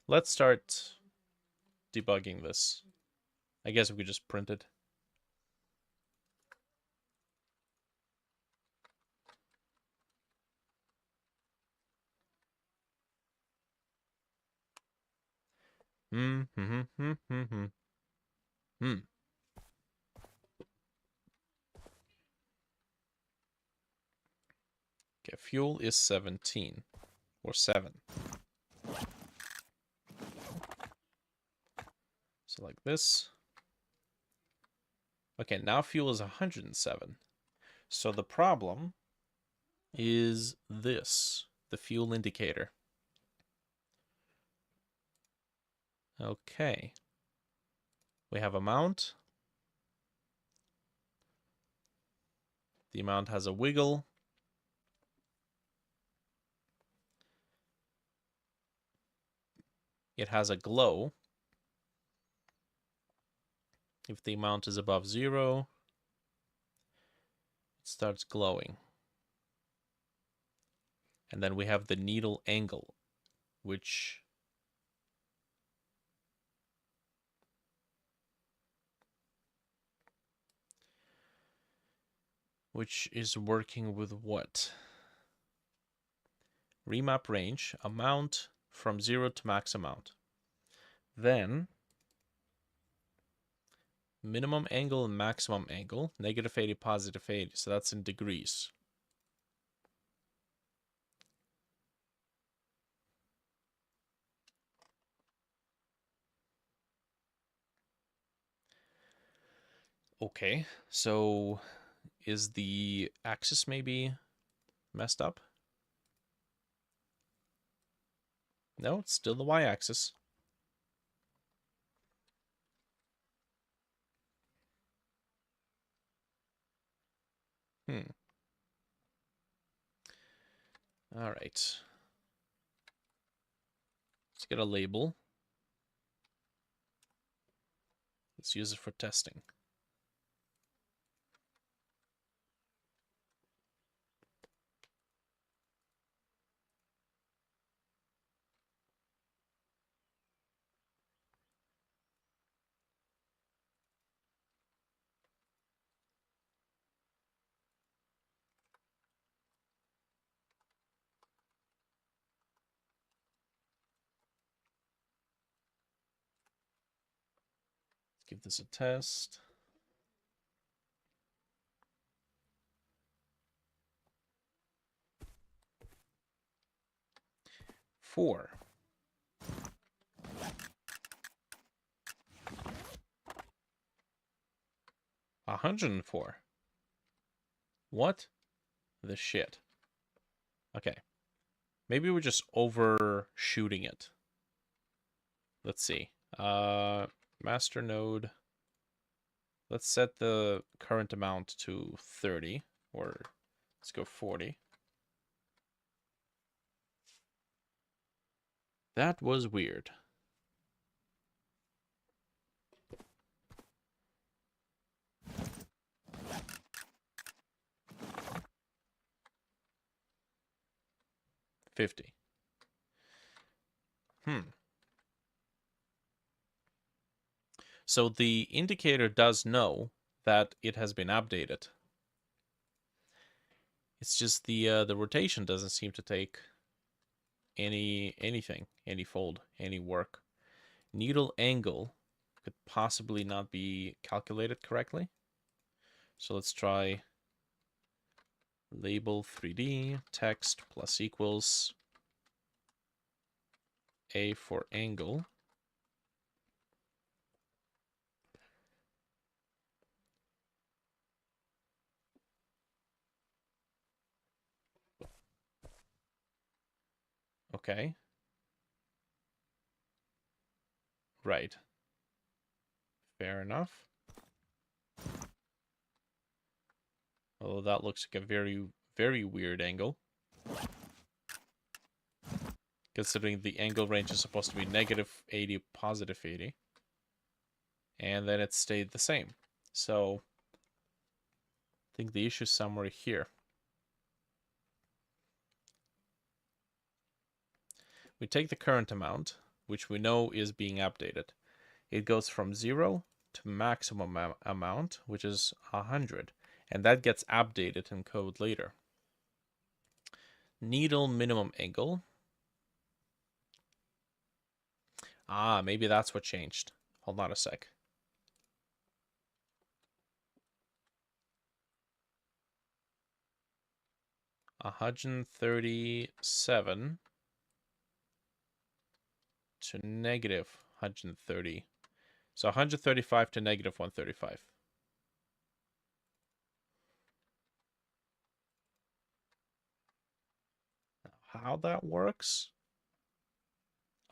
Let's start debugging this. I guess we could just print it. Okay, fuel is 17 or 7. So like this. Okay, now fuel is 107. So the problem is this, the fuel indicator. Okay. We have amount. The amount has a wiggle. It has a glow. If the amount is above 0, it starts glowing. And then we have the needle angle, which is working with what? Remap range, amount from 0 to max amount. Then minimum angle and maximum angle, negative 80, positive 80. So that's in degrees. Okay, so is the axis maybe messed up? No, it's still the y-axis. All right. Let's get a label. Let's use it for testing. Let's give this a test. Four. $104. What the shit? Okay. Maybe we're just overshooting it. Let's see. Master node. Let's set the current amount to 30, or let's go 40. That was weird. $50. So the indicator does know that it has been updated. It's just the rotation doesn't seem to take anything, any fold, any work. Needle angle could possibly not be calculated correctly. So let's try label 3D text plus equals A for angle. Okay. Right. Fair enough. Although that looks like a very, very weird angle. Considering the angle range is supposed to be -80, +80. And then it stayed the same. So I think the issue is somewhere here. We take the current amount, which we know is being updated. It goes from 0 to maximum amount, which is 100. And that gets updated in code later. Needle minimum angle. Ah, maybe that's what changed. Hold on a sec. $137 to -130. So 135 to -135. How that works,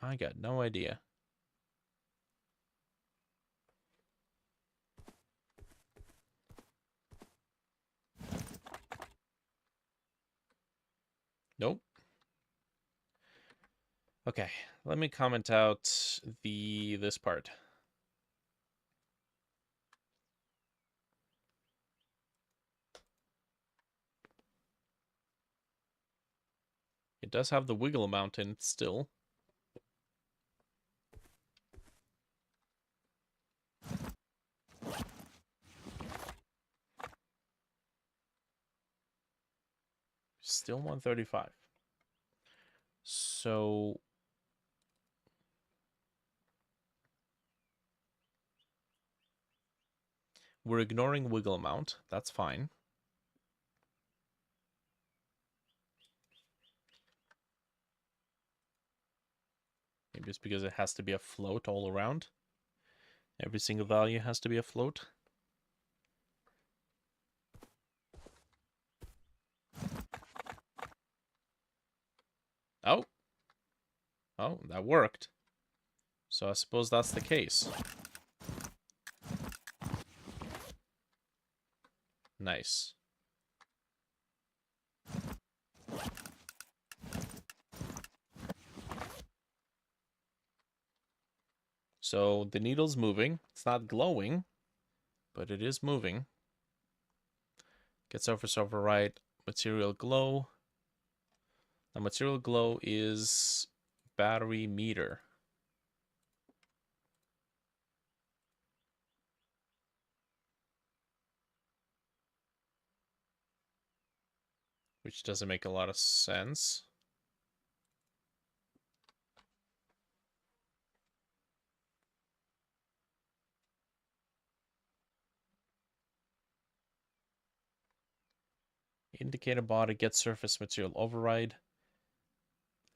I got no idea. Nope. Okay, let me comment out this part. It does have the wiggle amount in it still. Still 135. So we're ignoring wiggle amount. That's fine. Maybe it's because it has to be a float all around. Every single value has to be a float. Oh. Oh, that worked. So I suppose that's the case. Nice. So the needle's moving. It's not glowing, but it is moving. Get surface override, material glow. The material glow is battery meter. Which doesn't make a lot of sense. Indicator body gets surface material override.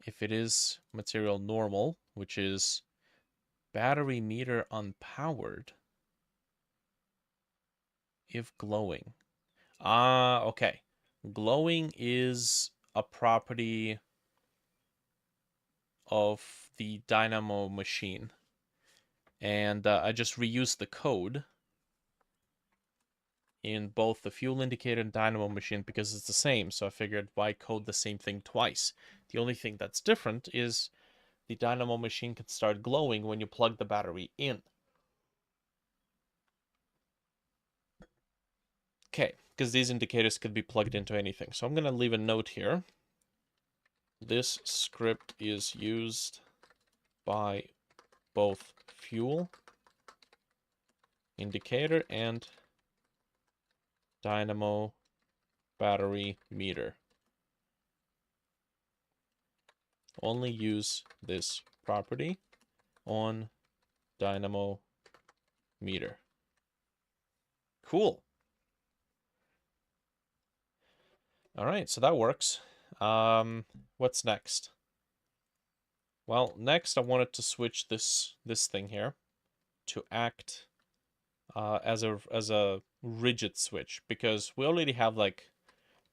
If it is material normal, which is battery meter unpowered, if glowing. Ah, okay. Glowing is a property of the dynamo machine. And I just reused the code in both the fuel indicator and dynamo machine because it's the same. So I figured why code the same thing twice? The only thing that's different is the dynamo machine can start glowing when you plug the battery in. Okay, because these indicators could be plugged into anything. So I'm going to leave a note here. This script is used by both fuel indicator and dynamo battery meter. Only use this property on dynamo meter. Cool. All right, so that works. What's next? Well, next I wanted to switch this thing here to act as a rigid switch because we already have like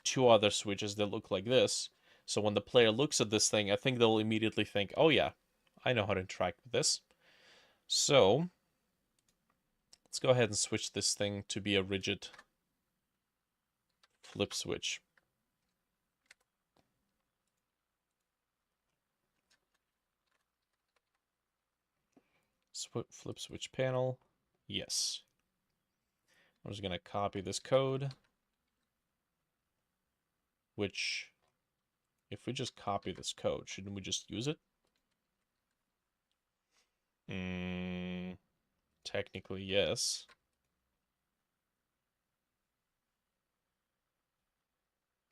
two other switches that look like this. So when the player looks at this thing, I think they'll immediately think, "Oh yeah, I know how to interact with this." So let's go ahead and switch this thing to be a rigid flip switch. Flip switch panel. Yes. I'm just going to copy this code, which if we just copy this code, shouldn't we just use it? Technically, yes.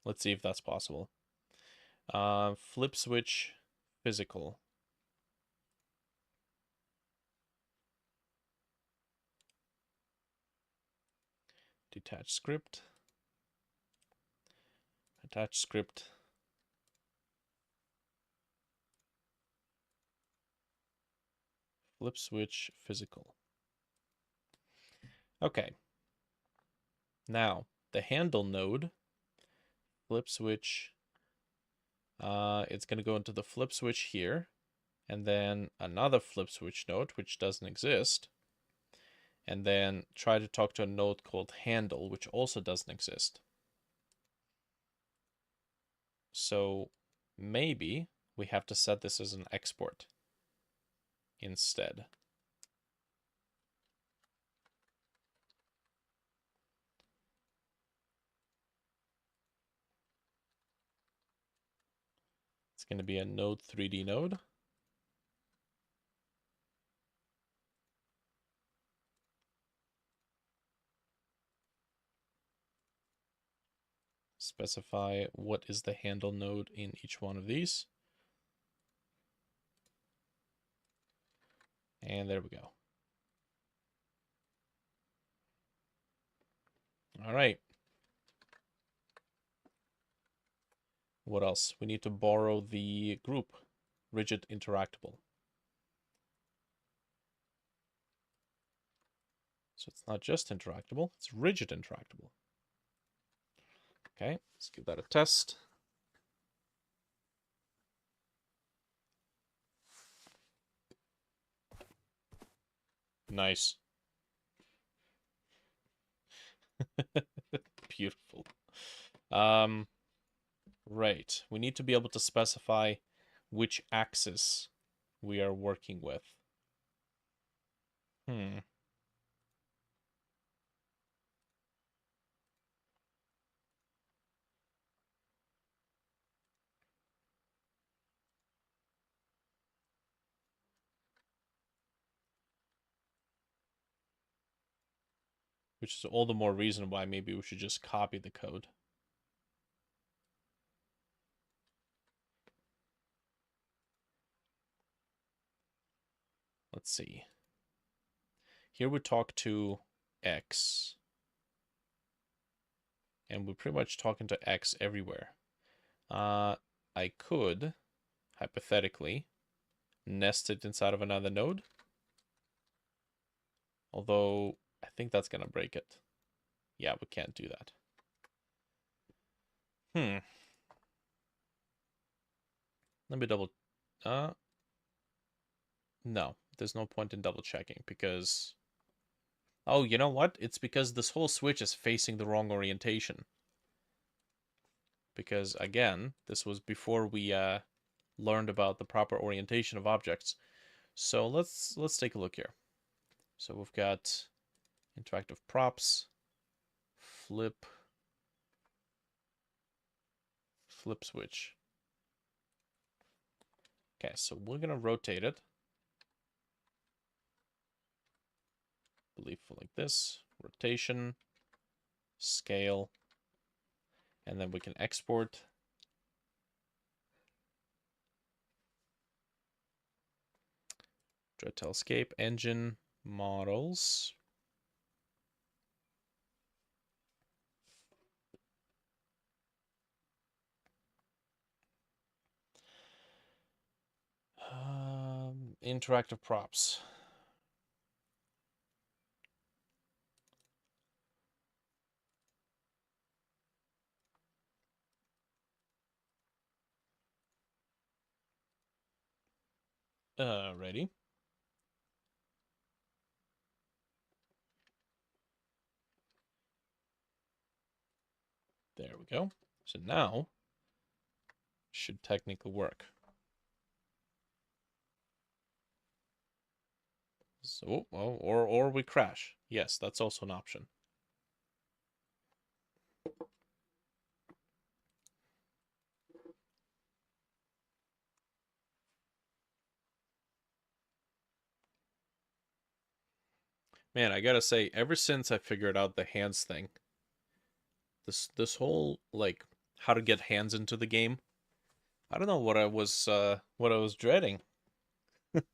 Let's see if that's possible. Flip switch physical. Detach script. Attach script. Flip switch physical. Okay. Now, the handle node, flip switch, it's going to go into the flip switch here, and then another flip switch node, which doesn't exist, and then try to talk to a node called handle, which also doesn't exist. So maybe we have to set this as an export instead. It's going to be a node 3D node. Specify what is the handle node in each one of these. And there we go. All right. What else? We need to borrow the group, rigid interactable. So it's not just interactable, it's rigid interactable. Okay, let's give that a test. Nice. Beautiful. Right. We need to be able to specify which axis we are working with. Hmm. Which is all the more reason why maybe we should just copy the code. Let's see. Here we talk to X. And we're pretty much talking to X everywhere. I could, hypothetically, nest it inside of another node. Although, I think that's going to break it. Yeah, we can't do that. Let me double... No, there's no point in double checking because... Oh, you know what? It's because this whole switch is facing the wrong orientation. Because, again, this was before we learned about the proper orientation of objects. So let's take a look here. So we've got interactive props, flip switch. Okay, so we're gonna rotate it. I believe like this, rotation, scale, and then we can export. Telescape, engine, models. Interactive props. Ready. There we go. So now, should technically work. So, well, or we crash. Yes, that's also an option. Man, I gotta say, ever since I figured out the hands thing, this whole like how to get hands into the game, I don't know what I was dreading.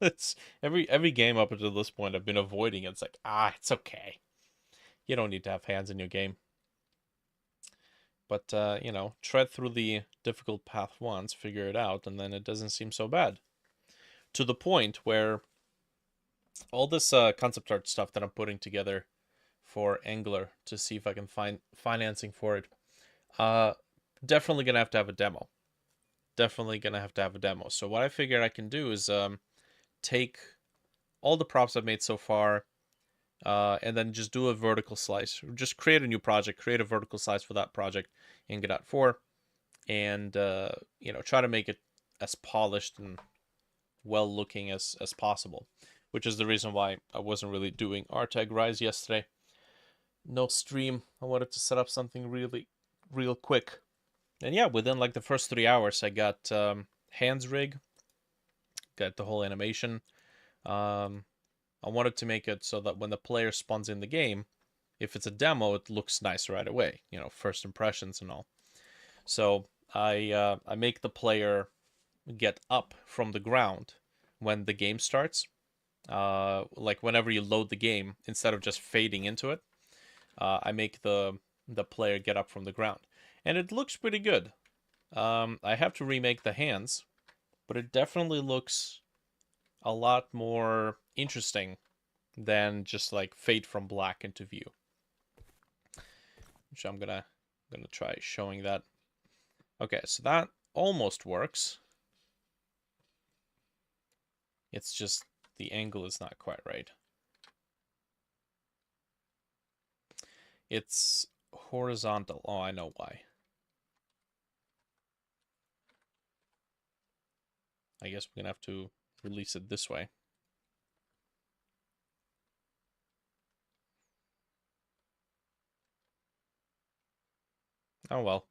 It's every game up until this point I've been avoiding it. It's like, it's okay. You don't need to have hands in your game. But tread through the difficult path once, figure it out, and then it doesn't seem so bad. To the point where all this concept art stuff that I'm putting together for Angular to see if I can find financing for it, definitely gonna have to have a demo. Definitely gonna have to have a demo. So what I figured I can do is take all the props I've made so far, and then just do a vertical slice. Just create a new project, create a vertical slice for that project in Godot 4, and try to make it as polished and well looking as possible. Which is the reason why I wasn't really doing RTag Rise yesterday. No stream. I wanted to set up something really real quick. And yeah, within like the first 3 hours, I got hands rig, got the whole animation. I wanted to make it so that when the player spawns in the game, if it's a demo, it looks nice right away. First impressions and all. So I make the player get up from the ground when the game starts. Like whenever you load the game, instead of just fading into it, I make the player get up from the ground, and it looks pretty good. I have to remake the hands, but it definitely looks a lot more interesting than just like fade from black into view. Which I'm gonna try showing that. Okay, so that almost works. It's just the angle is not quite right. It's horizontal. Oh, I know why. I guess we're gonna have to release it this way. Oh well.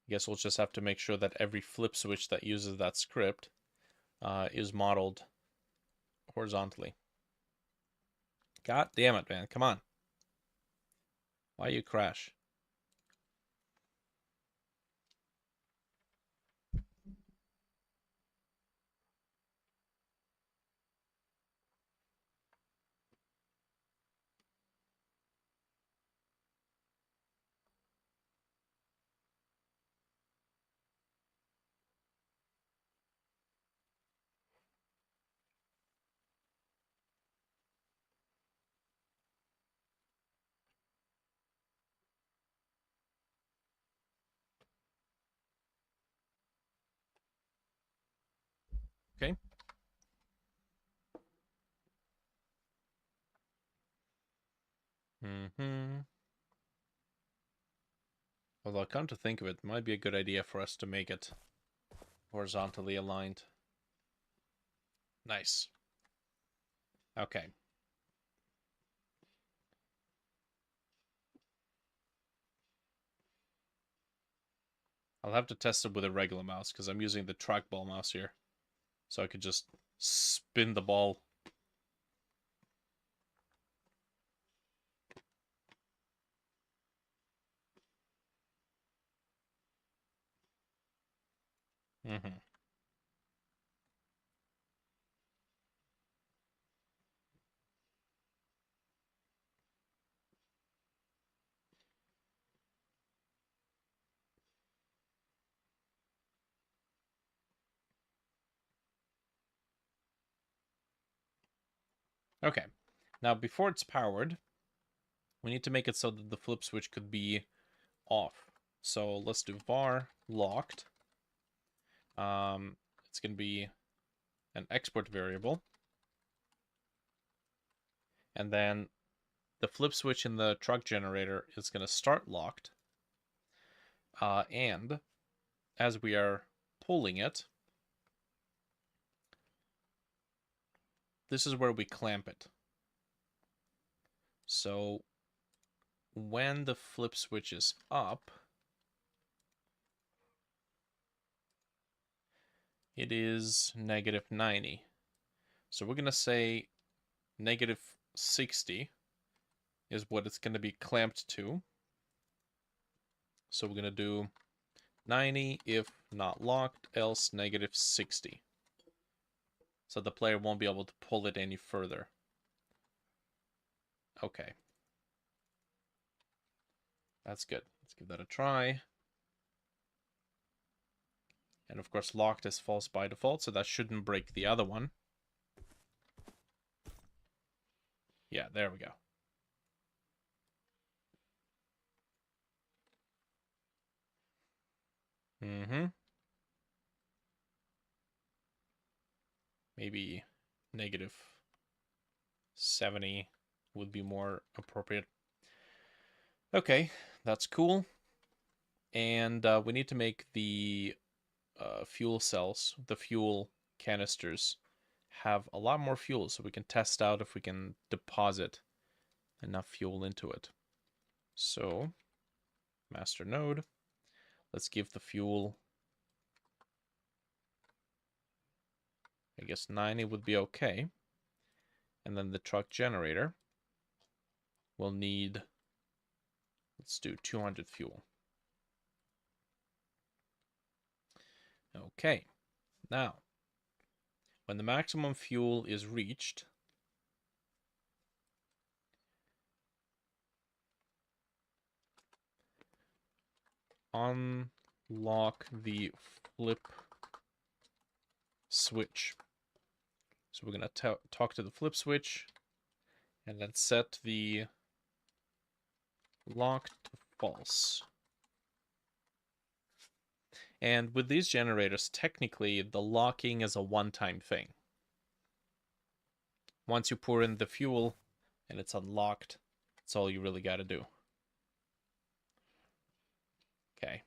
I guess we'll just have to make sure that every flip switch that uses that script is modeled horizontally. God damn it, man. Come on. Why you crash? Okay. Mm-hmm. Although, come to think of it, it might be a good idea for us to make it horizontally aligned. Nice. Okay. I'll have to test it with a regular mouse because I'm using the trackball mouse here. So I could just spin the ball. Mm-hmm. Okay. Now, before it's powered, we need to make it so that the flip switch could be off. So let's do var locked. It's going to be an export variable. And then the flip switch in the truck generator is going to start locked. And as we are pulling it, this is where we clamp it. So when the flip switch is up, it is -90. So we're going to say -60 is what it's going to be clamped to. So we're going to do 90 if not locked, else -60. So the player won't be able to pull it any further. Okay. That's good. Let's give that a try. And of course, locked is false by default, so that shouldn't break the other one. Yeah, there we go. Mm-hmm. Maybe -70 would be more appropriate. Okay, that's cool. And we need to make the fuel cells, the fuel canisters, have a lot more fuel so we can test out if we can deposit enough fuel into it. So, master node, let's give the fuel, I guess 90 would be okay. And then the truck generator will need, let's do 200 fuel. Okay, now, when the maximum fuel is reached, unlock the flip switch. So we're going to talk to the flip switch and then set the lock to false. And with these generators, technically, the locking is a one-time thing. Once you pour in the fuel and it's unlocked, that's all you really got to do. Okay.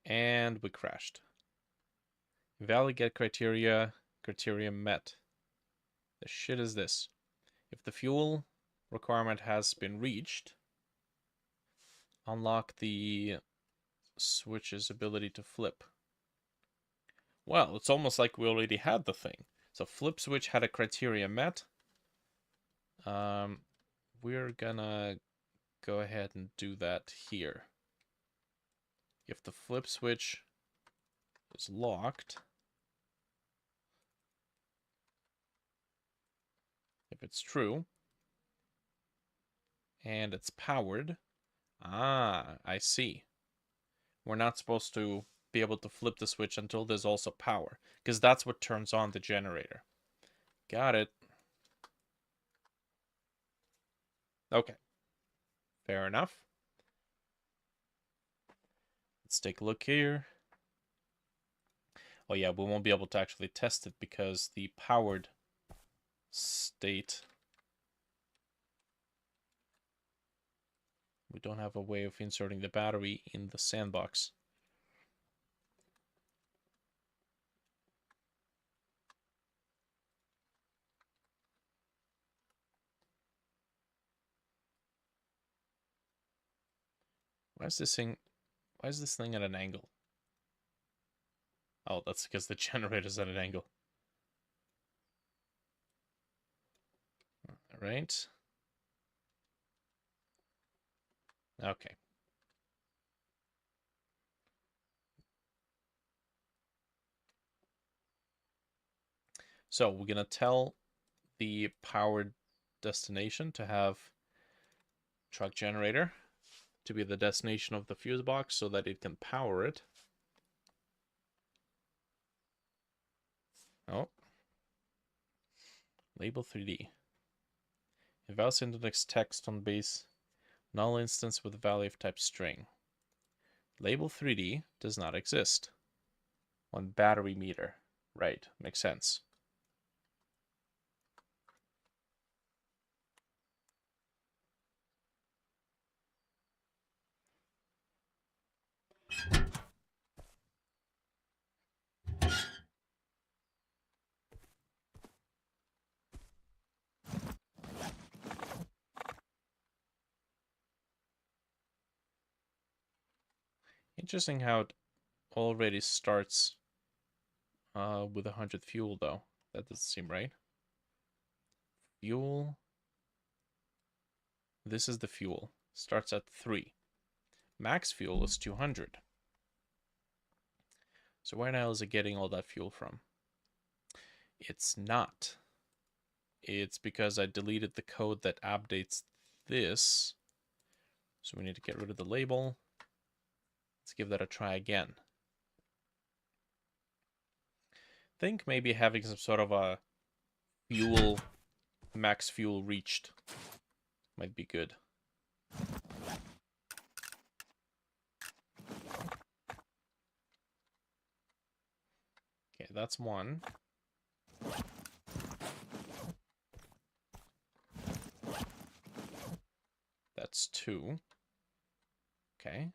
And we crashed. Valid get criteria met. The shit is this? If the fuel requirement has been reached, unlock the switch's ability to flip. Well, it's almost like we already had the thing. So flip switch had a criteria met. We're gonna go ahead and do that here. If the flip switch is locked, if it's true, and it's powered, I see. We're not supposed to be able to flip the switch until there's also power, because that's what turns on the generator. Got it. Okay. Fair enough. Let's take a look here. Oh yeah, we won't be able to actually test it because the powered state, we don't have a way of inserting the battery in the sandbox. Why is this thing at an angle? Oh, that's because the generator's at an angle. All right. Okay. So we're gonna tell the powered destination to have truck generator to be the destination of the fuse box so that it can power it. Oh. Label 3D. Evaluate index text on base null instance with value of type string. Label 3D does not exist on battery meter. Right, makes sense. Interesting how it already starts with 100 fuel, though. That doesn't seem right. Fuel. This is the fuel. Starts at 3. Max fuel is 200. So where the hell is it getting all that fuel from? It's not. It's because I deleted the code that updates this. So we need to get rid of the label. Let's give that a try again. Think maybe having some sort of a fuel, max fuel reached might be good. Okay, that's one. That's 2. Okay.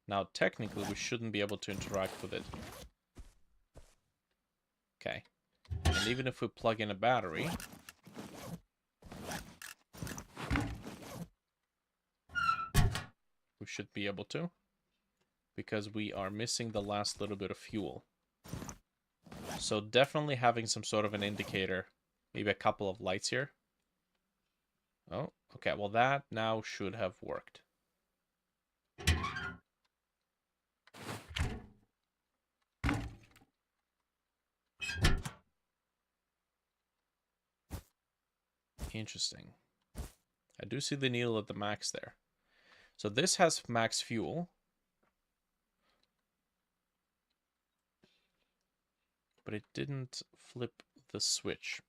Now, technically, we shouldn't be able to interact with it. Okay. And even if we plug in a battery, we should be able to, because we are missing the last little bit of fuel. So definitely having some sort of an indicator, maybe a couple of lights here. Oh, okay, well that now should have worked. Interesting. I do see the needle at the max there. So this has max fuel. But it didn't flip the switch.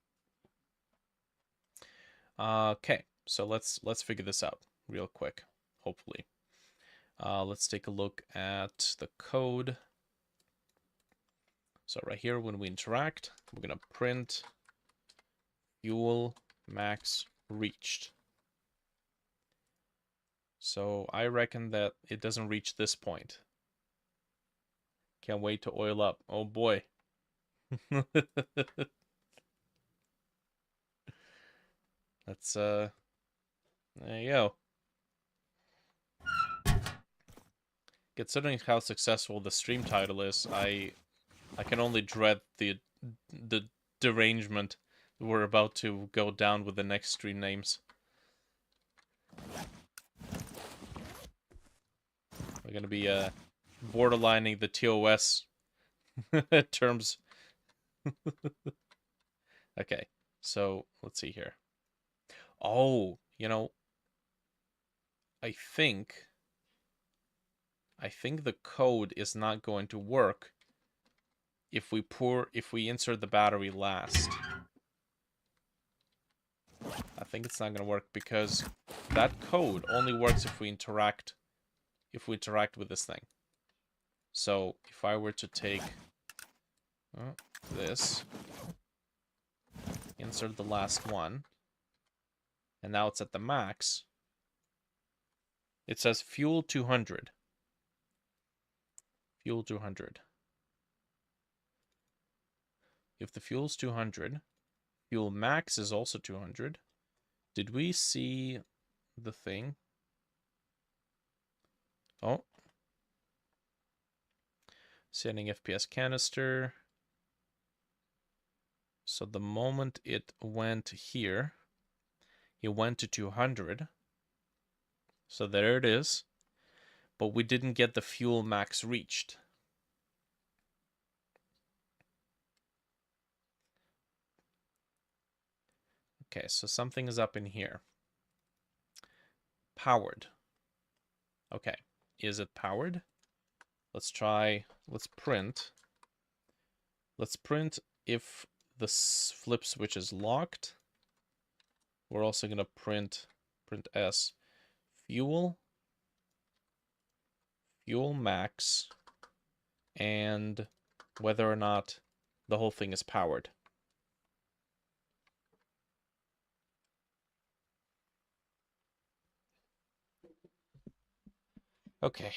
Okay, so let's figure this out real quick, hopefully. Let's take a look at the code. So right here, when we interact, we're gonna print fuel max reached. So I reckon that it doesn't reach this point. Can't wait to oil up. Oh boy. That's there you go. Considering how successful the stream title is, I can only dread the derangement we're about to go down with the next stream names. We're gonna be borderlining the TOS terms. Okay, so let's see here. Oh, you know, I think the code is not going to work if we insert the battery last. I think it's not going to work because that code only works if we interact with this thing. So if I were to take this, insert the last one, and now it's at the max, it says fuel 200. Fuel 200. If the fuel's 200, fuel max is also 200. Did we see the thing? Oh. Setting FPS canister. So the moment it went here, it went to 200. So there it is. But we didn't get the fuel max reached. Okay, so something is up in here. Powered. Okay, is it powered? Let's print. Let's print if the flip switch is locked. We're also going to print S. Fuel max, and whether or not the whole thing is powered. Okay.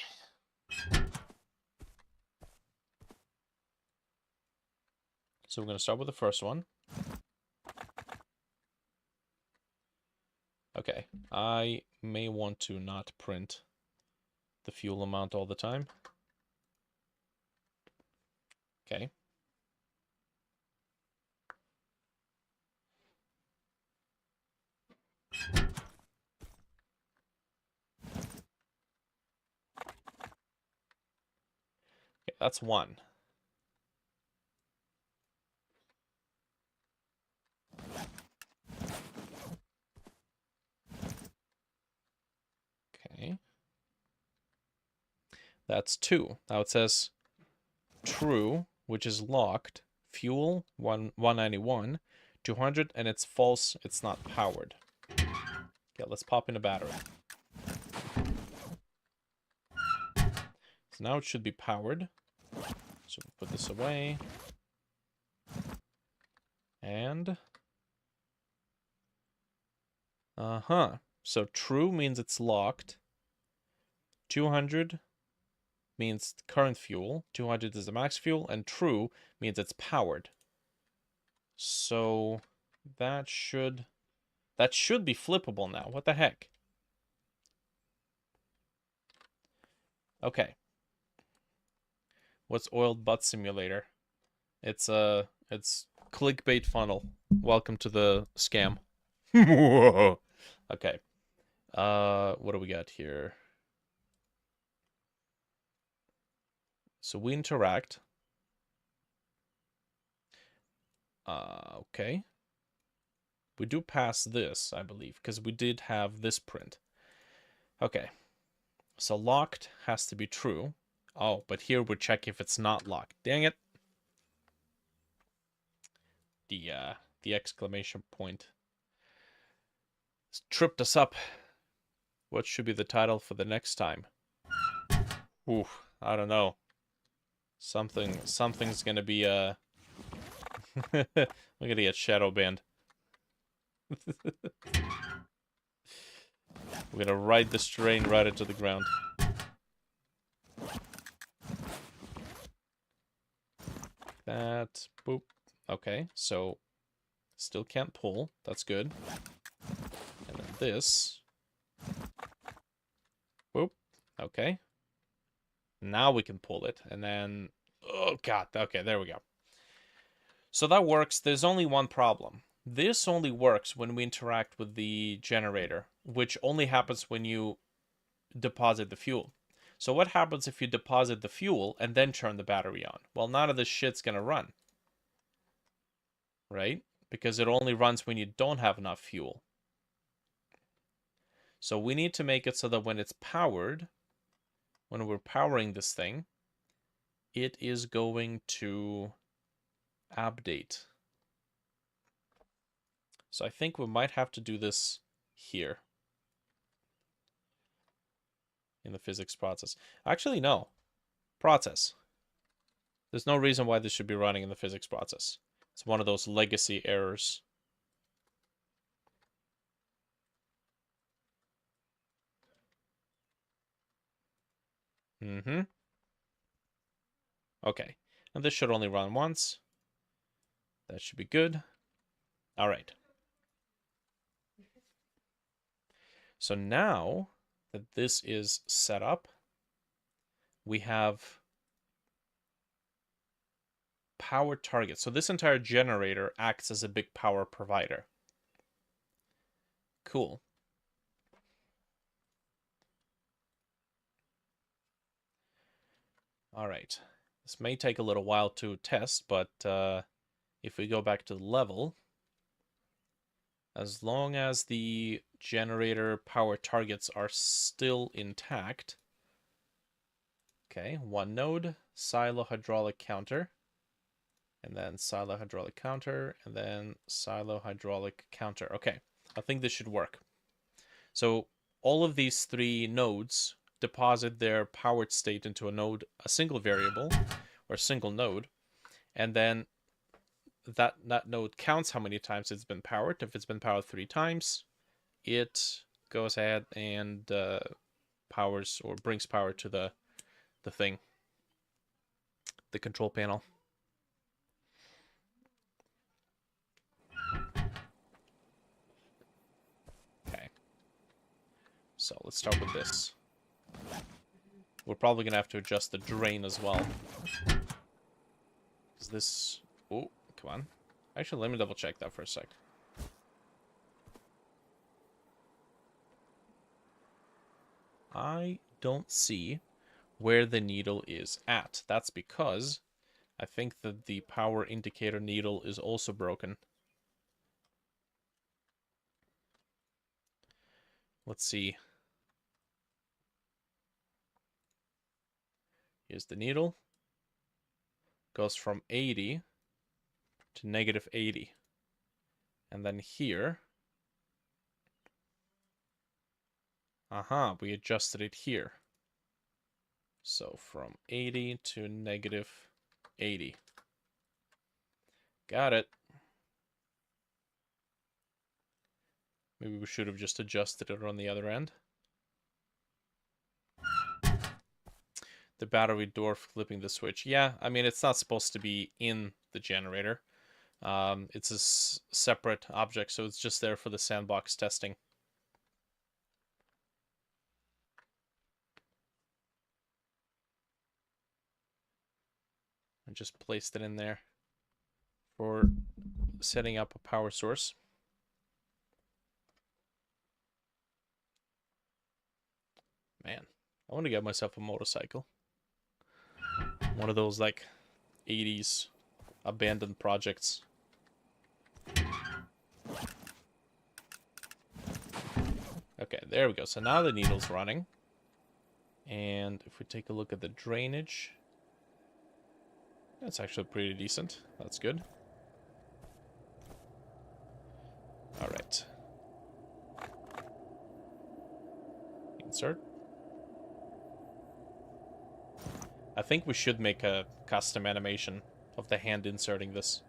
So we're going to start with the first one. Okay, I may want to not print the fuel amount all the time. Okay. Okay, that's one. Okay. That's two. Now it says true, which is locked. Fuel 191, 200, and it's false. It's not powered. Okay, let's pop in a battery. So now it should be powered. So we'll put this away. And so true means it's locked. 200 means current fuel. 200 is the max fuel, and true means it's powered. So that should be flippable now. What the heck? Okay. What's oiled butt simulator? It's clickbait funnel. Welcome to the scam. Okay. What do we got here? So we interact. Okay. We do pass this, I believe, because we did have this print. Okay. So locked has to be true. Oh, but here we check if it's not locked. Dang it. The exclamation point tripped us up. What should be the title for the next time? Ooh, I don't know. Something's gonna be we're gonna get shadow banned. We're gonna ride this train right into the ground. that. Boop. Okay, so still can't pull. That's good. And then this. Boop. Okay. Now we can pull it. And then... Oh, God. Okay, there we go. So that works. There's only one problem. This only works when we interact with the generator, which only happens when you deposit the fuel. So what happens if you deposit the fuel and then turn the battery on? Well, none of this shit's gonna run, right? Because it only runs when you don't have enough fuel. So we need to make it so that when it's powered, when we're powering this thing, it is going to update. So I think we might have to do this here in the physics process. Actually, no. Process. There's no reason why this should be running in the physics process. It's one of those legacy errors. Mm-hmm. Okay. And this should only run once. That should be good. All right. So now that this is set up, we have power target. So this entire generator acts as a big power provider. Cool. All right. This may take a little while to test, but if we go back to the level, as long as the generator power targets are still intact. Okay, one node, silo hydraulic counter, and then silo hydraulic counter, and then silo hydraulic counter. Okay, I think this should work. So all of these three nodes deposit their powered state into a node, a single variable, or a single node, and then that node counts how many times it's been powered. If it's been powered 3 times, it goes ahead and powers or brings power to the thing, the control panel. Okay. So let's start with this. We're probably gonna have to adjust the drain as well. Is this... Oh, come on. Actually, let me double check that for a sec. I don't see where the needle is at. That's because I think that the power indicator needle is also broken. Let's see. Here's the needle. Goes from 80 to negative 80. And then here... Aha, we adjusted it here. So from 80 to negative 80. Got it. Maybe we should have just adjusted it on the other end. The battery door flipping the switch. Yeah, I mean, it's not supposed to be in the generator. It's a separate object, so it's just there for the sandbox testing. I just placed it in there for setting up a power source. Man, I want to get myself a motorcycle. One of those, like, 80s abandoned projects. Okay, there we go. So now the needle's running. And if we take a look at the drainage, that's actually pretty decent. That's good. All right. Insert. I think we should make a custom animation of the hand inserting this.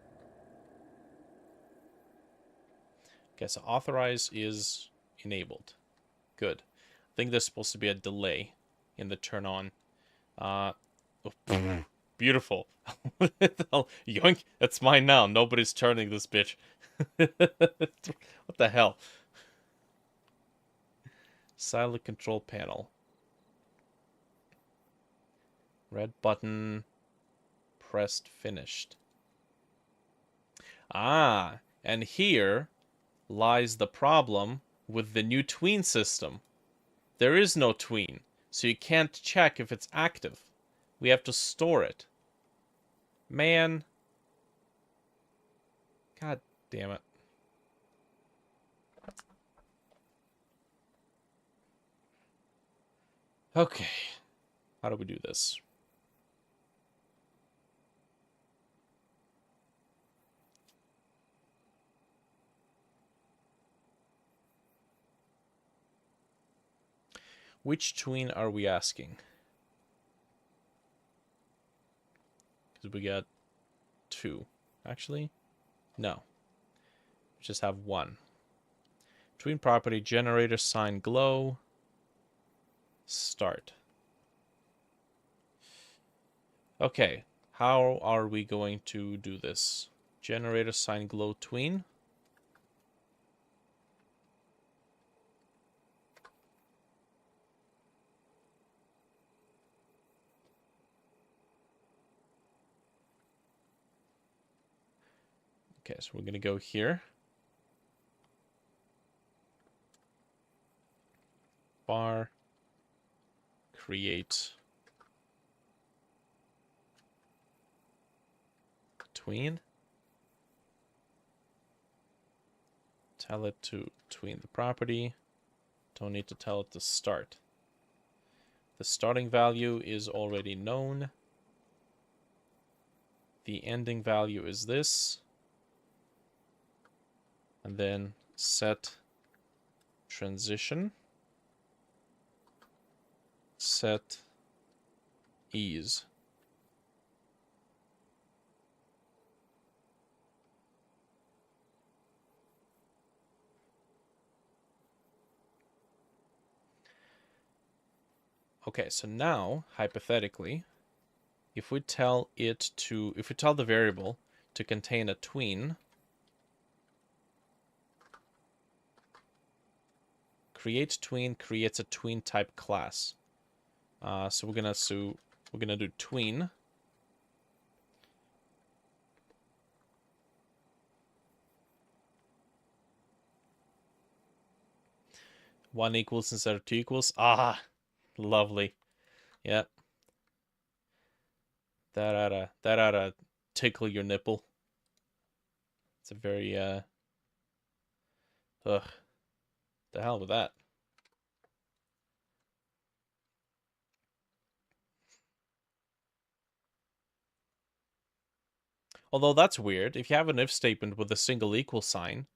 Okay, so authorize is enabled. Good. I think there's supposed to be a delay in the turn on. Oh, beautiful. Yoink, that's mine now. Nobody's turning this bitch. What the hell? Silent control panel. Red button pressed finished. Ah, and here lies the problem with the new tween system. There is no tween, so you can't check if it's active. We have to store it. Man. God damn it. Okay. How do we do this? Which tween are we asking? Because we got 2. Actually, no. We just have 1. Tween property, generator sign glow. Start. Okay, how are we going to do this? Generator sign glow tween. Okay, so we're going to go here. Bar. Create. Tween. Tell it to tween the property. Don't need to tell it to start. The starting value is already known. The ending value is this. And then set transition. Set ease. Okay, so now, hypothetically, if we tell the variable to contain a tween, create tween creates a tween type class. So we're gonna do tween. One equals instead of 2 equals. Ah, lovely. Yep. That oughta tickle your nipple. It's a very ugh. The hell with that. Although that's weird. If you have an if statement with a single equal sign,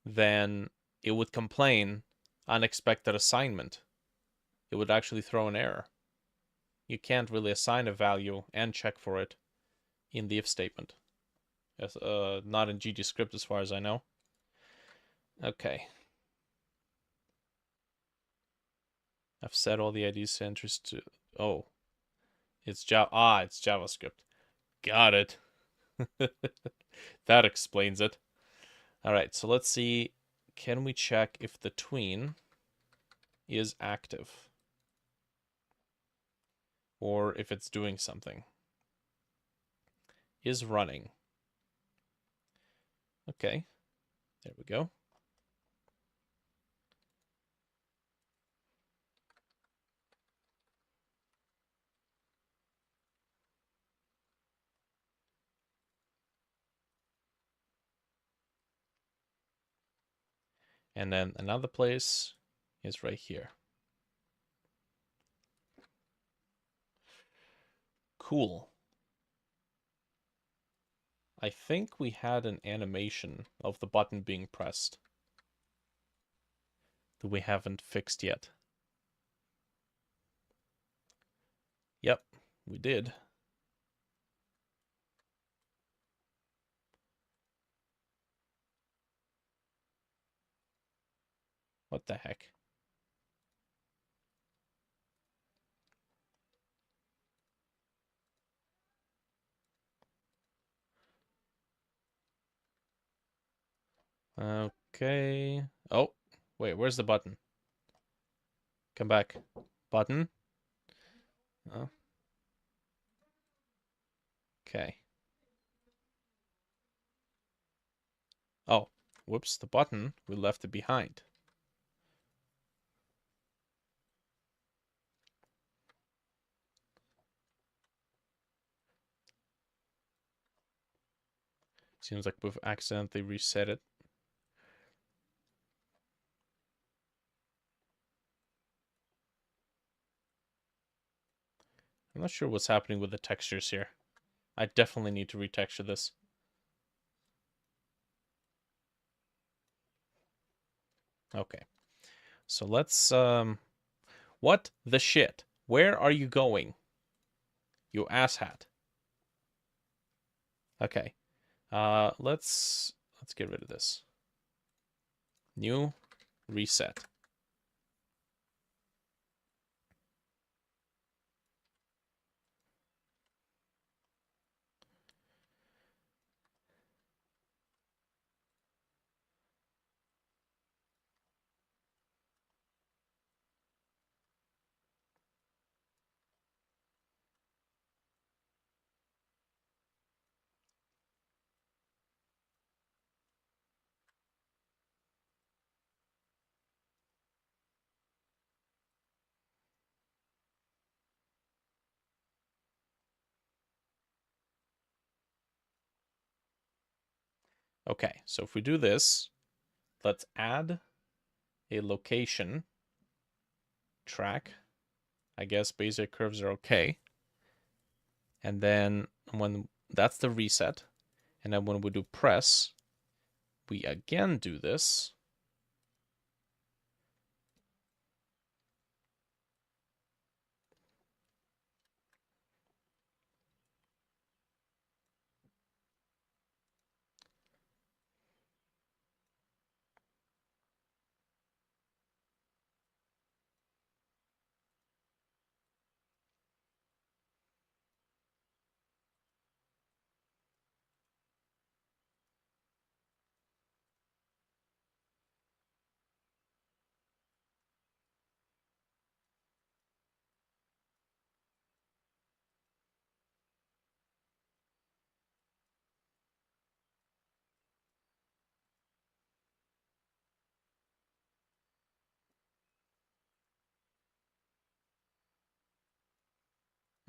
then it would complain unexpected assignment. It would actually throw an error. You can't really assign a value and check for it in the if statement. Not in GGScript as far as I know. Okay. I've set all the IDs entries to... Oh. It's Java. Ah, it's JavaScript. Got it. That explains it. Alright, so let's see. Can we check if the tween is active? Or if it's doing something. Is running. Okay. There we go. And then another place is right here. Cool. I think we had an animation of the button being pressed that we haven't fixed yet. Yep, we did. What the heck? Okay. Oh, wait, where's the button? Come back. Button. Oh. Okay. Oh, whoops, the button. We left it behind. Seems like we've accidentally reset it. I'm not sure what's happening with the textures here. I definitely need to retexture this. Okay. So let's what the shit? Where are you going? You asshat. Okay. Let's get rid of this. New reset. Okay, so if we do this, let's add a location track. I guess basic curves are okay. And then when that's the reset, and then when we do press, we again do this.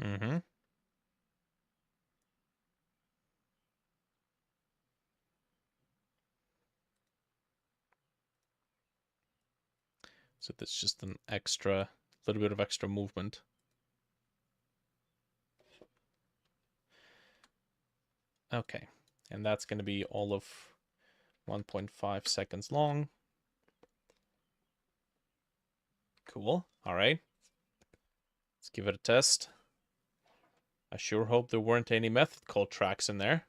Mm-hmm. So that's just an extra, little bit of extra movement. Okay, and that's going to be all of 1.5 seconds long. Cool. All right. Let's give it a test. I sure hope there weren't any method call tracks in there.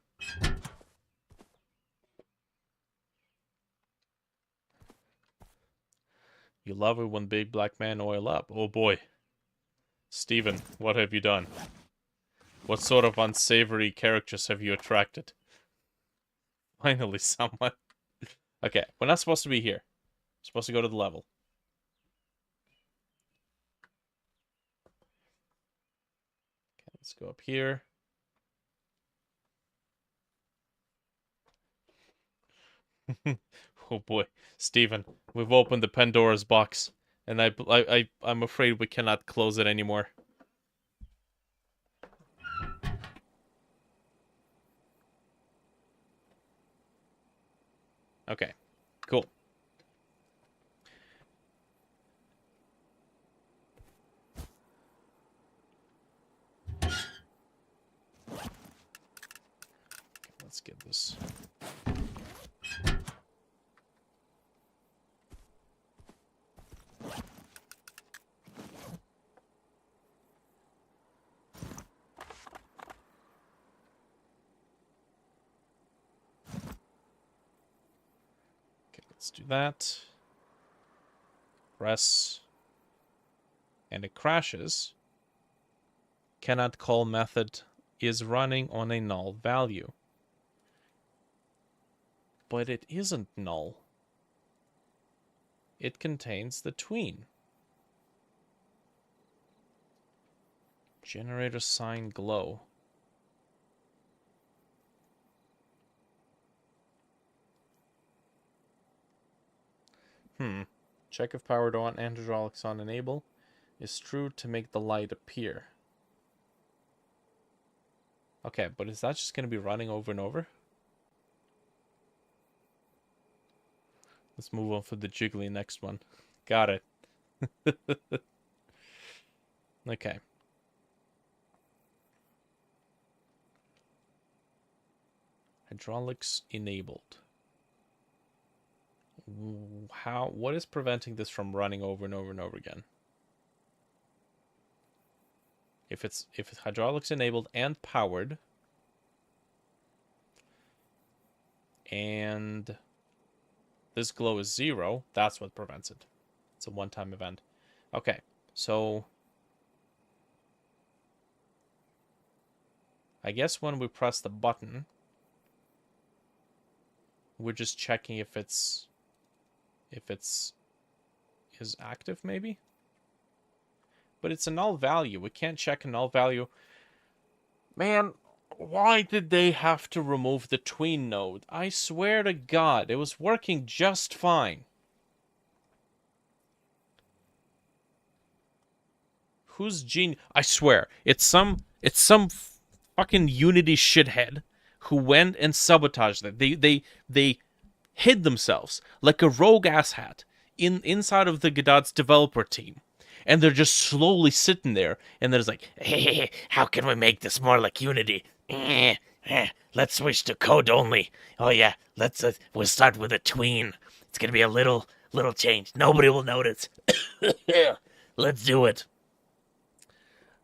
You love it when big black men oil up. Oh boy. Steven, what have you done? What sort of unsavory characters have you attracted? Finally, someone. Okay, we're not supposed to be here. We're supposed to go to the level. Okay, let's go up here. Oh boy, Steven, we've opened the Pandora's box, and I'm afraid we cannot close it anymore. Okay, cool. Let's get this. Okay, let's do that. Press. And it crashes. Cannot call method is running on a null value. but it isn't null. It contains the tween. Generator sign glow. Check if powered on and hydraulics on enable is true to make the light appear. Okay, but is that just going to be running over and over? Let's move on for the jiggly next one. Got it. Okay. Hydraulics enabled. What is preventing this from running over and over and over again? If it's hydraulics enabled and powered, and this glow is 0, that's what prevents it. It's a one-time event. Okay, so I guess when we press the button, we're just checking if it's is active, maybe? But it's a null value. We can't check a null value. Man, why did they have to remove the tween node? I swear to God, it was working just fine. Who's genius? I swear, it's some fucking Unity shithead who went and sabotaged it. They hid themselves like a rogue asshat inside of the Godot's developer team. And they're just slowly sitting there, and there's like, hey, how can we make this more like Unity? Let's switch to code only. Oh yeah, we'll start with a tween. It's gonna be a little change. Nobody will notice. Let's do it.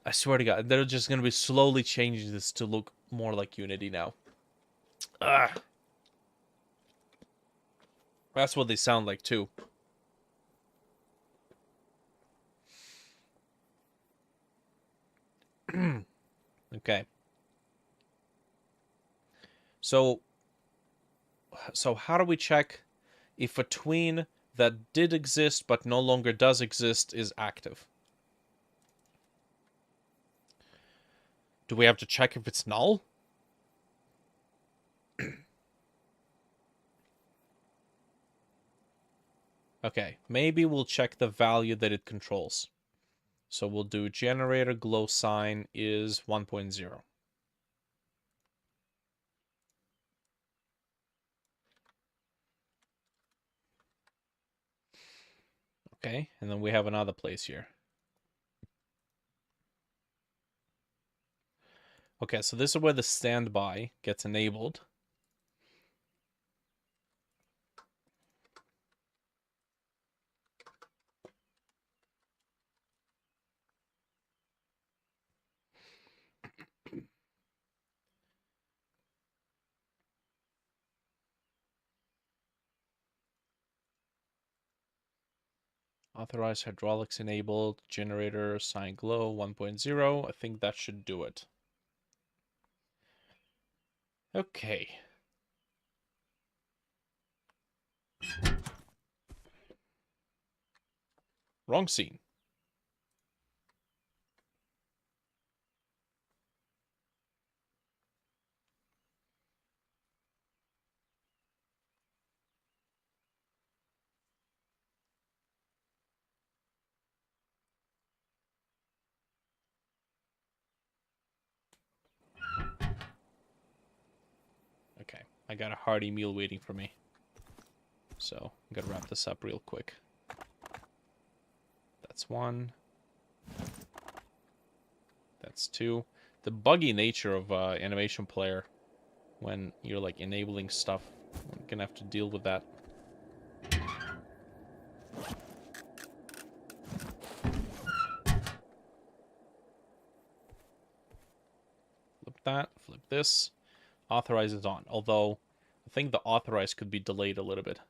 I swear to God, they're just gonna be slowly changing this to look more like Unity now. That's what they sound like too. Okay. So how do we check if a tween that did exist but no longer does exist is active? Do we have to check if it's null? Okay, maybe we'll check the value that it controls. So we'll do generator glow sign is 1.0. Okay, and then we have another place here. Okay, so this is where the standby gets enabled. Authorize hydraulics enabled, generator, sign glow 1.0. I think that should do it. Okay. Wrong scene. Okay, I got a hearty meal waiting for me. So, I'm gonna wrap this up real quick. That's 1. That's 2. The buggy nature of Animation Player when you're like enabling stuff, I'm gonna have to deal with that. Flip that, flip this. Authorize is on, although I think the authorize could be delayed a little bit.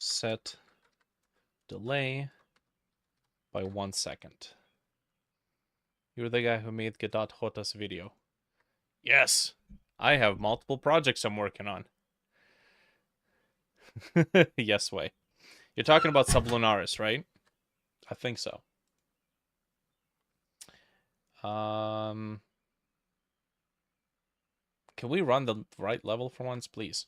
Set delay by 1 second. You're the guy who made Godot Hota's video. Yes, I have multiple projects I'm working on. Yes way. You're talking about Sublunaris, right? I think so. Can we run the right level for once, please?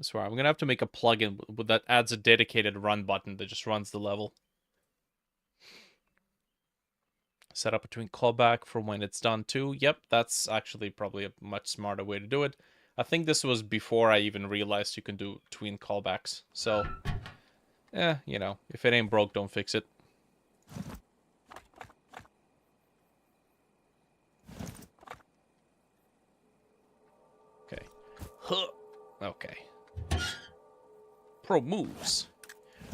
I swear, I'm gonna have to make a plugin that adds a dedicated run button that just runs the level. Set up between callback for when it's done too. Yep, that's actually probably a much smarter way to do it. I think this was before I even realized you can do tween callbacks. So, you know, if it ain't broke, don't fix it. Okay. Huh. Okay. Pro moves.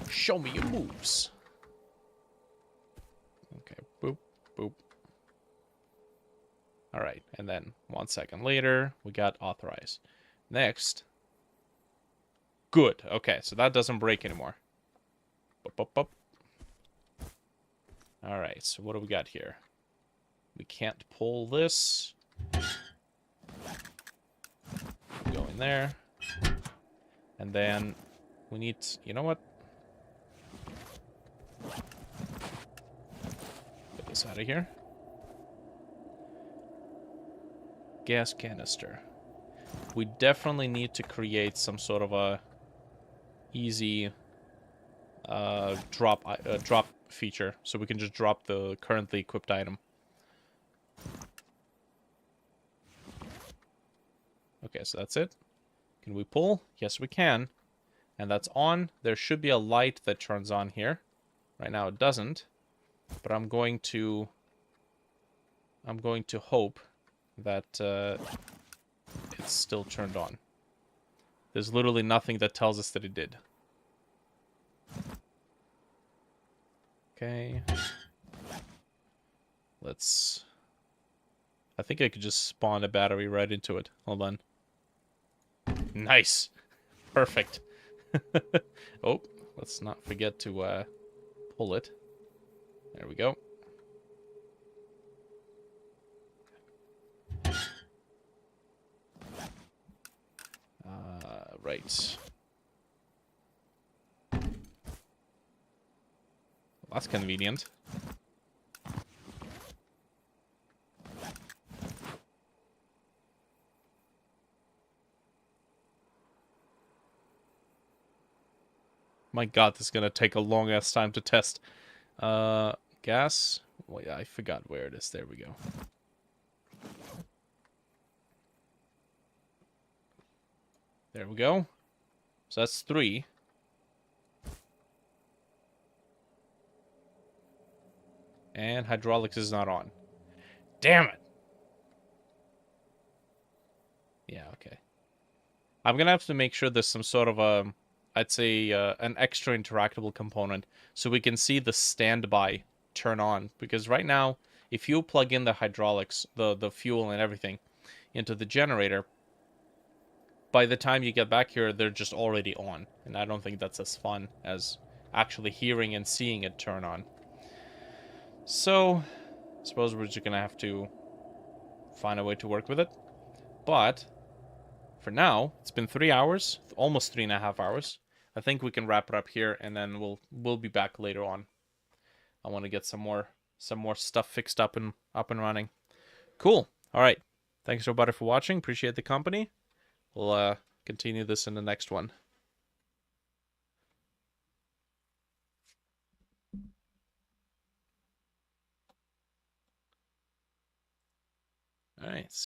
Show me your moves. Okay, boop, boop. All right, and then 1 second later, we got authorize. Next. Good. Okay, so that doesn't break anymore. Boop, boop, boop. All right, so what do we got here? We can't pull this. Go in there. And then we need, you know what? Get this out of here. Gas canister. We definitely need to create some sort of a easy drop feature, so we can just drop the currently equipped item. Okay, so that's it. Can we pull? Yes, we can. And that's on. There should be a light that turns on here. Right now it doesn't. But I'm going to hope that it's still turned on. There's literally nothing that tells us that it did. Okay. Let's... I think I could just spawn a battery right into it. Hold on. Nice. Perfect. Oh, let's not forget to pull it. There we go. Right. Well, that's convenient. My god, this is gonna take a long-ass time to test. Gas? Well, yeah, I forgot where it is. There we go. There we go. So that's 3. And hydraulics is not on. Damn it! Yeah, okay. I'm gonna have to make sure there's some sort of a... I'd say an extra interactable component so we can see the standby turn on. Because right now, if you plug in the hydraulics, the fuel and everything into the generator, by the time you get back here, they're just already on. And I don't think that's as fun as actually hearing and seeing it turn on. So, I suppose we're just going to have to find a way to work with it. But, for now, it's been 3 hours, almost 3.5 hours. I think we can wrap it up here, and then we'll be back later on. I want to get some more stuff fixed up and running. Cool. All right. Thanks everybody for watching. Appreciate the company. We'll continue this in the next one.